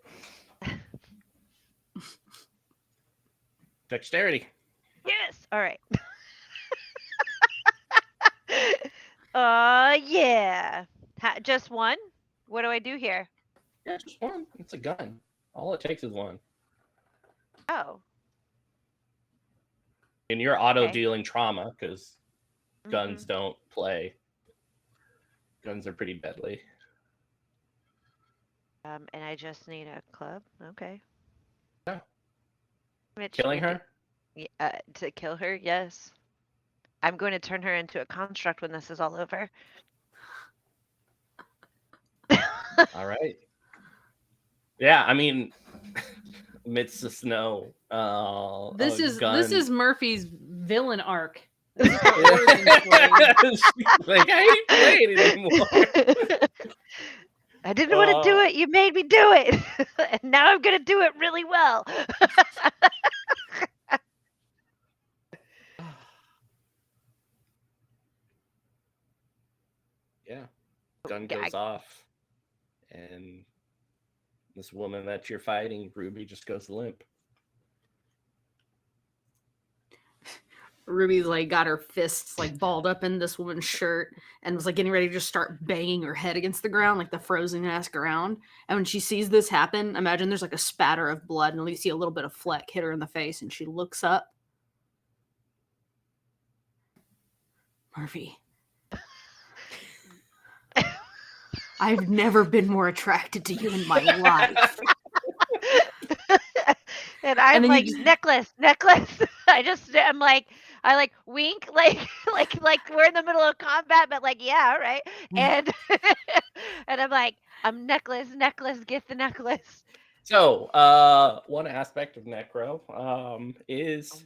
Speaker 1: Dexterity.
Speaker 2: Yes. All right. Yeah. Just one? What do I do here?
Speaker 1: Yeah, just one. It's a gun. All it takes is one.
Speaker 2: Oh.
Speaker 1: And you're auto dealing trauma because
Speaker 2: Mhm.
Speaker 1: guns don't play. Guns are pretty deadly.
Speaker 2: And I just need a club. Okay.
Speaker 1: Yeah.
Speaker 2: Which
Speaker 1: Killing
Speaker 2: would
Speaker 1: her?
Speaker 2: to kill her, yes. I'm going to turn her into a construct when this is all over.
Speaker 1: All right. Yeah, I mean, amidst the snow.
Speaker 5: This is Murphy's villain arc.
Speaker 1: Like, I ain't playing anymore.
Speaker 2: I didn't want to do it. You made me do it. And now I'm going to do it really well.
Speaker 1: Yeah. Gun goes off. And this woman that you're fighting, Ruby, just goes limp.
Speaker 4: Ruby's like got her fists like balled up in this woman's shirt and was like getting ready to just start banging her head against the ground, like the frozen ass ground. And when she sees this happen, imagine there's like a spatter of blood and you see a little bit of fleck hit her in the face and she looks up. Murphy. I've never been more attracted to you in my life.
Speaker 2: And I'm
Speaker 4: then
Speaker 2: like,
Speaker 4: you just-
Speaker 2: necklace. I like wink, like we're in the middle of combat, but like, yeah, all right. And and I'm like, I'm necklace, get the necklace.
Speaker 1: So, one aspect of Necro is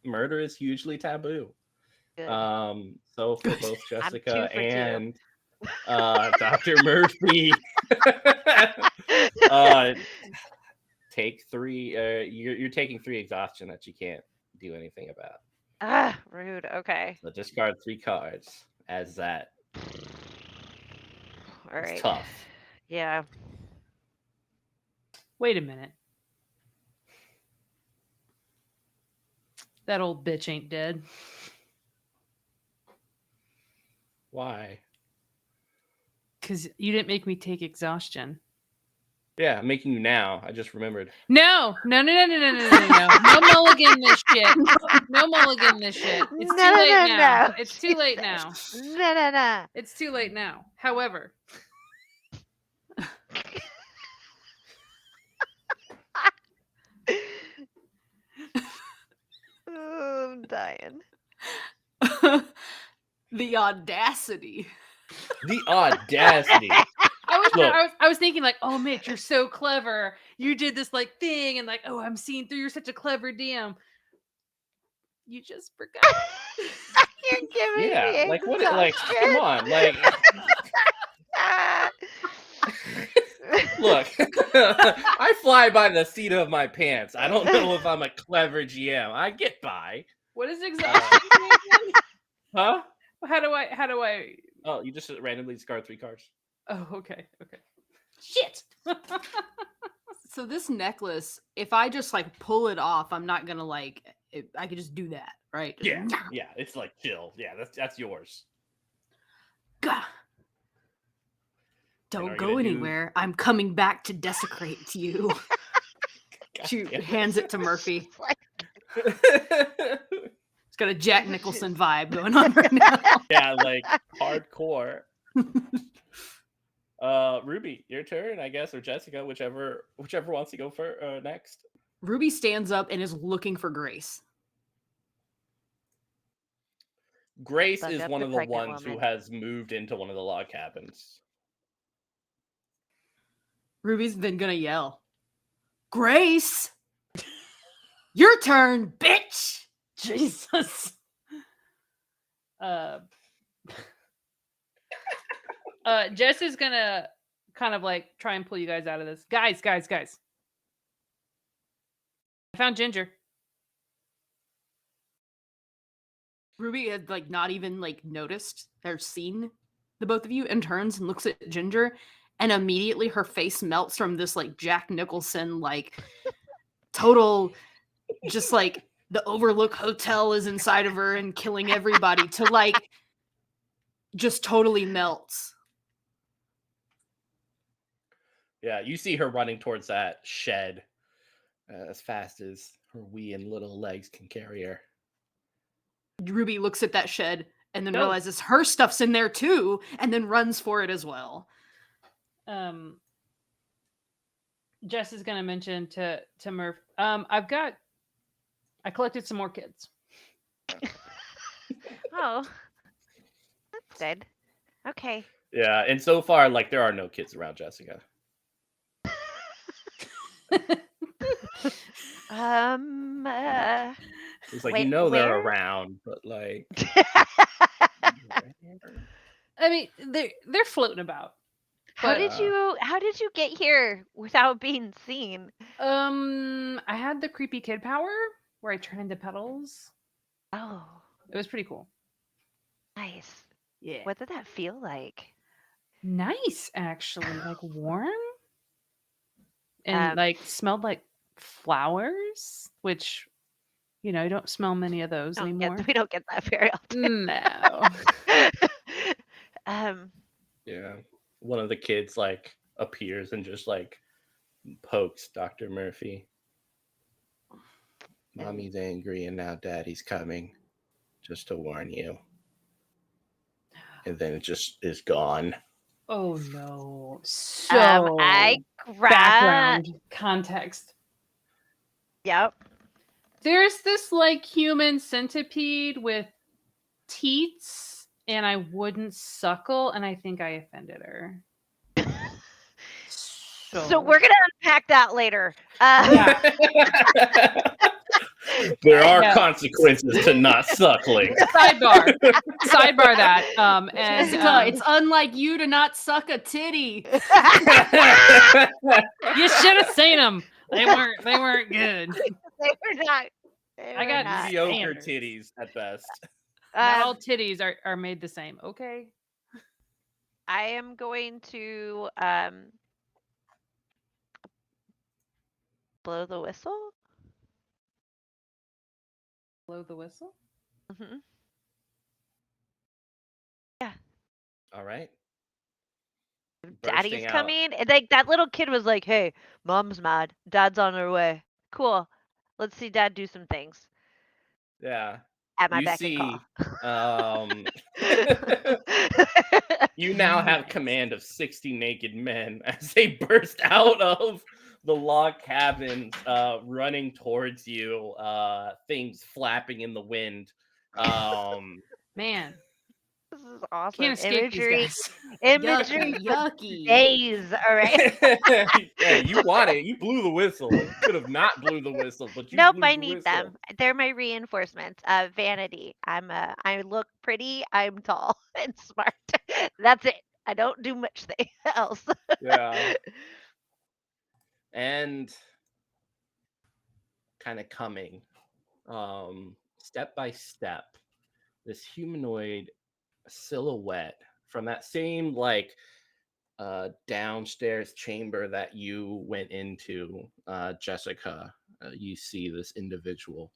Speaker 1: murder is hugely taboo.
Speaker 2: Good.
Speaker 1: So for both Jessica
Speaker 2: I'm 2 for 2.
Speaker 1: and Dr. Murphy, take 3. You're taking 3 exhaustion that you can't do anything about.
Speaker 2: Ah, rude. Okay.
Speaker 1: So discard 3 cards as that.
Speaker 2: All right.
Speaker 1: It's tough.
Speaker 2: Yeah.
Speaker 5: Wait a minute. That old bitch ain't dead.
Speaker 1: Why?
Speaker 5: Because you didn't make me take exhaustion.
Speaker 1: Yeah, I'm making you now. I just remembered.
Speaker 5: No. No mulligan this shit. No mulligan this shit. It's too late now.
Speaker 2: No.
Speaker 5: It's too late now.
Speaker 2: No.
Speaker 5: It's too late now. However.
Speaker 2: Oh, I'm dying.
Speaker 4: The audacity.
Speaker 1: The audacity.
Speaker 5: I was
Speaker 1: Look.
Speaker 5: I was thinking like, oh, Mitch, you're so clever. You did this like thing, and like, oh, I'm seeing through. You're such a clever DM. You just forgot.
Speaker 2: You're giving
Speaker 1: Yeah,
Speaker 2: me
Speaker 1: like what? Like, come on, like, look, I fly by the seat of my pants. I don't know if I'm a clever GM. I get by,
Speaker 5: What is exhaustion say again?
Speaker 1: huh?
Speaker 5: How do I?
Speaker 1: Oh, you just randomly discard 3 cards.
Speaker 5: Oh, okay. Shit.
Speaker 4: So this necklace, if I just like pull it off, I'm not gonna like. I could just do that, right? Just,
Speaker 1: Yeah, it's like chill. Yeah, that's yours.
Speaker 4: Gah.
Speaker 1: And are
Speaker 4: Don't
Speaker 1: you
Speaker 4: go
Speaker 1: gonna do-
Speaker 4: anywhere. I'm coming back to desecrate you.
Speaker 1: God
Speaker 4: She
Speaker 1: damn it.
Speaker 4: hands it to Murphy.
Speaker 2: It's like,
Speaker 4: It's got a Jack Nicholson vibe going on right now.
Speaker 1: Yeah, like hardcore. Ruby, your turn, I guess, or Jessica, whichever wants to go for next.
Speaker 4: Ruby stands up and is looking for Grace.
Speaker 1: Grace
Speaker 2: Stuck
Speaker 1: is
Speaker 2: up
Speaker 1: one
Speaker 2: the
Speaker 1: of the
Speaker 2: pregnant
Speaker 1: ones who
Speaker 2: woman.
Speaker 1: has moved into one of the log cabins.
Speaker 4: Ruby's then gonna yell, Grace! Your turn, bitch!
Speaker 5: Jesus. Jess is gonna kind of like try and pull you guys out of this. Guys. I found Ginger.
Speaker 4: Ruby had like not even like noticed or seen the both of you and turns and looks at Ginger, and immediately her face melts from this like Jack Nicholson like total just like the Overlook Hotel is inside of her and killing everybody to like just totally melts.
Speaker 1: Yeah, you see her running towards that shed as fast as her wee and little legs can carry her.
Speaker 4: Ruby looks at that shed and then
Speaker 5: No.
Speaker 4: realizes her stuff's in there too and then runs for it as well.
Speaker 5: Jess is gonna mention to Murph. I collected some more kids.
Speaker 2: oh, that's good. Okay.
Speaker 1: Yeah, and so far, like, there are no kids around Jessica. It's like,
Speaker 2: Wait,
Speaker 1: they're
Speaker 2: where?
Speaker 1: around, but like,
Speaker 5: I mean, they're floating about.
Speaker 2: How
Speaker 5: But,
Speaker 2: did you get here without being seen?
Speaker 5: I had the creepy kid power where I turn into petals.
Speaker 2: Oh,
Speaker 5: It was pretty cool.
Speaker 2: nice.
Speaker 4: Yeah.
Speaker 2: What did that feel like?
Speaker 5: Nice, actually, like warm, and
Speaker 2: Um,
Speaker 5: like smelled like flowers, which you don't smell many of those anymore.
Speaker 2: we don't get that very often.
Speaker 5: No.
Speaker 1: yeah, one of the kids like appears and just like pokes Dr. Murphy. Mommy's angry and now Daddy's coming, just to warn you. And then it just is gone.
Speaker 5: Oh no. So
Speaker 2: I
Speaker 5: background context.
Speaker 2: Yep.
Speaker 5: There's this like human centipede with teats, and I wouldn't suckle, and I think I offended her.
Speaker 2: So we're gonna unpack that later.
Speaker 5: Yeah.
Speaker 1: There are
Speaker 5: Yeah.
Speaker 1: consequences to not suckling.
Speaker 5: Sidebar that. And
Speaker 4: Jessica, it's unlike you to not suck a titty.
Speaker 5: you should have seen them. They weren't good.
Speaker 2: They were not.
Speaker 5: I got
Speaker 2: not.
Speaker 1: Mediocre
Speaker 5: standards.
Speaker 1: titties at best.
Speaker 5: Not all titties are made the same. Okay.
Speaker 2: I am going to blow the whistle.
Speaker 5: Blow the whistle.
Speaker 2: Mm-hmm.
Speaker 1: All right.
Speaker 2: Daddy's
Speaker 1: Bursting out.
Speaker 2: coming. And, like that little kid was like, "Hey, Mom's mad. Dad's on her way. Cool. Let's see Dad do some things
Speaker 1: Yeah.
Speaker 2: at my
Speaker 1: You
Speaker 2: beck
Speaker 1: see,
Speaker 2: and call."
Speaker 1: you now have command of 60 naked men as they burst out of the log cabins, running towards you, things flapping in the wind.
Speaker 5: Man,
Speaker 2: This is awesome.
Speaker 5: Can't escape these
Speaker 2: Imagery,
Speaker 5: guys.
Speaker 2: imagery
Speaker 4: Yucky,
Speaker 2: for
Speaker 4: yucky.
Speaker 2: days. All right.
Speaker 1: Hey, you want it. You blew the whistle. You could have not blew the whistle, but you
Speaker 2: Nope,
Speaker 1: blew
Speaker 2: I
Speaker 1: the
Speaker 2: need
Speaker 1: whistle.
Speaker 2: them. They're my reinforcements. Vanity. I look pretty. I'm tall and smart. That's it. I don't do much else.
Speaker 1: Yeah. And kind of coming step by step, this humanoid silhouette from that same like downstairs chamber that you went into, Jessica. You see this individual.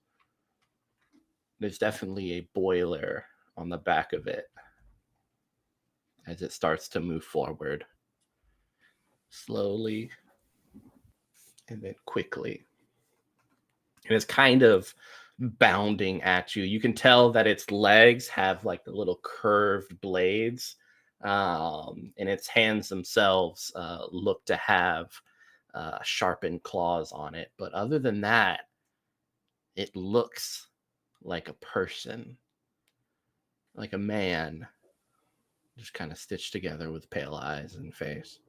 Speaker 1: There's definitely a boiler on the back of it as it starts to move forward slowly and then quickly. And it's kind of bounding at you. You can tell that its legs have like the little curved blades, and its hands themselves look to have sharpened claws on it. But other than that, it looks like a person, like a man, just kind of stitched together with pale eyes and face,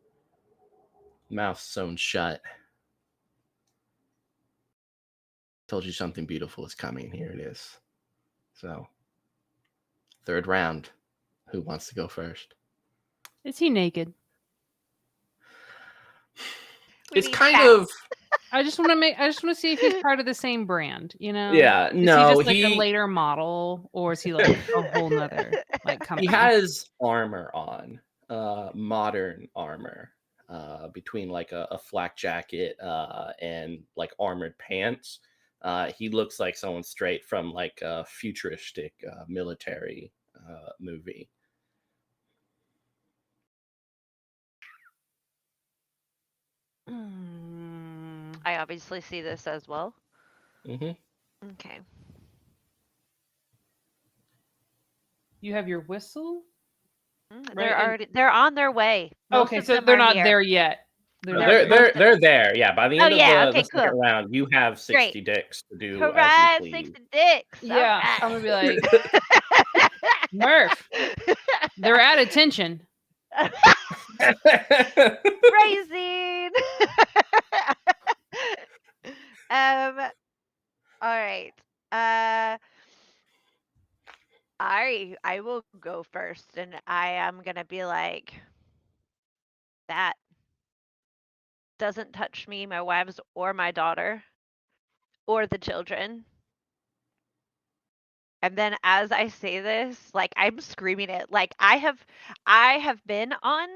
Speaker 1: mouth sewn shut. Told you something beautiful is coming. Here it is. So, third round. Who wants to go first?
Speaker 5: Is he naked?
Speaker 2: We
Speaker 1: It's
Speaker 2: need
Speaker 1: kind
Speaker 2: facts.
Speaker 1: of
Speaker 5: I just want to see if he's part of the same brand, you know?
Speaker 1: yeah.
Speaker 5: Is he
Speaker 1: No,
Speaker 5: just like a later model, or is he like a whole nother like
Speaker 1: he
Speaker 5: company?
Speaker 1: has armor on, modern armor, between like a flak jacket and like armored pants. He looks like someone straight from like a futuristic military movie.
Speaker 2: I obviously see this as well.
Speaker 1: Hmm.
Speaker 2: Okay.
Speaker 5: You have your whistle?
Speaker 2: They're
Speaker 5: Right, and
Speaker 2: they're on their way. Most
Speaker 5: okay,
Speaker 2: of
Speaker 5: so
Speaker 2: them
Speaker 5: they're
Speaker 2: are
Speaker 5: not
Speaker 2: here.
Speaker 5: there yet.
Speaker 1: No,
Speaker 2: They're
Speaker 1: they're
Speaker 2: most
Speaker 1: they're
Speaker 2: of
Speaker 1: they're there. Yeah, by the
Speaker 2: Oh
Speaker 1: end of
Speaker 2: yeah,
Speaker 1: the
Speaker 2: okay,
Speaker 1: second
Speaker 2: cool.
Speaker 1: round, you have
Speaker 2: Great.
Speaker 1: 60 dicks to do as you
Speaker 2: Hurrah,
Speaker 1: please.
Speaker 2: 60 dicks. All
Speaker 5: Yeah, I'm gonna be like, Murph, they're at attention.
Speaker 2: Phrasing. um all right. Uh I will go first and I am going to be like that doesn't touch me, my wives or my daughter or the children. And then as I say this, like I'm screaming it. Like I have been on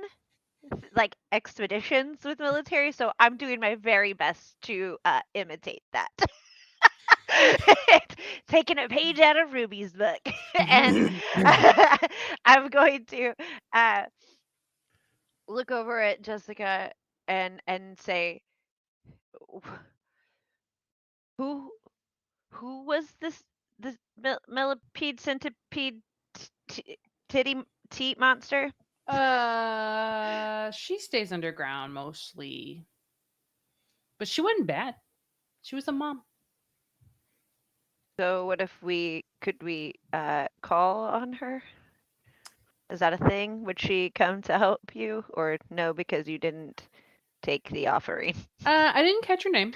Speaker 2: like expeditions with military, so I'm doing my very best to imitate that. Taking a page out of Ruby's book, and I'm going to uh, look over at Jessica and say, "Who who was this millipede centipede titty teat monster?"
Speaker 5: She stays underground mostly, but she wasn't bad. She was a mom.
Speaker 2: So what if we call on her? Is that a thing? Would she come to help you or no because you didn't take the offering?
Speaker 5: I didn't catch her name.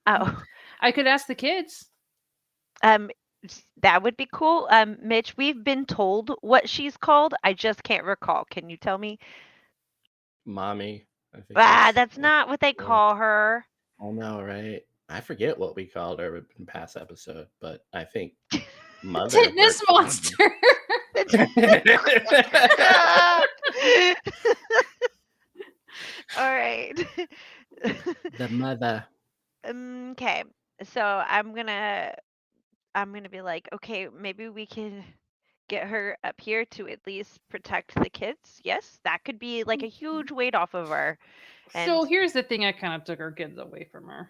Speaker 2: Oh,
Speaker 5: I could ask the kids.
Speaker 2: um that would be cool. Mitch, we've been told what she's called. I just can't recall. Can you tell me?
Speaker 1: Mommy, I think
Speaker 2: Ah,
Speaker 1: is
Speaker 2: that's not what they call her.
Speaker 1: I know, right? I forget what we called her in past episode, but I think mother
Speaker 5: Titness
Speaker 1: works for
Speaker 5: monster.
Speaker 2: All right.
Speaker 1: the mother.
Speaker 2: Okay. So I'm gonna be like, okay, maybe we can get her up here to at least protect the kids. Yes, that could be like a huge weight off of her. And
Speaker 5: So here's the thing: I kind of took her kids away from her.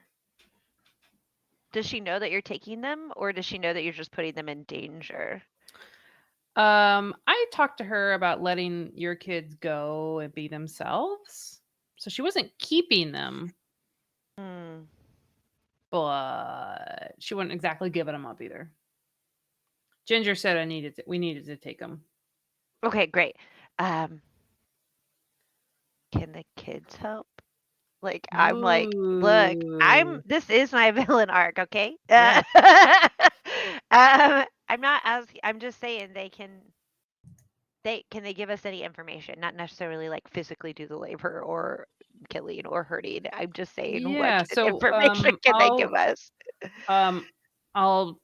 Speaker 2: does she know that you're taking them, or does she know that you're just putting them in danger?
Speaker 5: I talked to her about letting your kids go and be themselves. So she wasn't keeping them,
Speaker 2: Hmm.
Speaker 5: but she wasn't exactly giving them up either. Ginger said we needed to take him.
Speaker 2: Okay, great. Um, can the kids help? Like, I'm like, look,
Speaker 5: Ooh.
Speaker 2: this is my villain arc, okay?
Speaker 5: Yeah.
Speaker 2: I'm just saying can they give us any information? Not necessarily like physically do the labor or killing or hurting. I'm just saying what
Speaker 5: Yeah. So
Speaker 2: information can they give us?
Speaker 5: I'll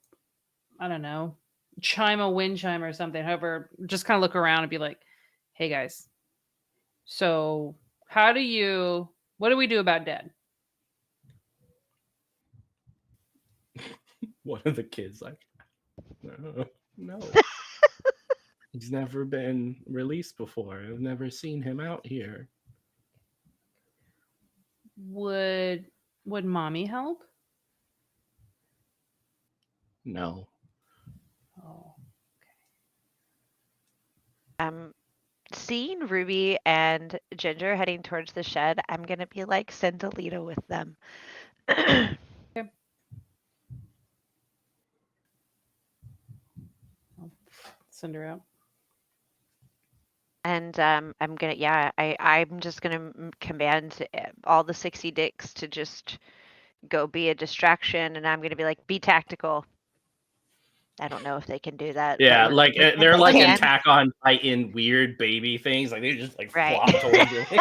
Speaker 5: I don't know, chime a wind chime or something. However, just kind of look around and be like, "Hey guys, so what do we do about Dad?"
Speaker 1: One of the kids like, no. He's never been released before. I've never seen him out here.
Speaker 5: Would Mommy help?
Speaker 1: No.
Speaker 5: Oh.
Speaker 2: Seeing Ruby and Ginger heading towards the shed, I'm gonna be like, send Alita with them.
Speaker 5: Okay. I'll send her out.
Speaker 2: And I'm just gonna command all the 60 dicks to just go be a distraction, and I'm gonna be like, be tactical. I don't know if they can do that, but
Speaker 1: Yeah,
Speaker 2: we're
Speaker 1: like
Speaker 2: gonna pretend
Speaker 1: they're
Speaker 2: they
Speaker 1: like
Speaker 2: can.
Speaker 1: Attack on Titan weird baby things. Like they just like
Speaker 2: Right.
Speaker 1: flop towards you.
Speaker 5: I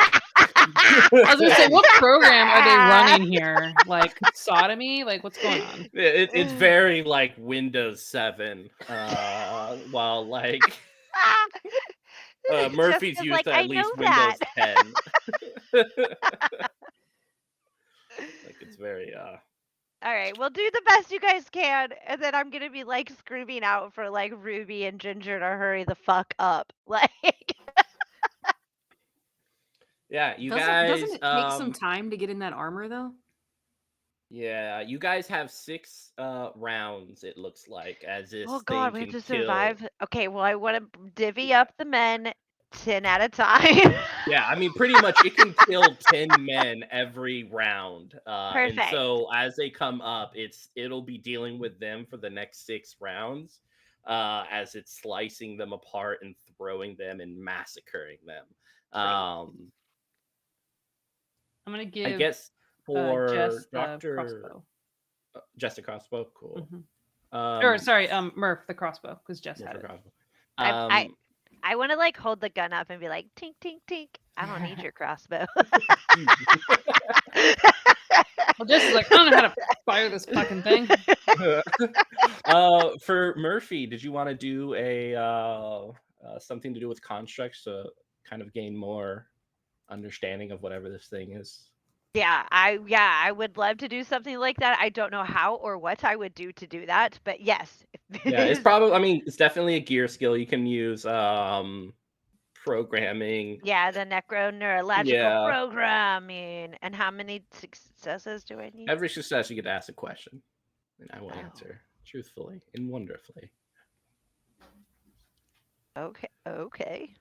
Speaker 5: was gonna say, what program are they running here? Like sodomy? Like what's going on?
Speaker 1: It's very like Windows 7. While like Murphy's
Speaker 2: Jessica's
Speaker 1: used
Speaker 2: like,
Speaker 1: to
Speaker 2: I
Speaker 1: at
Speaker 2: know
Speaker 1: least
Speaker 2: that.
Speaker 1: Windows 10. Like it's very
Speaker 2: All right, well, do the best you guys can, and then I'm gonna be like screaming out for like Ruby and Ginger to hurry the fuck up. Like,
Speaker 1: yeah, you
Speaker 4: Doesn't
Speaker 1: guys
Speaker 4: it take some time to get in that armor though?
Speaker 1: yeah, you guys have 6 rounds, it looks like, as this
Speaker 2: oh
Speaker 1: thing
Speaker 2: god, we have
Speaker 1: can
Speaker 2: to
Speaker 1: kill.
Speaker 2: survive. Okay, well, I want to divvy up the men 10 at a time.
Speaker 1: Yeah, I mean, pretty much it can kill 10 men every round. And
Speaker 2: Perfect.
Speaker 1: so as they come up, it'll be dealing with them for the next 6 rounds, as it's slicing them apart and throwing them and massacring them. Um,
Speaker 5: I'm gonna
Speaker 1: I
Speaker 5: give
Speaker 1: guess for
Speaker 5: Jess the
Speaker 1: Dr.
Speaker 5: crossbow.
Speaker 1: Jessica Crossbow, cool.
Speaker 5: Or sorry, Murph the crossbow, because Jess had
Speaker 1: Jessica
Speaker 5: it.
Speaker 1: Crossbow.
Speaker 2: I want to like hold the gun up and be like, tink, tink, tink. I don't need your crossbow.
Speaker 5: Well, Jess is like, I don't know how to fire this fucking thing.
Speaker 1: For Murphy, did you want to do a something to do with constructs to kind of gain more understanding of whatever this thing is?
Speaker 2: I would love to do something like that. I don't know how or what I would do to do that, but yes.
Speaker 1: Yeah, it's probably. I mean, it's definitely a gear skill. You can use programming.
Speaker 2: Yeah, the neurological
Speaker 1: Yeah.
Speaker 2: programming. And how many successes do I need?
Speaker 1: Every success, you get asked a question, and I will
Speaker 2: Oh.
Speaker 1: answer truthfully and wonderfully.
Speaker 2: Okay.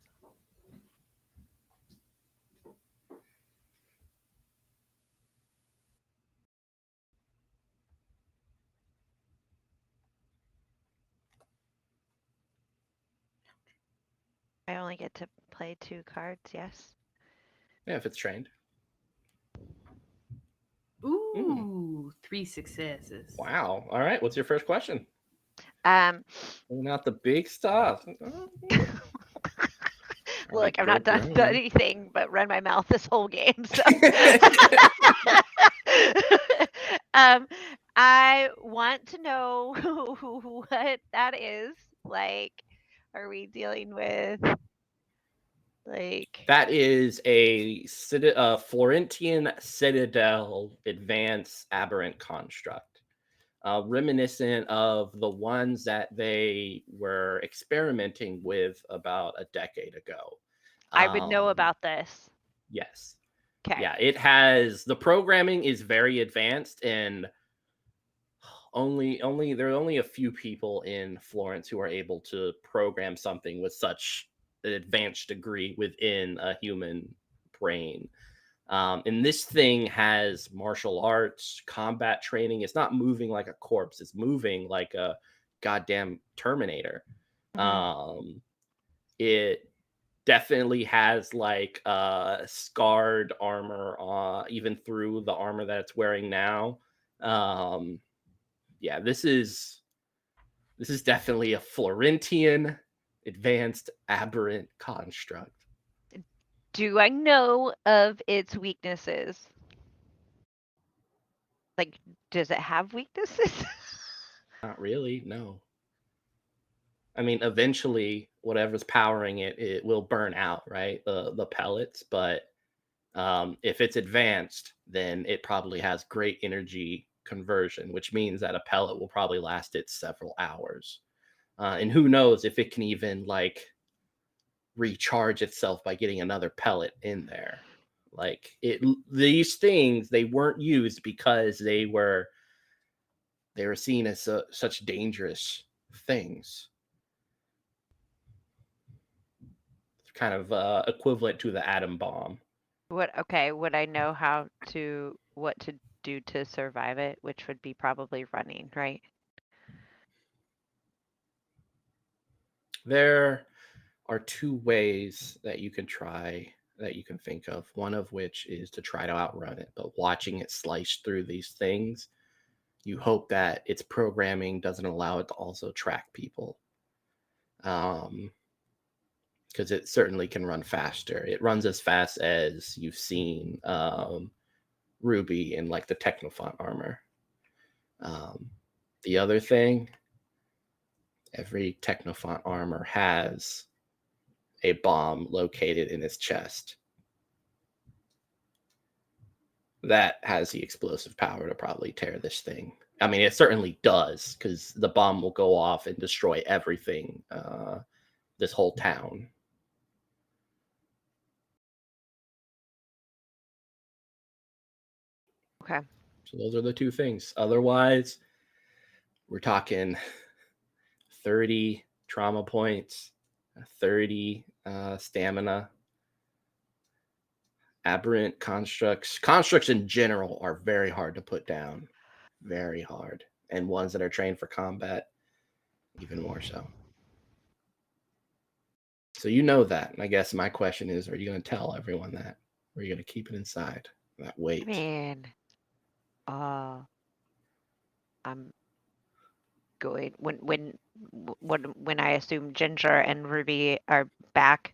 Speaker 2: I only get to play 2 cards, yes?
Speaker 1: Yeah, if it's trained.
Speaker 4: Ooh, 3 successes.
Speaker 1: Wow. All right. What's your first question? Not the big stuff.
Speaker 2: Look, I've not done anything but run my mouth this whole game. So, I want to know what that is. Like, are we dealing with like?
Speaker 1: That is a Florentian Citadel Advanced Aberrant Construct, reminiscent of the ones that they were experimenting with about a decade ago.
Speaker 2: I would know about this.
Speaker 1: Yes.
Speaker 2: Okay.
Speaker 1: Yeah, it has the programming is very advanced, and there are only a few people in Florence who are able to program something with such an advanced degree within a human brain. And this thing has martial arts, combat training. It's not moving like a corpse. It's moving like a goddamn Terminator.
Speaker 2: Mhm.
Speaker 1: It definitely has like scarred armor even through the armor that it's wearing now. Yeah, this is definitely a Florentian advanced aberrant construct.
Speaker 2: Do I know of its weaknesses? Like, does it have weaknesses?
Speaker 1: Not really, no. I mean, eventually, whatever's powering it, it will burn out, right? The pellets, but if it's advanced, then it probably has great energy conversion, which means that a pellet will probably last it several hours. And who knows if it can even like recharge itself by getting another pellet in there. Like these things, they weren't used because they were seen as such dangerous things. It's kind of equivalent to the atom bomb.
Speaker 2: Okay, would I know what to do to survive it, which would be probably running, right?
Speaker 1: There are two ways that you can try that you can think of. One of which is to try to outrun it, but watching it slice through these things, you hope that its programming doesn't allow it to also track people. Because it certainly can run faster. It runs as fast as you've seen Ruby in like the Technophont armor. Um, the other thing, every Technophont armor has a bomb located in its chest that has the explosive power to probably tear this thing. I mean, it certainly does, because the bomb will go off and destroy everything, this whole town.
Speaker 2: Okay.
Speaker 1: So those are the two things. Otherwise, we're talking 30 trauma points, 30 stamina. Aberrant constructs. Constructs in general are very hard to put down. Very hard. And ones that are trained for combat, even more so. So you know that. And I guess my question is, are you going to tell everyone that? Or are you going to keep it inside? That
Speaker 2: I
Speaker 1: weight.
Speaker 2: mean, uh, I'm going when I assume Ginger and Ruby are back.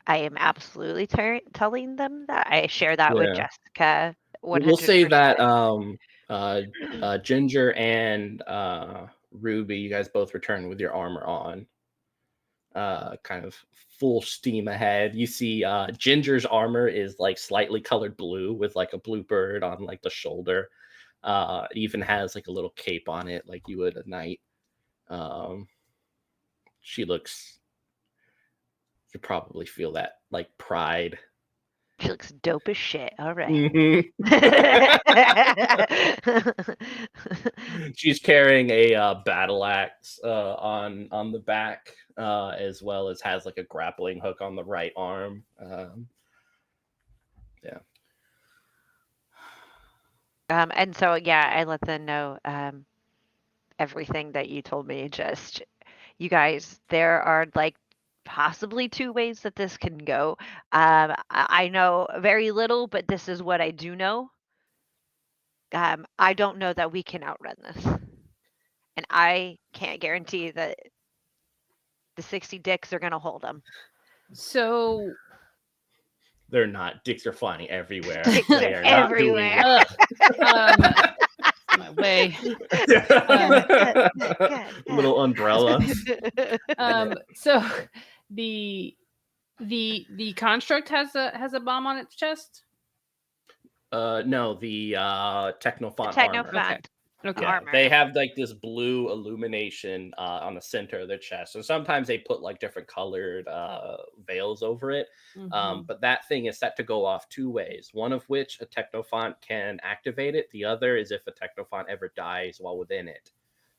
Speaker 2: I am absolutely telling them that. I share that with
Speaker 1: Yeah.
Speaker 2: Jessica
Speaker 1: We'll say that
Speaker 2: 100%.
Speaker 1: uh, Ginger and Ruby, you guys both return with your armor on. Kind of full steam ahead. You see Ginger's armor is like slightly colored blue with like a blue bird on like the shoulder. It even has like a little cape on it like you would a knight. She looks, you probably feel that like pride.
Speaker 2: She looks dope as shit. All right.
Speaker 1: Mhm. She's carrying a battle axe on the back, as well as has like a grappling hook on the right arm. Yeah.
Speaker 2: And so yeah, I let them know everything that you told me. Just you guys, there are like possibly two ways that this can go. I know very little, but this is what I do know. I don't know that we can outrun this, and I can't guarantee that the 60 dicks are gonna hold them.
Speaker 5: So,
Speaker 1: They're not. Dicks are flying everywhere.
Speaker 2: Dicks
Speaker 1: They
Speaker 2: are
Speaker 1: are not doing
Speaker 2: everywhere.
Speaker 1: well.
Speaker 5: my way.
Speaker 2: Good.
Speaker 1: Little umbrella.
Speaker 5: So the the construct has a bomb on its chest.
Speaker 1: No, the Technophont armor.
Speaker 2: Technophant
Speaker 5: Okay.
Speaker 1: Yeah,
Speaker 2: armor.
Speaker 1: they have like this blue illumination on the center of their chest. So sometimes they put like different colored veils over it.
Speaker 5: Mhm.
Speaker 1: But that thing is set to go off two ways. One of which a Technophont can activate it. The other is if a Technophont ever dies while within it,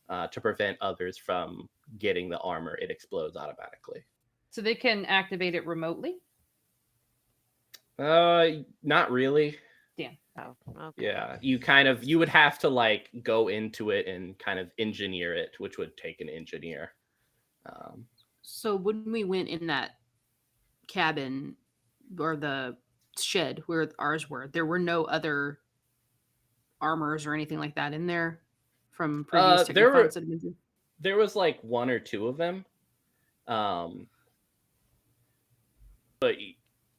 Speaker 1: to prevent others from getting the armor. It explodes automatically.
Speaker 5: So they can activate it remotely.
Speaker 1: Not really.
Speaker 5: Damn.
Speaker 2: Oh, okay.
Speaker 1: Yeah, you would have to like go into it and kind of engineer it, which would take an engineer. Um,
Speaker 4: So when we went in that cabin or the shed where ours were, there were no other armors or anything like that in there from previous
Speaker 1: there were
Speaker 4: technophons that have been through?
Speaker 1: there was like one or two of them, um, but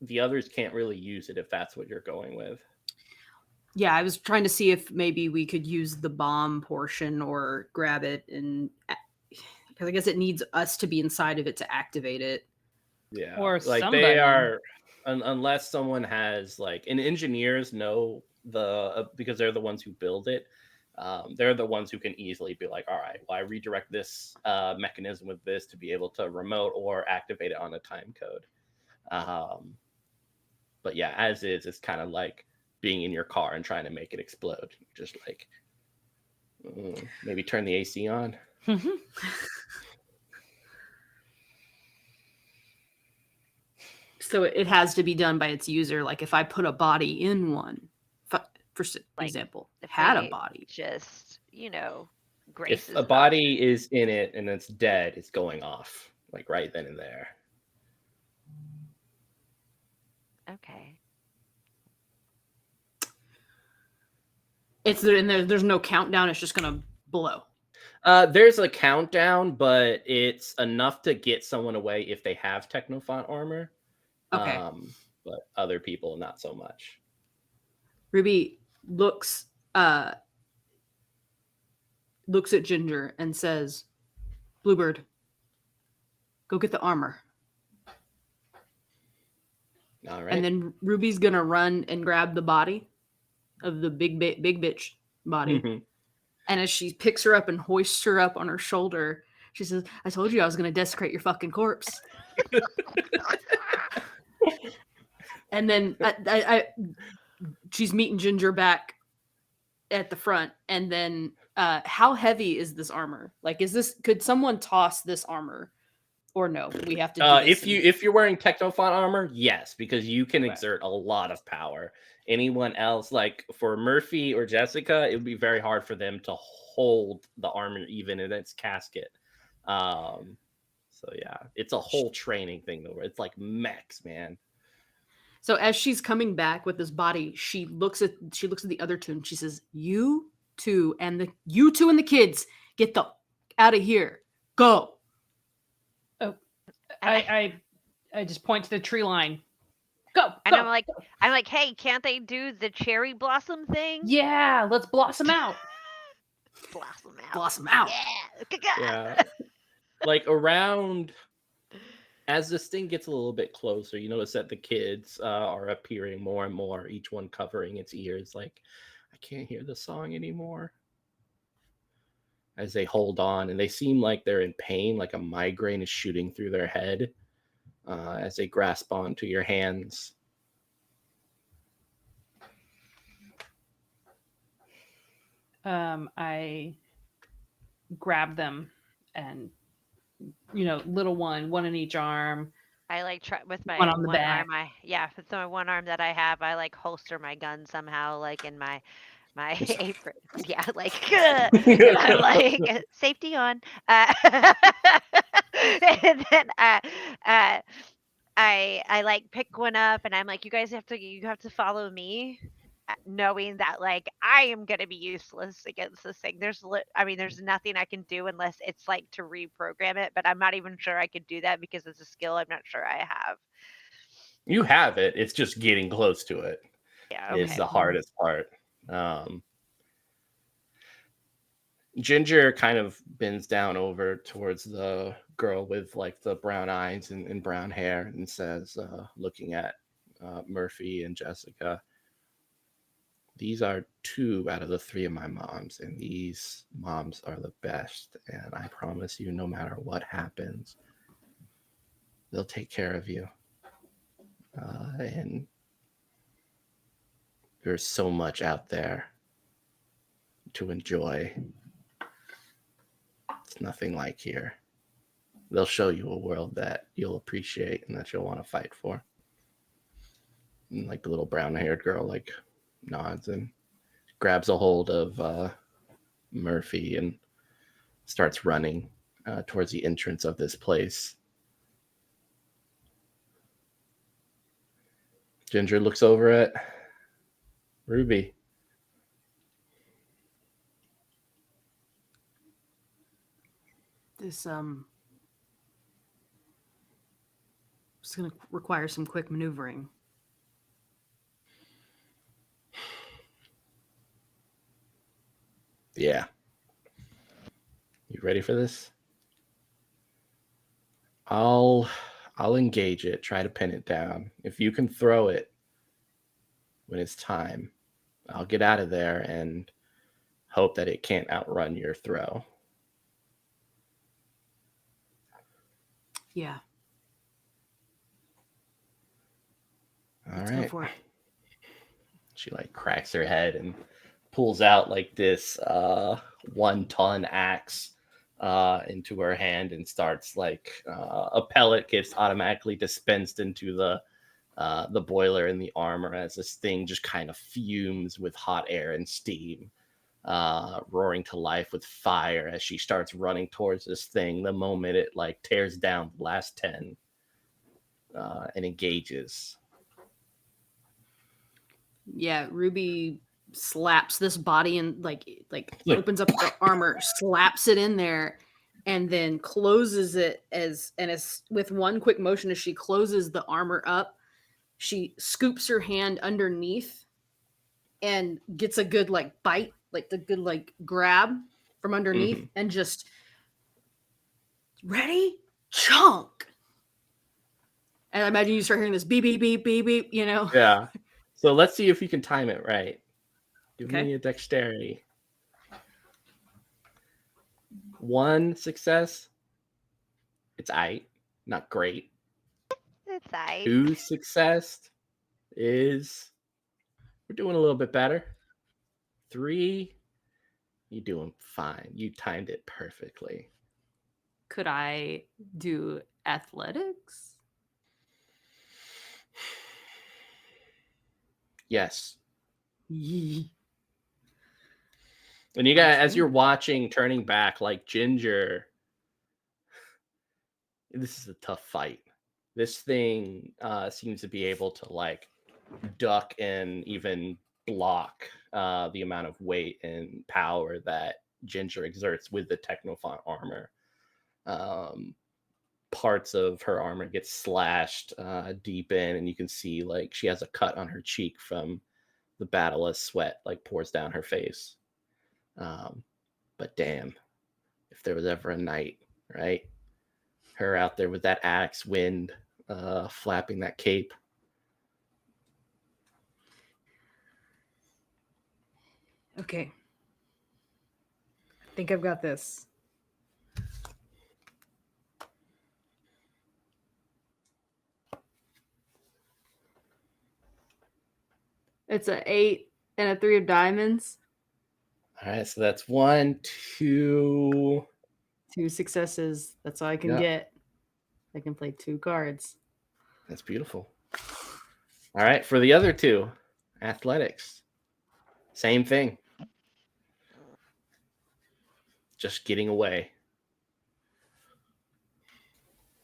Speaker 1: the others can't really use it if that's what you're going with.
Speaker 4: Yeah, I was trying to see if maybe we could use the bomb portion or grab it, and because I guess it needs us to be inside of it to activate it.
Speaker 1: Yeah,
Speaker 5: Or
Speaker 1: like they
Speaker 5: somebody.
Speaker 1: are, unless someone has like, and engineers know because they're the ones who build it. They're the ones who can easily be like, all right, well, I redirect this mechanism with this to be able to remote or activate it on a time code. Um, but yeah, as is, it's kind of like being in your car and trying to make it explode. Just like maybe turn the AC on.
Speaker 4: So it has to be done by its user. Like if I put a body in one, for
Speaker 2: Like,
Speaker 4: example,
Speaker 2: if
Speaker 4: had a
Speaker 2: they
Speaker 4: body.
Speaker 2: just,
Speaker 1: If
Speaker 2: graces
Speaker 1: a
Speaker 2: it
Speaker 1: body is in it and it's dead, it's going off like right then and there.
Speaker 2: Okay.
Speaker 4: It's there, and there's no countdown. It's just gonna blow.
Speaker 1: There's a countdown, but it's enough to get someone away if they have Technophont armor.
Speaker 4: Okay.
Speaker 1: But other people, not so much.
Speaker 4: Ruby looks at Ginger and says, "Bluebird, go get the armor."
Speaker 1: All right.
Speaker 4: And then Ruby's gonna run and grab the body of the big bitch body.
Speaker 1: Mhm.
Speaker 4: And as she picks her up and hoists her up on her shoulder, she says, "I told you I was gonna desecrate your fucking corpse." And then she's meeting Ginger back at the front. And then how heavy is this armor? Like, could someone toss this armor? Or no, we have to do this.
Speaker 1: If you're wearing Technophont armor, yes, because you can
Speaker 4: Okay.
Speaker 1: exert a lot of power. Anyone else, like for Murphy or Jessica, it would be very hard for them to hold the armor even in its casket. So yeah, it's a whole training thing though. It's like mechs, man.
Speaker 4: So as she's coming back with this body, she looks at the other two and she says, "You two and the kids, get the out of here. Go."
Speaker 5: I just point to the tree line. Go.
Speaker 2: And
Speaker 5: go.
Speaker 2: I'm like, hey, can't they do the cherry blossom thing?
Speaker 5: Yeah, let's blossom out.
Speaker 2: Blossom out.
Speaker 4: Blossom out.
Speaker 2: Yeah.
Speaker 1: Yeah. Like around as this thing gets a little bit closer, you notice that the kids are appearing more and more, each one covering its ears like, I can't hear the song anymore. As they hold on, and they seem like they're in pain, like a migraine is shooting through their head as they grasp onto your hands.
Speaker 5: I grab them and little one in each arm.
Speaker 2: I like try with my
Speaker 5: One on the
Speaker 2: one
Speaker 5: back.
Speaker 2: arm. With my one arm that I have, I like holster my gun somehow, like in my apron. Yeah, like I'm like safety on. And then uh, I like pick one up, and I'm like, you guys you have to follow me, knowing that like I am gonna be useless against this thing. There's nothing I can do unless it's like to reprogram it, but I'm not even sure I could do that because it's a skill I'm not sure I have.
Speaker 1: You have it. It's just getting close to it.
Speaker 2: Yeah,
Speaker 1: Is
Speaker 2: okay.
Speaker 1: the hardest part. Ginger kind of bends down over towards the girl with like the brown eyes and brown hair and says, looking at Murphy and Jessica, these are 2 out of the 3 of my moms, and these moms are the best. And I promise you, no matter what happens, they'll take care of you. And there's so much out there to enjoy. It's nothing like here. They'll show you a world that you'll appreciate and that you'll want to fight for. And like the little brown-haired girl, like nods and grabs a hold of Murphy and starts running towards the entrance of this place. Ginger looks over at Ruby.
Speaker 4: This is going to require some quick maneuvering.
Speaker 1: Yeah. You ready for this? I'll engage it, try to pin it down. If you can throw it when it's time, I'll get out of there and hope that it can't outrun your throw.
Speaker 4: Yeah.
Speaker 1: All
Speaker 4: Let's
Speaker 1: right.
Speaker 4: go for it.
Speaker 1: She like cracks her head and pulls out like this 1-ton axe into her hand and starts like a pellet gets automatically dispensed into the boiler in the armor as this thing just kind of fumes with hot air and steam, roaring to life with fire as she starts running towards this thing the moment it like tears down the last 10 and engages.
Speaker 4: Yeah, Ruby slaps this body and like opens up the armor, slaps it in there, and then closes it as with one quick motion as she closes the armor up, she scoops her hand underneath and gets a good like bite, like the good like grab from underneath, and just ready chunk. And I imagine you start hearing this beep beep beep beep beep, you know?
Speaker 1: Yeah. So let's see if you can time it right. Give
Speaker 4: Okay.
Speaker 1: me a dexterity. 1 success. It's aight. Not great.
Speaker 2: It's aight.
Speaker 1: 2 success is we're doing a little bit better. 3, you're doing fine. You timed it perfectly.
Speaker 4: Could I do athletics?
Speaker 1: Yes.
Speaker 4: Yee.
Speaker 1: And you guys, as you're watching, turning back, like Ginger, this is a tough fight. This thing seems to be able to like duck and even block the amount of weight and power that Ginger exerts with the Technofont armor. Parts of her armor get slashed deep in, and you can see like she has a cut on her cheek from the battle as sweat like pours down her face. But damn, if there was ever a night, right? Her out there with that axe, wind, flapping that cape.
Speaker 4: Okay. I think I've got this. It's an 8 and a 3 of diamonds.
Speaker 1: All right, so that's 1, 2.
Speaker 4: 2 successes. That's all I can get. I can play 2 cards.
Speaker 1: That's beautiful. All right, for the other 2, athletics. Same thing. Just getting away.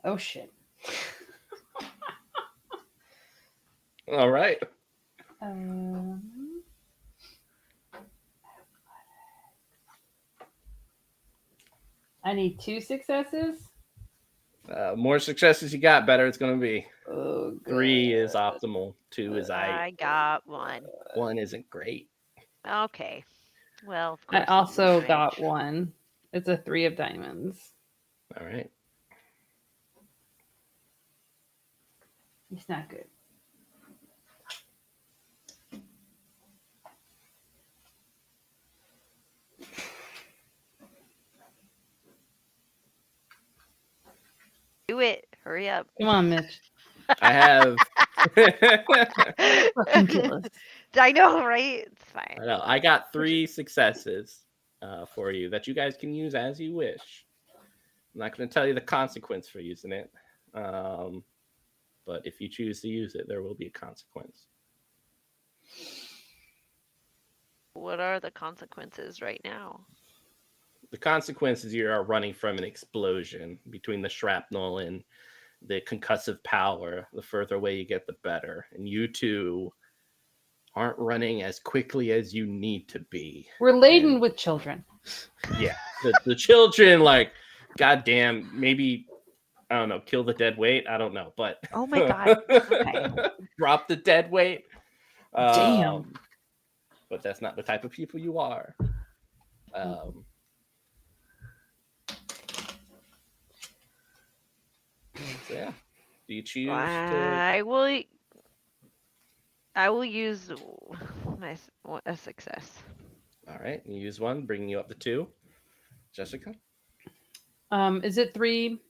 Speaker 5: Oh shit.
Speaker 1: All right.
Speaker 5: I need 2 successes.
Speaker 1: More successes you got, better it's going to be.
Speaker 5: Oh,
Speaker 1: 3 is optimal. 2 is
Speaker 2: I got 1.
Speaker 1: 1 isn't great.
Speaker 2: Okay. Well, of
Speaker 5: I
Speaker 2: course.
Speaker 5: also got 1. It's a 3 of diamonds.
Speaker 1: All right.
Speaker 5: It's not good.
Speaker 2: Do it. Hurry up.
Speaker 5: Come on, Mitch.
Speaker 1: I have.
Speaker 5: Fucking kill us.
Speaker 2: I know, right? It's fine.
Speaker 1: I know. I got 3 successes for you that you guys can use as you wish. I'm not going to tell you the consequence for using it. But if you choose to use it, there will be a consequence.
Speaker 2: what are the consequences right now?
Speaker 1: The consequences, you are running from an explosion. Between the shrapnel and the concussive power, the further away you get, the better. And you two aren't running as quickly as you need to be.
Speaker 5: We're laden
Speaker 1: And
Speaker 5: with children.
Speaker 1: yeah, the children, like, goddamn, maybe, I don't know, kill the dead weight. I don't know, but
Speaker 2: Oh my god. Okay.
Speaker 1: drop the dead weight.
Speaker 5: Damn.
Speaker 1: But that's not the type of people you are. So yeah, do you choose to?
Speaker 2: I will use a success.
Speaker 1: All right, you use one, bringing you up to 2. Jessica?
Speaker 5: Is it 3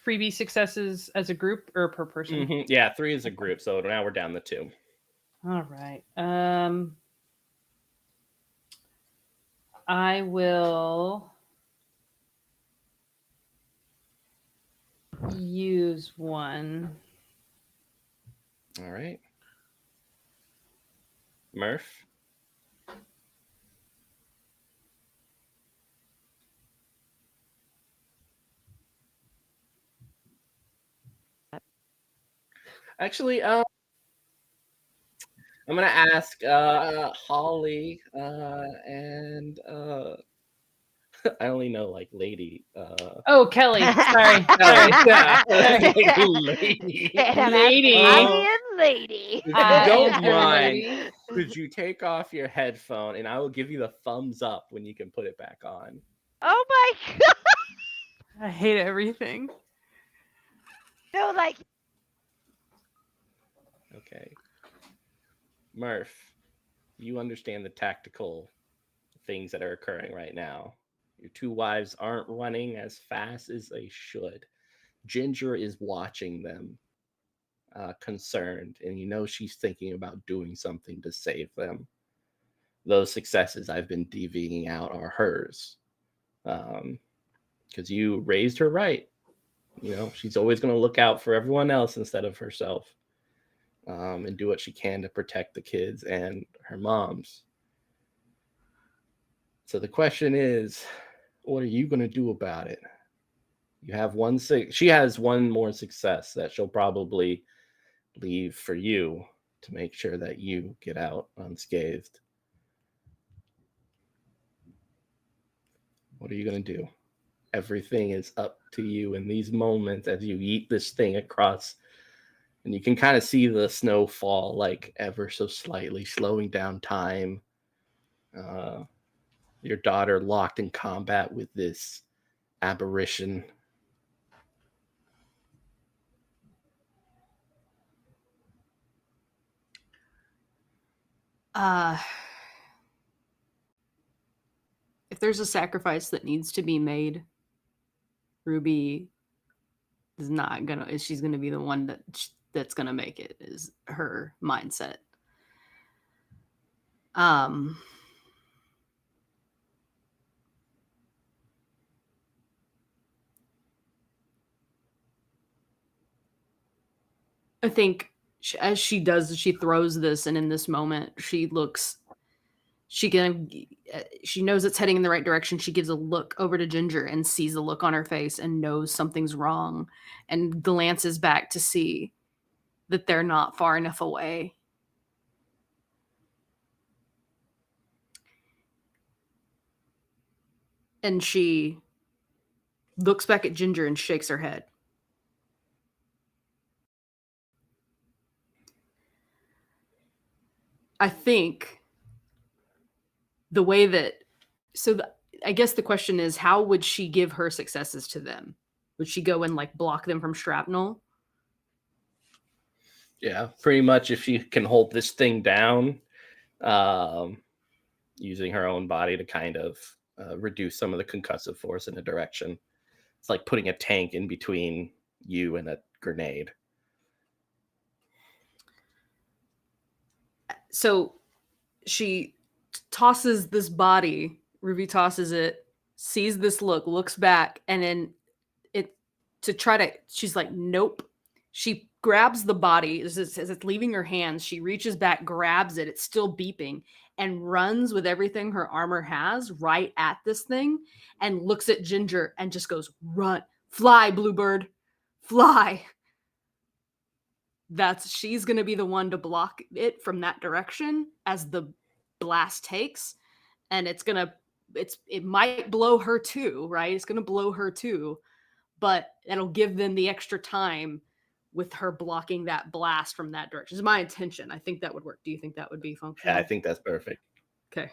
Speaker 5: freebie successes as a group or per person?
Speaker 1: Mm-hmm. Yeah, 3 is a group, so now we're down to 2.
Speaker 5: All right. I will use one.
Speaker 1: All right. Murph? Actually, I'm gonna ask Holly and I only know like Lady.
Speaker 5: Oh, Kelly. Sorry.
Speaker 1: Yeah,
Speaker 5: Sorry.
Speaker 1: Lady.
Speaker 2: And I'm
Speaker 5: Lady.
Speaker 2: asking Holly and Lady.
Speaker 1: If you
Speaker 5: I
Speaker 1: don't
Speaker 5: am her
Speaker 1: mind,
Speaker 5: lady.
Speaker 1: could you take off your headphone and I will give you the thumbs up when you can put it back on.
Speaker 2: Oh my god.
Speaker 5: I hate everything.
Speaker 2: No, like
Speaker 1: Okay. Murph, you understand the tactical things that are occurring right now. Your 2 wives aren't running as fast as they should. Ginger is watching them, concerned, and you know she's thinking about doing something to save them. Those successes I've been DVing out are hers, because you raised her right. You know, she's always going to look out for everyone else instead of herself, and do what she can to protect the kids and her moms. So the question is, what are you going to do about it? You have she has one more success that she'll probably leave for you to make sure that you get out unscathed. What are you going to do? Everything is up to you in these moments as you eat this thing across, and you can kind of see the snow fall like ever so slightly, slowing down time. Your daughter locked in combat with this aberration.
Speaker 4: If there's a sacrifice that needs to be made, Ruby is not gonna. She's gonna be the one that's gonna make it. Is her mindset. I think as she does, she throws this, and in this moment, she looks. She knows it's heading in the right direction. She gives a look over to Ginger and sees the look on her face and knows something's wrong, and glances back to see that they're not far enough away. And she looks back at Ginger and shakes her head. I think the way that, I guess the question is, how would she give her successes to them? Would she go and like block them from shrapnel?
Speaker 1: Yeah, pretty much if she can hold this thing down, using her own body to kind of reduce some of the concussive force in a direction. It's like putting a tank in between you and a grenade.
Speaker 4: So she tosses this body, Ruby tosses it, sees this look, looks back, and then she's like, nope. She grabs the body as it's leaving her hands. She reaches back, grabs it. It's still beeping, and runs with everything her armor has right at this thing, and looks at Ginger and just goes, "Run, fly, Bluebird, fly." She's gonna be the one to block it from that direction as the blast takes, and it might blow her too, right? It's gonna blow her too, but it'll give them the extra time with her blocking that blast from that direction. Is my intention. I think that would work. Do you think that would be
Speaker 1: Yeah,
Speaker 4: functional?
Speaker 1: I think that's perfect.
Speaker 4: Okay.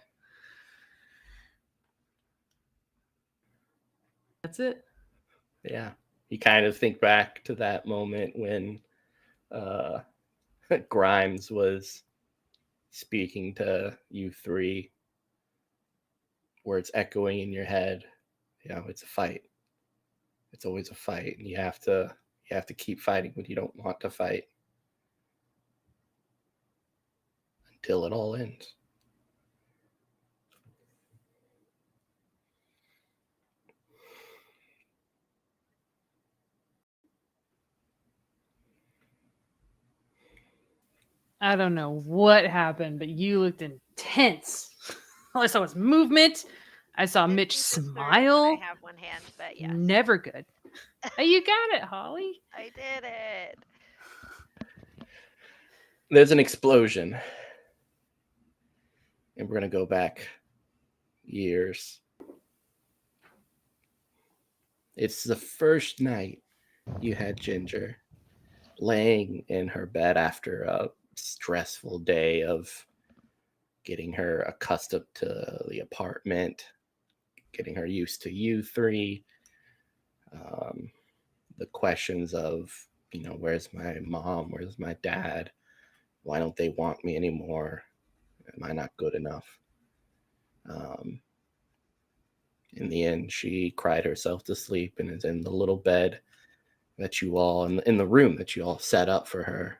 Speaker 4: That's it.
Speaker 1: Yeah. You kind of think back to that moment when uh, Grimes was speaking to you three, where it's echoing in your head. It's a fight. It's always a fight, and you have to keep fighting when you don't want to fight until it all ends.
Speaker 5: I don't know what happened, but you looked intense. All I saw was movement. I saw
Speaker 2: Did
Speaker 5: Mitch
Speaker 2: see the third when
Speaker 5: smile.
Speaker 2: I have one hand, but yes,
Speaker 5: Never good. Oh, you got it, Holly.
Speaker 2: I did it.
Speaker 1: There's an explosion, and we're going to go back years. It's the first night you had Ginger laying in her bed after a stressful day of getting her accustomed to the apartment, getting her used to you three. The questions of, where's my mom? Where's my dad? Why don't they want me anymore? Am I not good enough? In the end, she cried herself to sleep and is in the little bed that you all, in the room that you all set up for her.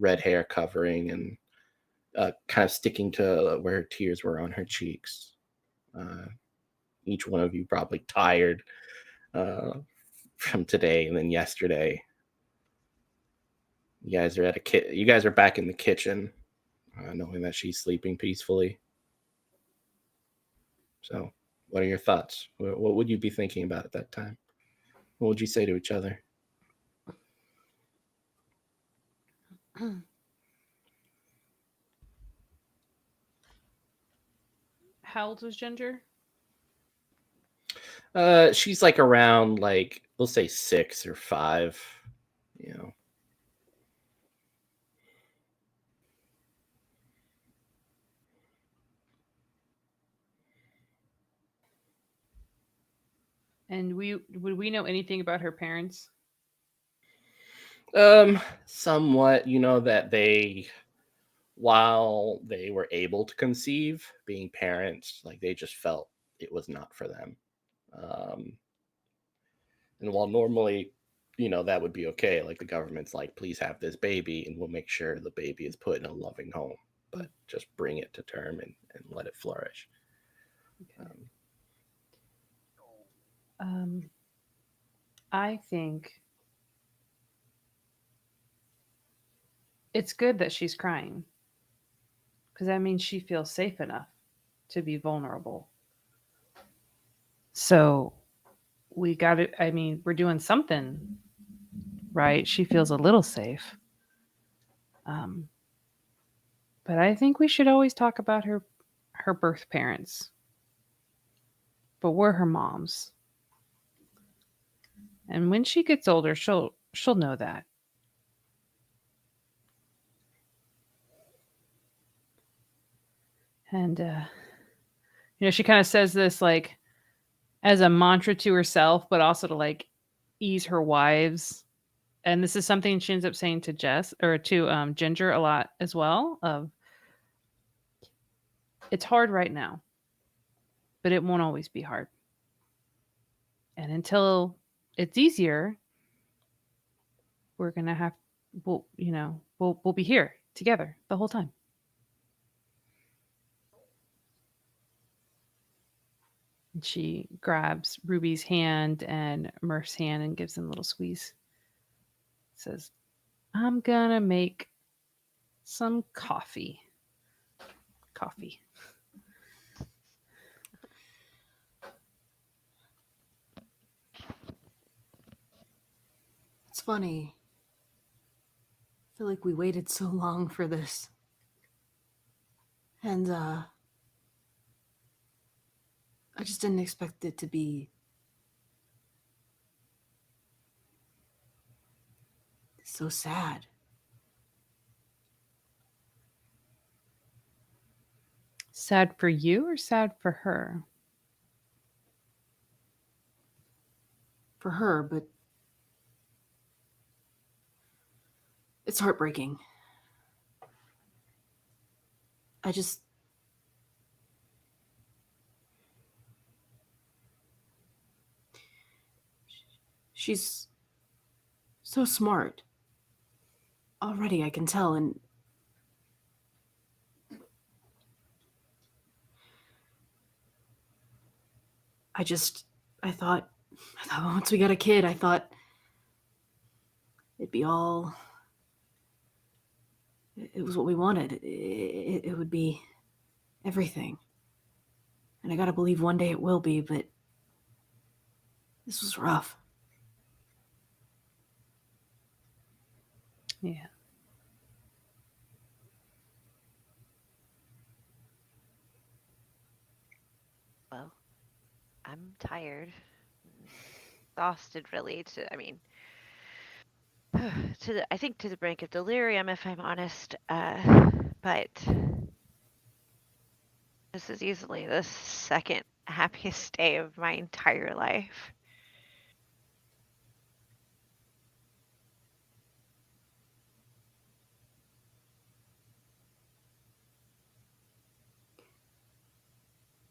Speaker 1: Red hair covering and kind of sticking to where her tears were on her cheeks. Each one of you probably tired from today and then yesterday. You guys are you guys are back in the kitchen, knowing that she's sleeping peacefully. So, what are your thoughts? What would you be thinking about at that time? What would you say to each other?
Speaker 5: How old was Ginger?
Speaker 1: She's like around, like, we'll say 6 or 5. You know.
Speaker 5: And would we know anything about her parents?
Speaker 1: Somewhat. You know that while they were able to conceive, being parents, like, they just felt it was not for them. And while normally, that would be okay, like the government's like, please have this baby and we'll make sure the baby is put in a loving home, but just bring it to term and let it flourish.
Speaker 5: Okay. I think it's good that she's crying because that means she feels safe enough to be vulnerable. So we got it. I mean, we're doing something right. She feels a little safe. Um, but I think we should always talk about her birth parents. But we're her moms. And when she gets older, she'll know that. And she kind of says this like as a mantra to herself, but also to like ease her wives. And this is something she ends up saying to Jess or to Ginger a lot as well. Of it's hard right now, but it won't always be hard. And until it's easier, we're gonna have we'll be here together the whole time. And she grabs Ruby's hand and Murph's hand and gives them a little squeeze. says, I'm gonna make some coffee. Coffee.
Speaker 4: It's funny. I feel like we waited so long for this. And I just didn't expect it to be so sad.
Speaker 5: Sad for you or sad for her?
Speaker 4: For her, but it's heartbreaking. I just. She's so smart. Already, I can tell, and I just. I thought. I thought once we got a kid, I thought it'd be all. It was what we wanted. It would be everything. And I gotta believe one day it will be, but this was rough.
Speaker 5: Yeah.
Speaker 2: Well, I'm tired, exhausted, really. I think to the brink of delirium, if I'm honest. But this is easily the second happiest day of my entire life.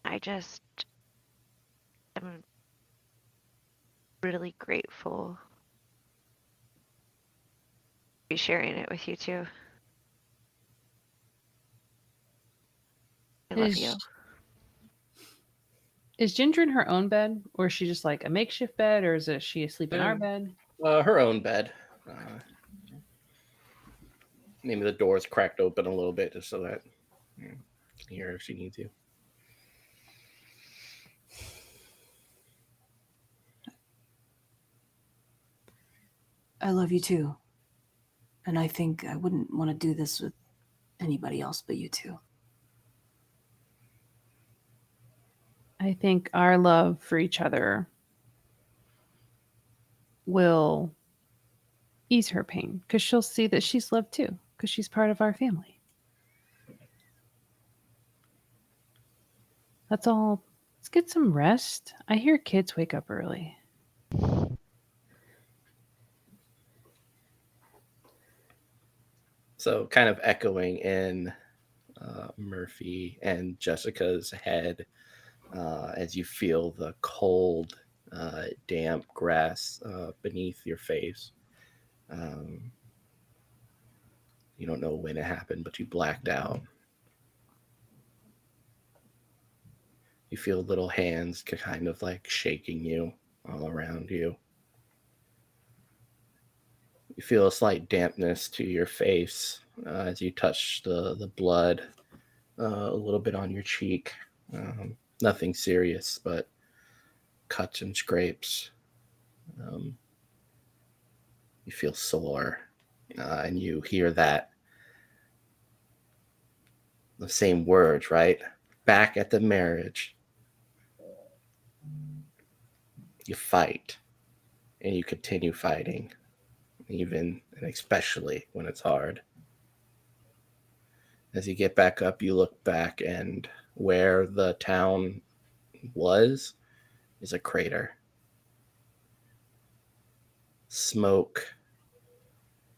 Speaker 2: I just am really grateful to be sharing it with you too. I love you.
Speaker 5: Is Ginger in her own bed, or is she just like a makeshift bed, or is it she asleep in our
Speaker 1: Um,
Speaker 5: bed?
Speaker 1: Her own bed. Maybe the door's cracked open a little bit just so that you can hear her if she needs you.
Speaker 4: I love you too. And I think I wouldn't want to do this with anybody else but you two.
Speaker 5: I think our love for each other will ease her pain because she'll see that she's loved too because she's part of our family. That's all. Let's get some rest. I hear kids wake up early.
Speaker 1: So, kind of echoing in Murphy and Jessica's head as you feel the cold, damp grass beneath your face. Um, you don't know when it happened, but you blacked out. You feel little hands kind of like shaking you all around you. You feel a slight dampness to your face as you touch the blood a little bit on your cheek. Nothing serious, but cuts and scrapes. Um, you feel sore, and you hear the same words, right? Back at the marriage, you fight, and you continue fighting, even and especially when it's hard. As you get back up, you look back, and where the town was is a crater. Smoke,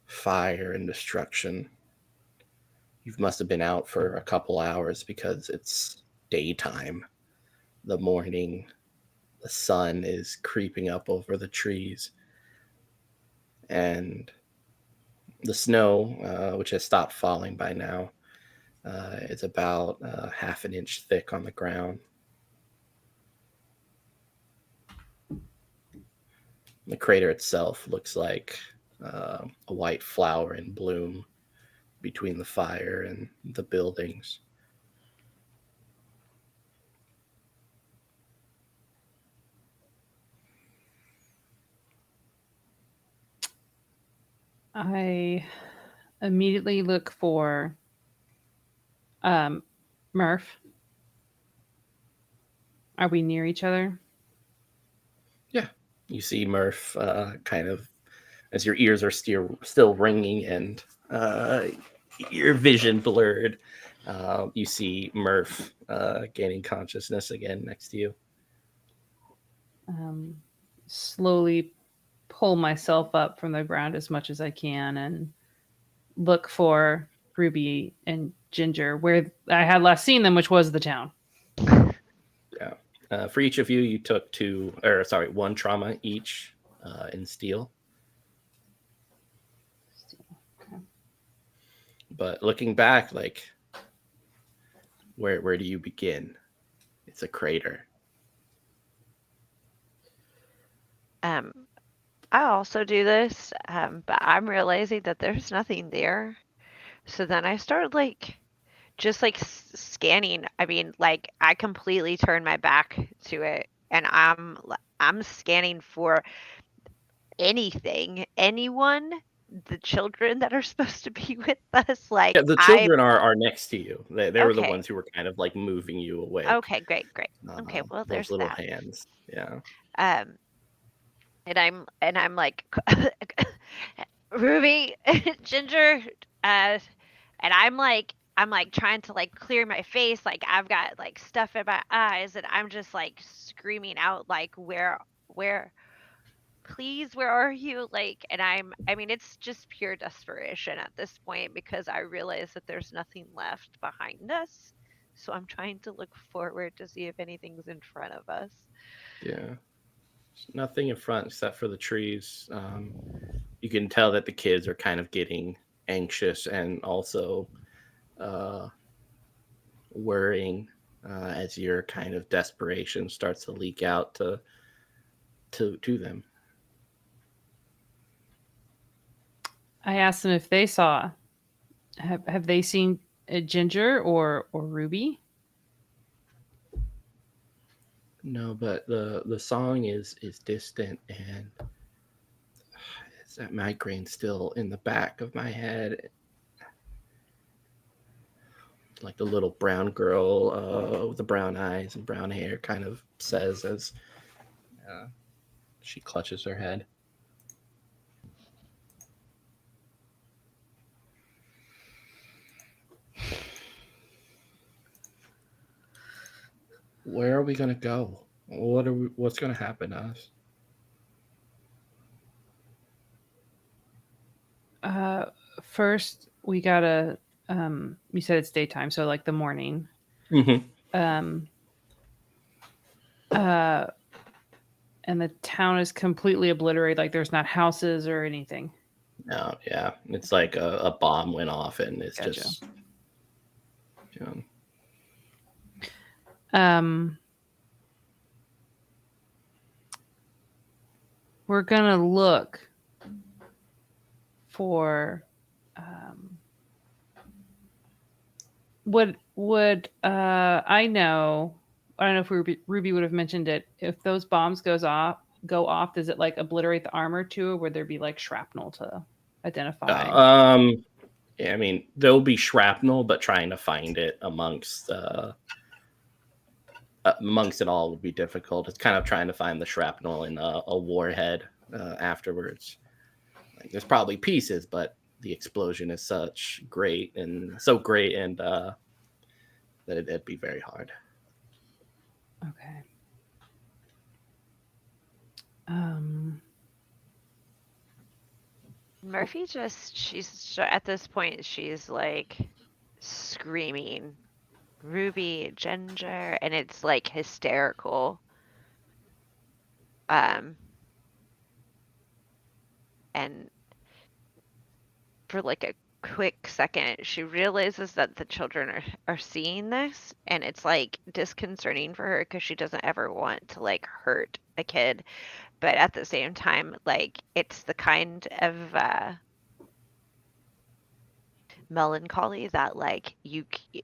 Speaker 1: fire, and destruction. You must have been out for a couple hours because it's daytime. The morning, the sun is creeping up over the trees, and the snow, which has stopped falling by now, is about half an inch thick on the ground. The crater itself looks like a white flower in bloom between the fire and the buildings.
Speaker 5: I immediately look for Murph. Are we near each other?
Speaker 1: Yeah, you see Murph kind of as your ears are still ringing and your vision blurred. You see Murph gaining consciousness again next to you.
Speaker 5: Slowly pull myself up from the ground as much as I can and look for Ruby and Ginger, where I had last seen them, which was the town.
Speaker 1: Yeah. For each of you, you took one trauma each in steel.
Speaker 5: Okay.
Speaker 1: But looking back, like, where do you begin? It's a crater.
Speaker 2: Um, I also do this, but I'm realizing that there's nothing there. So then I started like just like scanning. I mean, like I completely turned my back to it, and I'm scanning for anything, anyone, the children that are supposed to be with us.
Speaker 1: Yeah,
Speaker 2: Like
Speaker 1: the
Speaker 2: I
Speaker 1: children are next to you. They were the
Speaker 2: okay,
Speaker 1: ones who were kind of like moving you away.
Speaker 2: okay, great, great. Okay, well
Speaker 1: Those
Speaker 2: there's
Speaker 1: little
Speaker 2: that.
Speaker 1: hands. Yeah.
Speaker 2: Um, and I'm like Ruby, Ginger, uh, and I'm like trying to like clear my face, like I've got like stuff in my eyes, and I'm just like screaming out like where please where are you, like, and I mean it's just pure desperation at this point because I realize that there's nothing left behind us, so I'm trying to look forward to see if anything's in front of us.
Speaker 1: Yeah. Nothing in front except for the trees. You can tell that the kids are kind of getting anxious and also uh, worrying as your kind of desperation starts to leak out to them.
Speaker 5: I asked them if they saw. Have they seen Ginger or Ruby?
Speaker 1: No, but the song is distant, and it's that migraine still in the back of my head. Like the little brown girl with the brown eyes and brown hair kind of says as uh, she clutches her head. Where are we gonna go? What's gonna happen to us?
Speaker 5: Uh, First, we gotta. You said it's daytime, so like the morning.
Speaker 1: Mm-hmm.
Speaker 5: Um, uh, and the town is completely obliterated. Like there's not houses or anything.
Speaker 1: No, yeah, it's like a bomb went off, and it's
Speaker 5: Gotcha.
Speaker 1: just you know,
Speaker 5: Um, we're gonna look for. Would I know? I don't know if Ruby would have mentioned it. If those bombs go off, does it like obliterate the armor too, or would there be like shrapnel to identify?
Speaker 1: um, yeah, I mean, there'll be shrapnel, but trying to find it amongst it all would be difficult. It's kind of trying to find the shrapnel in a warhead afterwards. Like, there's probably pieces, but the explosion is so great, and that it'd be very hard.
Speaker 5: Okay. Um,
Speaker 2: Murphy she's at this point she's like screaming Ruby, Ginger, and it's like hysterical. Um, and for like a quick second, she realizes that the children are seeing this, and it's like disconcerting for her because she doesn't ever want to like hurt a kid. but at the same time, like it's the kind of melancholy that like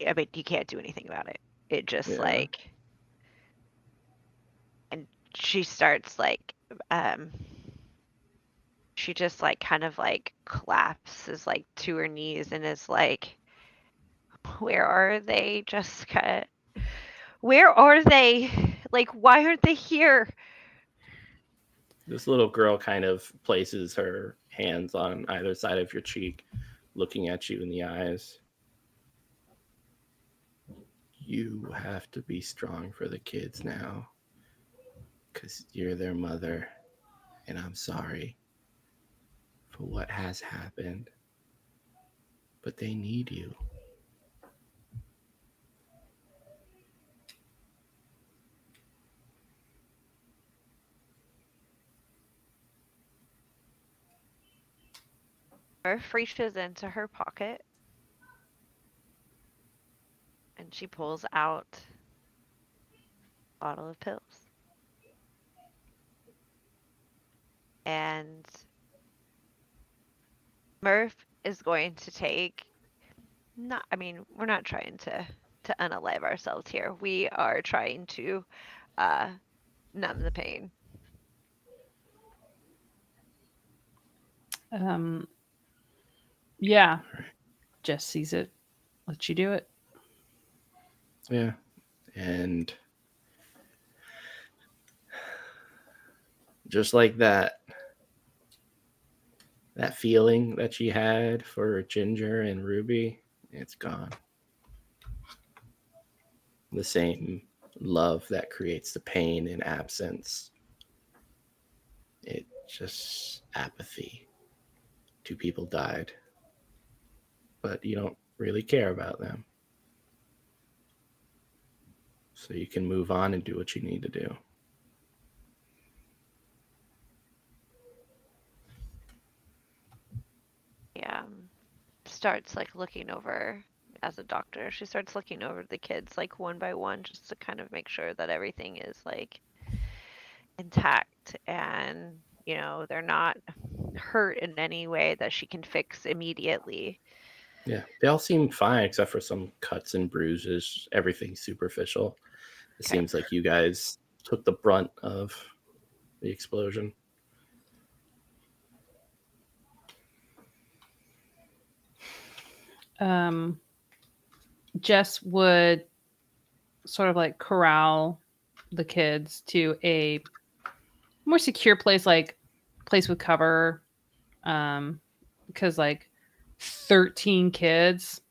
Speaker 2: I mean you can't do anything about it. It just
Speaker 1: Yeah.
Speaker 2: like and she starts like um she just like kind of like collapses like to her knees and is like, where are they, Jessica? Where are they? Like, why aren't they here?
Speaker 1: This little girl kind of places her hands on either side of your cheek, looking at you in the eyes. You have to be strong for the kids now, because you're their mother, and I'm sorry for what has happened, but they need you.
Speaker 2: Murph reaches into her pocket and she pulls out a bottle of pills. And Murph is going to take not I mean, we're not trying to unalive ourselves here. We are trying to uh numb the pain.
Speaker 5: Um, yeah, Jess sees it. Let you do it.
Speaker 1: Yeah. And just like that feeling that she had for Ginger and Ruby, it's gone. The same love that creates the pain in absence. It just apathy. Two people died, but you don't really care about them. So you can move on and do what you need to do.
Speaker 2: Yeah. Starts like looking over as a doctor. She starts looking over the kids like one by one just to kind of make sure that everything is like intact and they're not hurt in any way that she can fix immediately.
Speaker 1: Yeah, they all seem fine except for some cuts and bruises. Everything's superficial. It
Speaker 2: Okay.
Speaker 1: seems like you guys took the brunt of the explosion.
Speaker 5: Um, Jess would sort of like corral the kids to a more secure place, like place with cover. Because like 13 kids,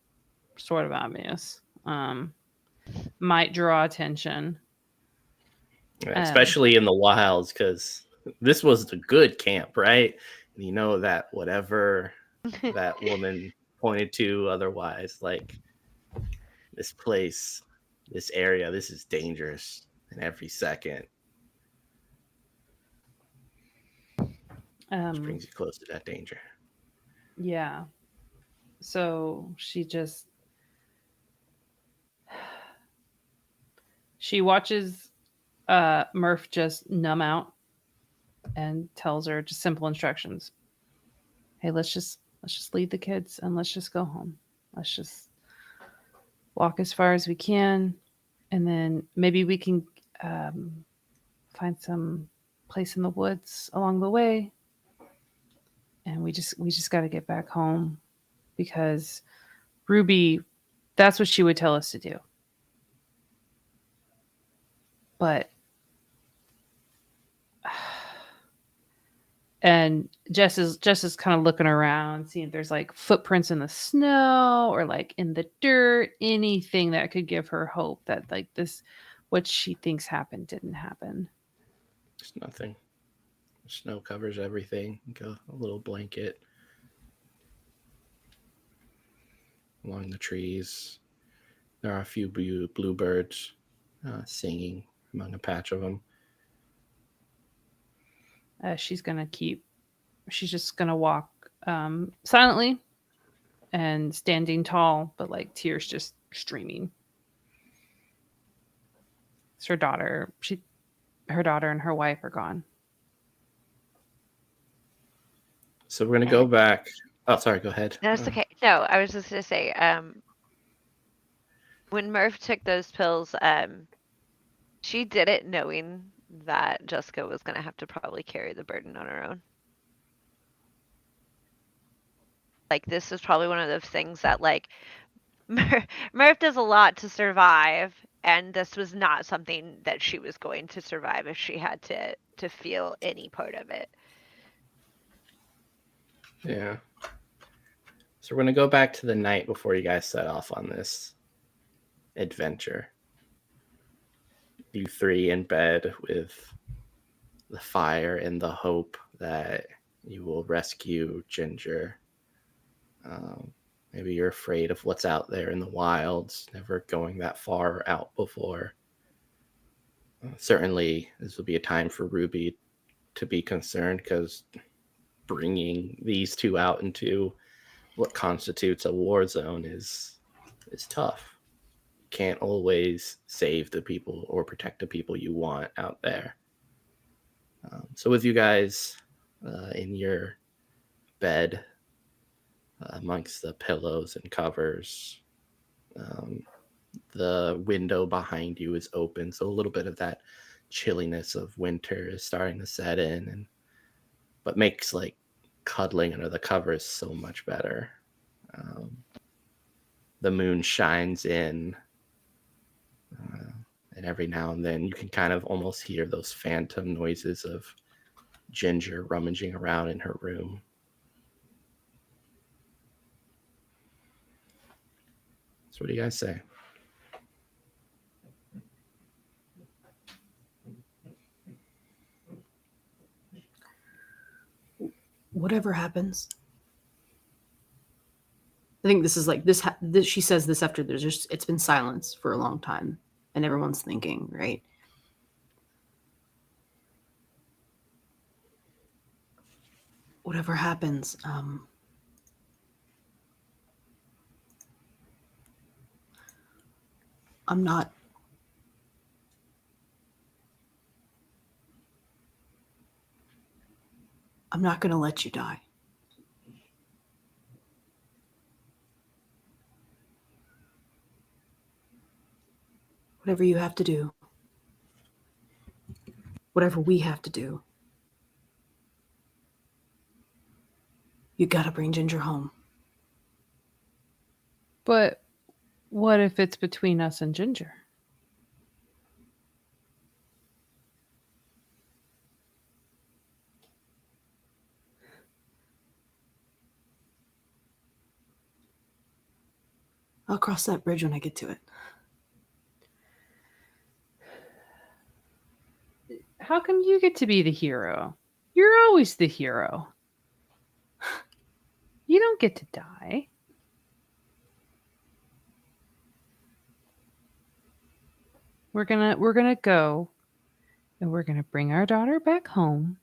Speaker 5: sort of obvious, might draw attention. Um,
Speaker 1: Especially in the wilds, because this was the good camp, right? And you know that whatever that woman pointed to otherwise, like this place, this area, this is dangerous in every second. Which brings you close to that danger.
Speaker 5: yeah. So she watches Murph just numb out and tells her just simple instructions. Hey, let's just lead the kids and let's just go home. Let's just walk as far as we can, and then maybe we can find some place in the woods along the way. And we just got to get back home because Ruby, that's what she would tell us to do. But and Jess is kind of looking around, seeing if there's like footprints in the snow or like in the dirt, anything that could give her hope that like this, what she thinks happened, didn't happen.
Speaker 1: There's nothing. Snow covers everything. Like a little blanket along the trees. There are a few bluebirds singing among a patch of them.
Speaker 5: She's just gonna walk silently and standing tall, but like tears just streaming. It's her daughter. Her daughter and her wife are gone.
Speaker 1: So we're gonna go back. Oh, sorry. Go ahead.
Speaker 2: No, it's okay. No, I was just gonna say, when Murph took those pills, she did it knowing that Jessica was gonna have to probably carry the burden on her own. Like this is probably one of those things that like Murph does a lot to survive, and this was not something that she was going to survive if she had to feel any part of it.
Speaker 1: Yeah. So we're gonna go back to the night before you guys set off on this adventure. You three in bed with the fire and the hope that you will rescue Ginger. Maybe you're afraid of what's out there in the wilds, never going that far out before. Certainly, this will be a time for Ruby to be concerned because bringing these two out into what constitutes a war zone is tough. You can't always save the people or protect the people you want out there. So with you guys in your bed, amongst the pillows and covers, the window behind you is open, so a little bit of that chilliness of winter is starting to set in, and but makes like cuddling under the covers so much better. The moon shines in, and every now and then you can kind of almost hear those phantom noises of Ginger rummaging around in her room. So what do you guys say?
Speaker 4: Whatever happens. I think this is like this. She says this after there's just it's been silence for a long time, and everyone's thinking, right? Whatever happens, I'm not. I'm not going to let you die. Whatever you have to do, whatever we have to do, you got to bring Ginger home.
Speaker 5: But what if it's between us and Ginger?
Speaker 4: I'll cross that bridge when I get to it.
Speaker 5: How come you get to be the hero? You're always the hero. You don't get to die. We're gonna go and we're gonna bring our daughter back home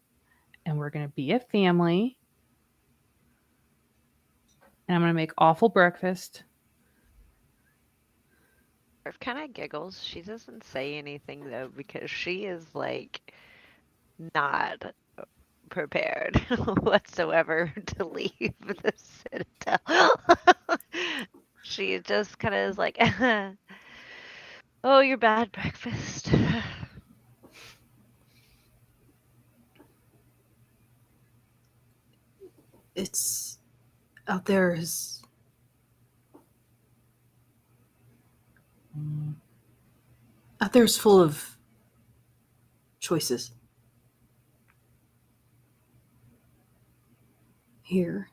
Speaker 5: and we're gonna be a family. And I'm gonna make awful breakfast.
Speaker 2: Murph kind of giggles. She doesn't say anything though because she is like not prepared whatsoever to leave the citadel. She just kind of is like, "Oh, your bad breakfast."
Speaker 4: It's out there is full of choices. Here,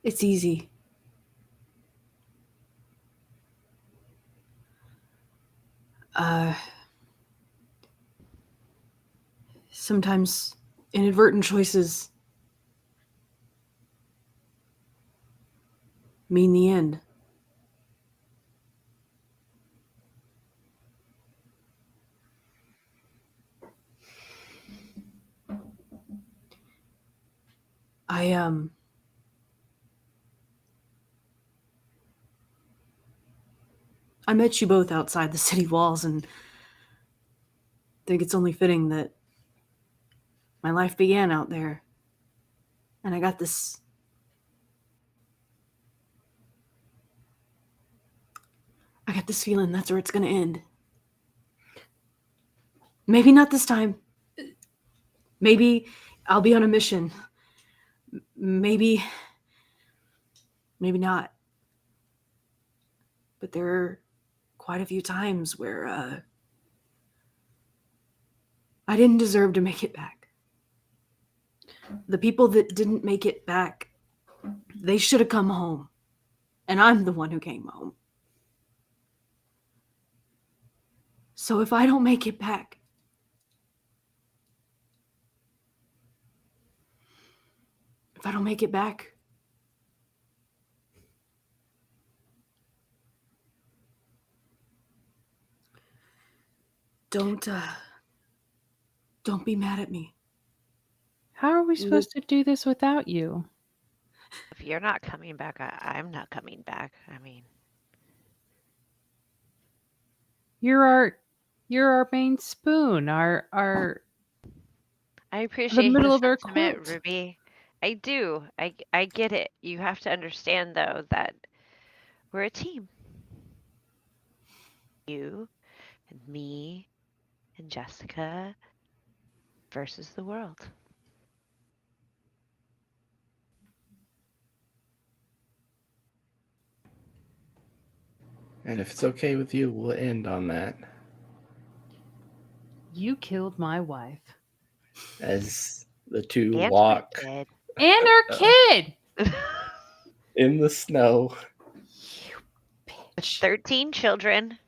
Speaker 4: it's easy. Sometimes inadvertent choices mean the end. I met you both outside the city walls and think it's only fitting that my life began out there. And I got this. I got this feeling that's where it's going to end. Maybe not this time. Maybe I'll be on a mission. Maybe not. But there are quite a few times where I didn't deserve to make it back. The people that didn't make it back, they should have come home. And I'm the one who came home. So if I don't make it back, don't be mad at me.
Speaker 5: How are we supposed to do this without you?
Speaker 2: If you're not coming back, I'm not coming back. I mean,
Speaker 5: You're our main spoon, our
Speaker 2: I
Speaker 5: the
Speaker 2: appreciate the
Speaker 5: middle of our
Speaker 2: sentiment,
Speaker 5: quilt.
Speaker 2: Ruby. I do. I get it. You have to understand though that we're a team. You and me and Jessica versus the world.
Speaker 1: And if it's okay with you, we'll end on that.
Speaker 5: You killed my wife
Speaker 1: As the two
Speaker 2: And
Speaker 1: walk
Speaker 2: we
Speaker 5: and our kid.
Speaker 2: did.
Speaker 1: in the snow
Speaker 2: With 13 children.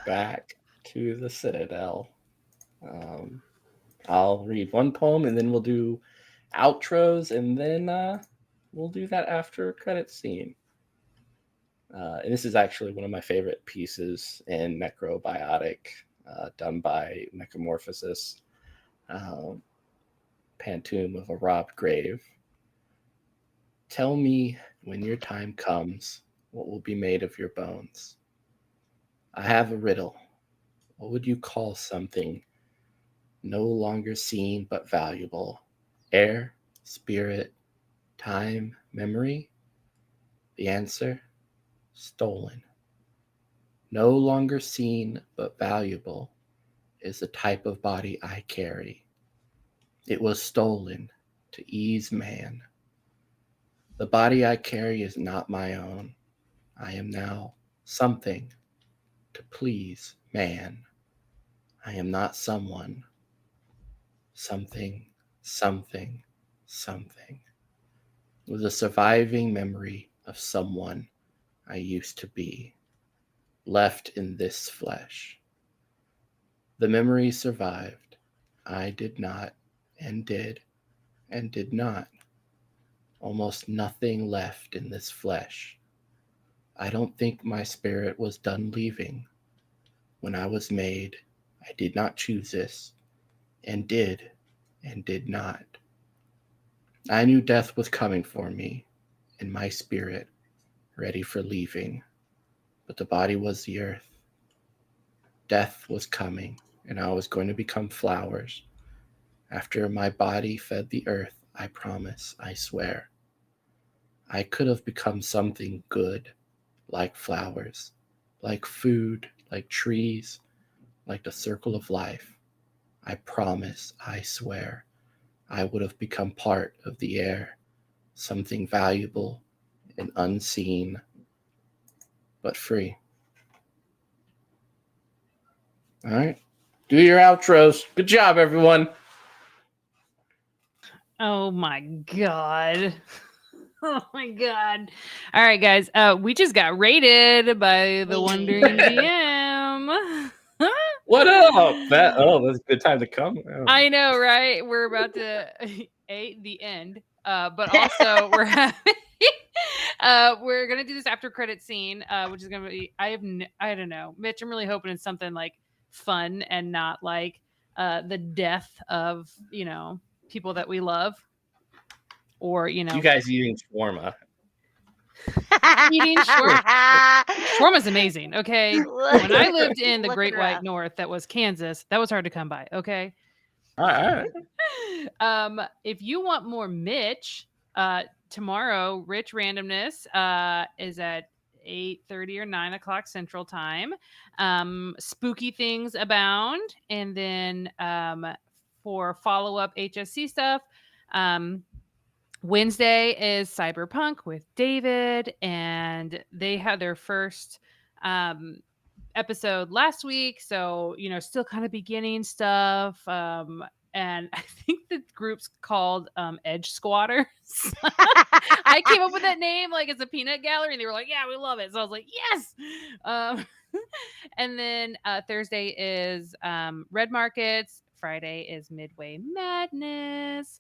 Speaker 1: back to the Citadel. I'll read one poem and then we'll do outros, and then we'll do that after credit scene. And this is actually one of my favorite pieces in Necrobiotic, done by Metamorphosis. Pantomime of a robbed grave. Tell me when your time comes, what will be made of your bones? I have a riddle. What would you call something no longer seen but valuable? Air, spirit, time, memory? The answer? Stolen. No longer seen but valuable is the type of body I carry. It was stolen to ease man. The body I carry is not my own. I am now something to please man. I am not someone. Something, something, something. With a surviving memory of someone I used to be, left in this flesh. The memory survived. I did not, and did not. Almost nothing left in this flesh. I don't think my spirit was done leaving. When I was made, I did not choose this, and did not. I knew death was coming for me, and my spirit ready for leaving. But the body was the earth. Death was coming, and I was going to become flowers. After my body fed the earth, I promise, I swear. I could have become something good, like flowers, like food, like trees, like the circle of life. I promise, I swear, I would have become part of the air, something valuable and unseen, but free. All right. Do your outros. Good job, everyone.
Speaker 5: Oh my god. Oh my god. All right, guys. We just got rated by the Wondering DM.
Speaker 1: What up? That's a good time to come. Oh.
Speaker 5: I know, right? We're about to the end. But also we're having we're gonna do this after credit scene, which is gonna be I don't know, Mitch. I'm really hoping it's something like fun and not like the death of people that we love, or
Speaker 1: You guys eating shawarma.
Speaker 5: eating shawarma's amazing. Okay, when I lived in the Great White North, that was Kansas, that was hard to come by. Okay.
Speaker 1: All right.
Speaker 5: If you want more Mitch, tomorrow, Rich Randomness is at 8:30 or 9 o'clock Central Time. Spooky things abound, and then for follow up HSC stuff. Wednesday is Cyberpunk with David, and they had their first episode last week. So, still kind of beginning stuff. And I think the group's called Edge Squatters. I came up with that name like it's a peanut gallery, and they were like, "Yeah, we love it." So I was like, "Yes." Um, and then Thursday is Red Markets. Friday is Midway Madness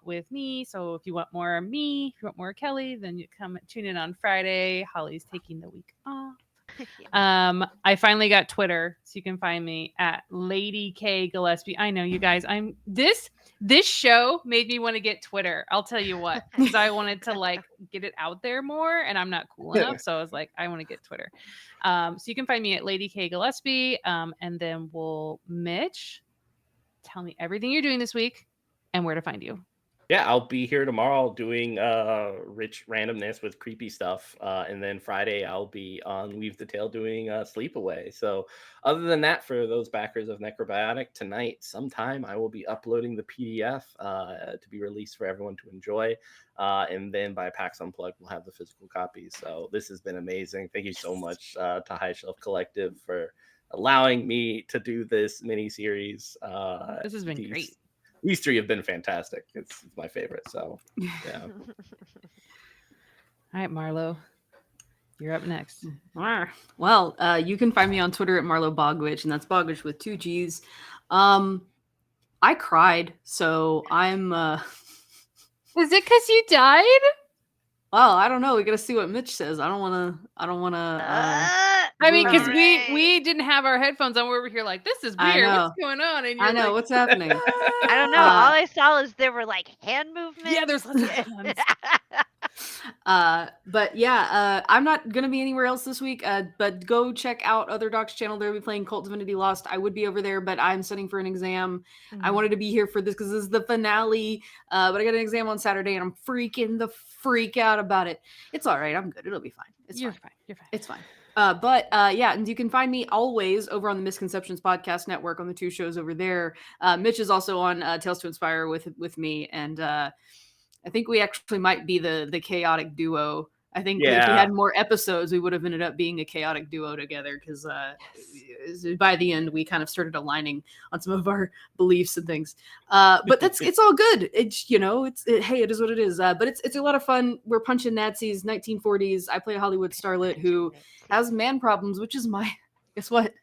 Speaker 5: with me. So if you want more of me, if you want more of Kelly, then you come tune in on Friday. Holly's taking the week off. I finally got Twitter, so you can find me at Lady K Gillespie. I know, you guys. This show made me want to get Twitter. I'll tell you what, because I wanted to like get it out there more, and I'm not cool enough. So I was like, I want to get Twitter. So you can find me at Lady K Gillespie, and then Mitch, tell me everything you're doing this week and where to find you.
Speaker 1: Yeah, I'll be here tomorrow doing rich randomness with creepy stuff. And then Friday I'll be on Weave the Tale doing Sleepaway. So other than that, for those backers of Necrobiotic, tonight sometime I will be uploading the PDF to be released for everyone to enjoy. And then by PAX Unplugged, we'll have the physical copies. So this has been amazing. Thank you so much to High Shelf Collective for allowing me to do this mini series.
Speaker 5: This has been great.
Speaker 1: These three have been fantastic. It's my favorite. So, yeah.
Speaker 5: All right, Marlo, you're up next.
Speaker 4: Well, you can find me on Twitter at Marlo Bogwitch, and that's Bogwitch with 2 G's. I cried, so I'm.
Speaker 5: Is it because you died?
Speaker 4: Well, I don't know. We got to see what Mitch says. I don't want to.
Speaker 5: I mean, because we didn't have our headphones on. We were here like, this is weird. What's going on? And
Speaker 4: I know
Speaker 5: like,
Speaker 4: what's happening.
Speaker 2: I don't know. All I saw is there were like hand movements.
Speaker 5: Yeah, there's lots of hands.
Speaker 4: But yeah, I'm not gonna be anywhere else this week. But go check out Other Doc's channel. They'll be playing Cult Divinity Lost. I would be over there, but I'm studying for an exam. I wanted to be here for this because this is the finale. But I got an exam on Saturday, and I'm freaking the freak out about it. It's all right. I'm good. It'll be fine.
Speaker 5: You're fine.
Speaker 4: It's fine. But yeah, and you can find me always over on the Misconceptions Podcast Network on the 2 shows over there. Mitch is also on Tales to Inspire with me, and I think we actually might be the chaotic duo. I think if we had more episodes, we would have ended up being a chaotic duo together because by the end we kind of started aligning on some of our beliefs and things. But it's all good. It's hey, it is what it is. But it's a lot of fun. We're punching Nazis, 1940s. I play a Hollywood starlet who has man problems, which is my guess what?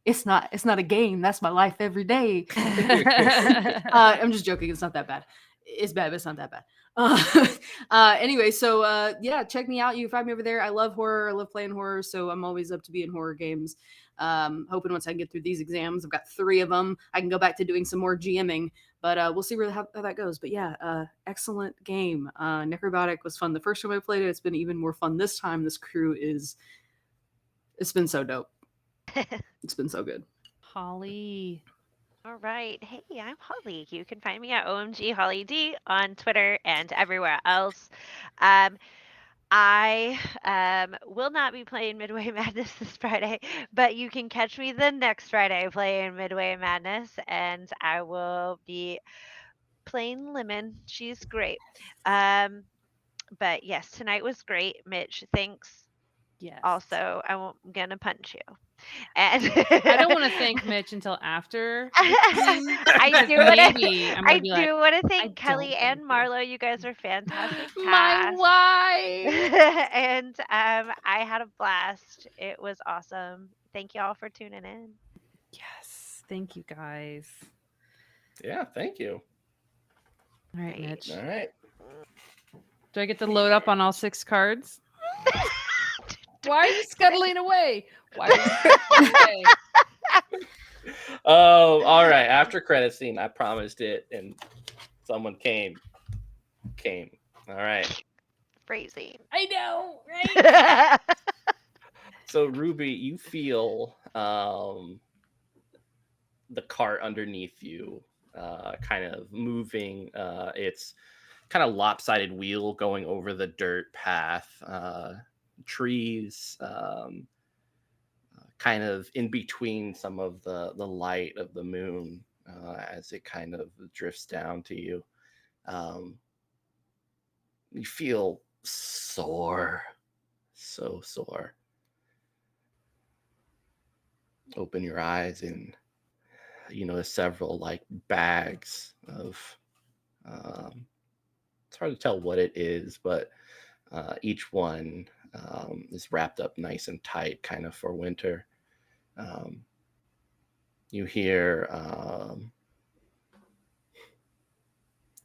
Speaker 4: It's not a game. That's my life every day. I'm just joking. It's not that bad. It's bad, but it's not that bad. Anyway, so yeah, check me out. You can find me over there. I love horror. I love playing horror, so I'm always up to be in horror games. Hoping once I get through these exams, I've got 3 of them, I can go back to doing some more GMing. But we'll see how that goes. But yeah, excellent game. Necrobiotic was fun the first time I played it. It's been even more fun this time. This crew it's been so dope. It's been so good.
Speaker 5: Holly.
Speaker 2: All right. Hey, I'm Holly. You can find me at OMG Holly D on Twitter and everywhere else. I will not be playing Midway Madness this Friday, but you can catch me the next Friday playing Midway Madness, and I will be playing Lemon. She's great. But yes, tonight was great. Mitch, thanks.
Speaker 5: Yes.
Speaker 2: Also, I'm gonna punch you. And
Speaker 5: I don't want to thank Mitch until after.
Speaker 2: I do want to thank Kelly and Marlo. You guys are fantastic.
Speaker 5: My wife.
Speaker 2: And I had a blast. It was awesome. Thank you all for tuning in.
Speaker 5: Yes. Thank you guys.
Speaker 1: Yeah, thank you.
Speaker 5: All right, Mitch.
Speaker 1: All right.
Speaker 5: Do I get to load up on all 6 cards? Why are you scuttling away? Why are you scuttling away?
Speaker 1: Oh, all right. After credit scene, I promised it, and someone came. All right.
Speaker 2: Phrasing.
Speaker 5: I know, right?
Speaker 1: So, Ruby, you feel the cart underneath you kind of moving. It's kind of lopsided wheel going over the dirt path, trees, kind of in between some of the light of the moon as it kind of drifts down to you. Um, you feel sore, so sore. Open your eyes and you notice several like bags of. It's hard to tell what it is, but each one is wrapped up nice and tight, kind of for winter. Um, you hear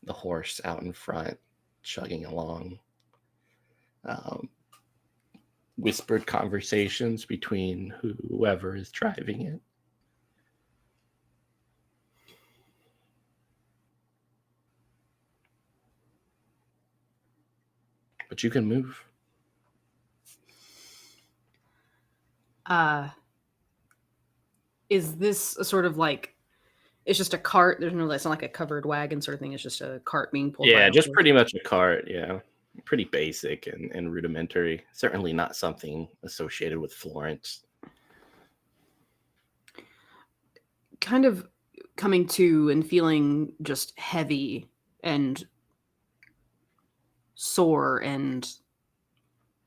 Speaker 1: the horse out in front chugging along. Um, Whispered conversations between whoever is driving it. But you can move.
Speaker 4: Is this a sort of like, it's just a cart? There's no, it's not like a covered wagon sort of thing. It's just a cart being pulled by
Speaker 1: Yeah,
Speaker 4: a
Speaker 1: just
Speaker 4: horse.
Speaker 1: pretty much a cart. Yeah, pretty basic and rudimentary. Certainly not something associated with Florence.
Speaker 4: Kind of coming to and feeling just heavy and sore and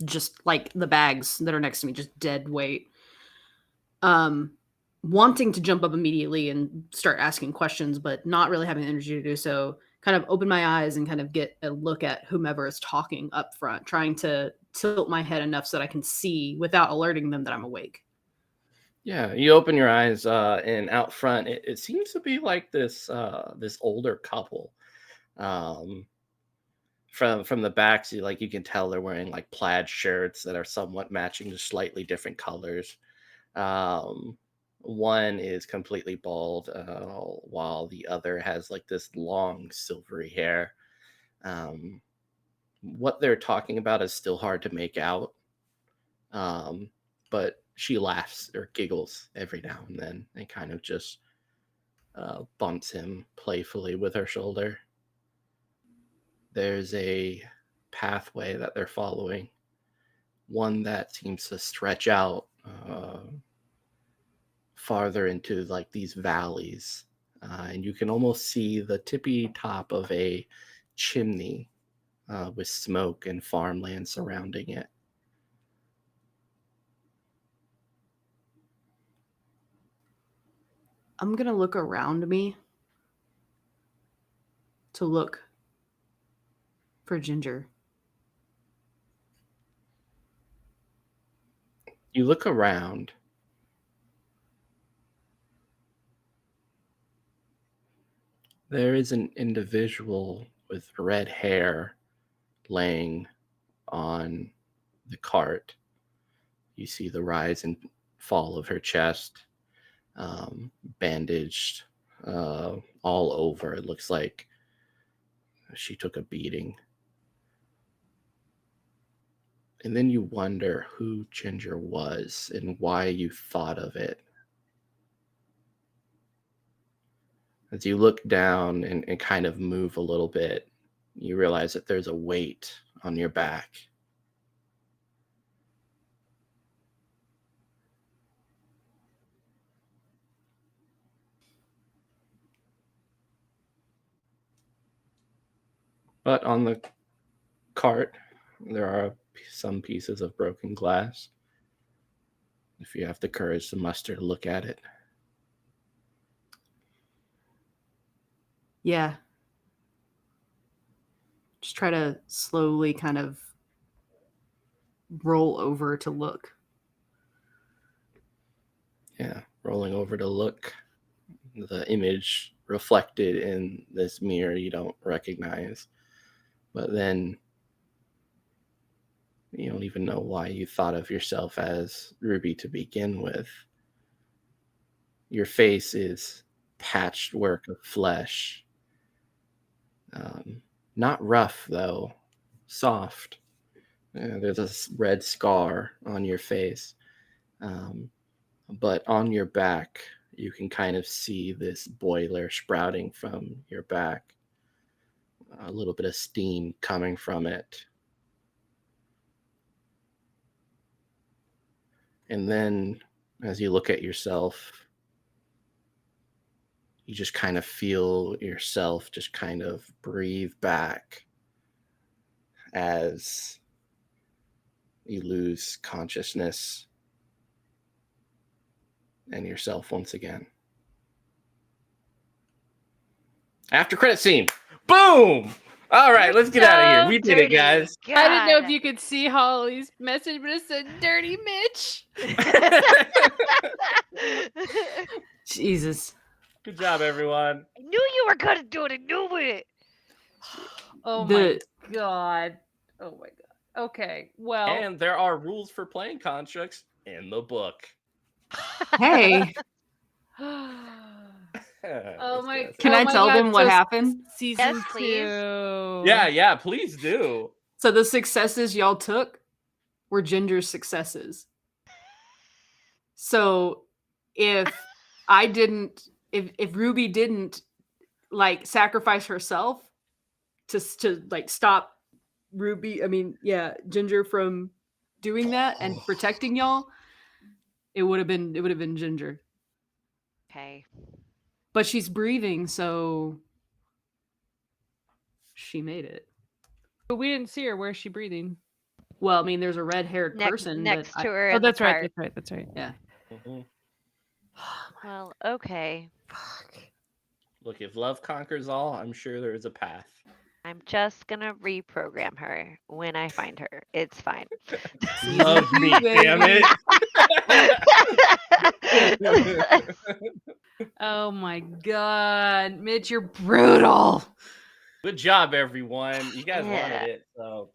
Speaker 4: just like the bags that are next to me, just dead weight. Wanting to jump up immediately and start asking questions, but not really having the energy to do so. Kind of open my eyes and kind of get a look at whomever is talking up front, trying to tilt my head enough so that I can see without alerting them that I'm awake.
Speaker 1: Yeah, you open your eyes, and out front, it seems to be like this older couple. Um, from the backs, you can tell they're wearing like plaid shirts that are somewhat matching, just slightly different colors. Um, One is completely bald, while the other has like this long silvery hair. Um, what they're talking about is still hard to make out, but she laughs or giggles every now and then and kind of just bumps him playfully with her shoulder. There's a pathway that they're following, one that seems to stretch out farther into like these valleys, and you can almost see the tippy top of a chimney with smoke and farmland surrounding it.
Speaker 4: I'm going to look around me to look for Ginger.
Speaker 1: You look around. There is an individual with red hair laying on the cart. You see the rise and fall of her chest, bandaged all over. It looks like she took a beating. And then you wonder who Ginger was and why you thought of it. As you look down and kind of move a little bit, you realize that there's a weight on your back. But on the cart, there are some pieces of broken glass. If you have the courage to muster to look at it.
Speaker 4: Yeah. Just try to slowly kind of roll over to look.
Speaker 1: Yeah, rolling over to look. The image reflected in this mirror you don't recognize. But then you don't even know why you thought of yourself as Ruby to begin with. Your face is patched work of flesh. Not rough, though, soft. There's a red scar on your face. But on your back, you can kind of see this boiler sprouting from your back. a little bit of steam coming from it. And then as you look at yourself, you just kind of feel yourself just kind of breathe back as you lose consciousness and yourself once again. After credit scene. Boom! All right, let's get out of here. We did it, guys.
Speaker 5: I didn't know if you could see Holly's message, but it said "Dirty Mitch."
Speaker 4: Jesus.
Speaker 1: Good job, everyone.
Speaker 2: I knew you were gonna do it. I knew it.
Speaker 5: Oh
Speaker 4: The-
Speaker 5: my god. Oh my god. Okay. Well.
Speaker 1: And there are rules for playing constructs in the book.
Speaker 4: Hey,
Speaker 5: Oh my!
Speaker 4: Can
Speaker 5: oh
Speaker 4: I
Speaker 5: my
Speaker 4: tell
Speaker 5: God,
Speaker 4: them what
Speaker 5: so
Speaker 4: happened?
Speaker 5: Season
Speaker 2: Yes, please.
Speaker 5: 2.
Speaker 1: Yeah, please do.
Speaker 4: So the successes y'all took were Ginger's successes. So if Ruby didn't like sacrifice herself to like stop Ginger from doing that and protecting y'all, it would have been Ginger.
Speaker 2: Okay.
Speaker 4: But she's breathing, so she made it.
Speaker 5: But we didn't see her. Where's she breathing?
Speaker 4: Well, I mean, there's a red-haired
Speaker 2: Next
Speaker 4: person
Speaker 2: to
Speaker 4: but
Speaker 2: her.
Speaker 5: Oh,
Speaker 2: in the
Speaker 5: that's right.
Speaker 2: cart.
Speaker 5: That's right. That's right.
Speaker 4: yeah.
Speaker 1: Mhm.
Speaker 2: Well, okay.
Speaker 1: Look, if love conquers all, I'm sure there is a path.
Speaker 2: I'm just gonna reprogram her when I find her. It's fine.
Speaker 1: Love me, damn it.
Speaker 5: Oh my god, Mitch, you're brutal.
Speaker 1: Good job, everyone. You guys wanted
Speaker 2: Yeah.
Speaker 1: it, so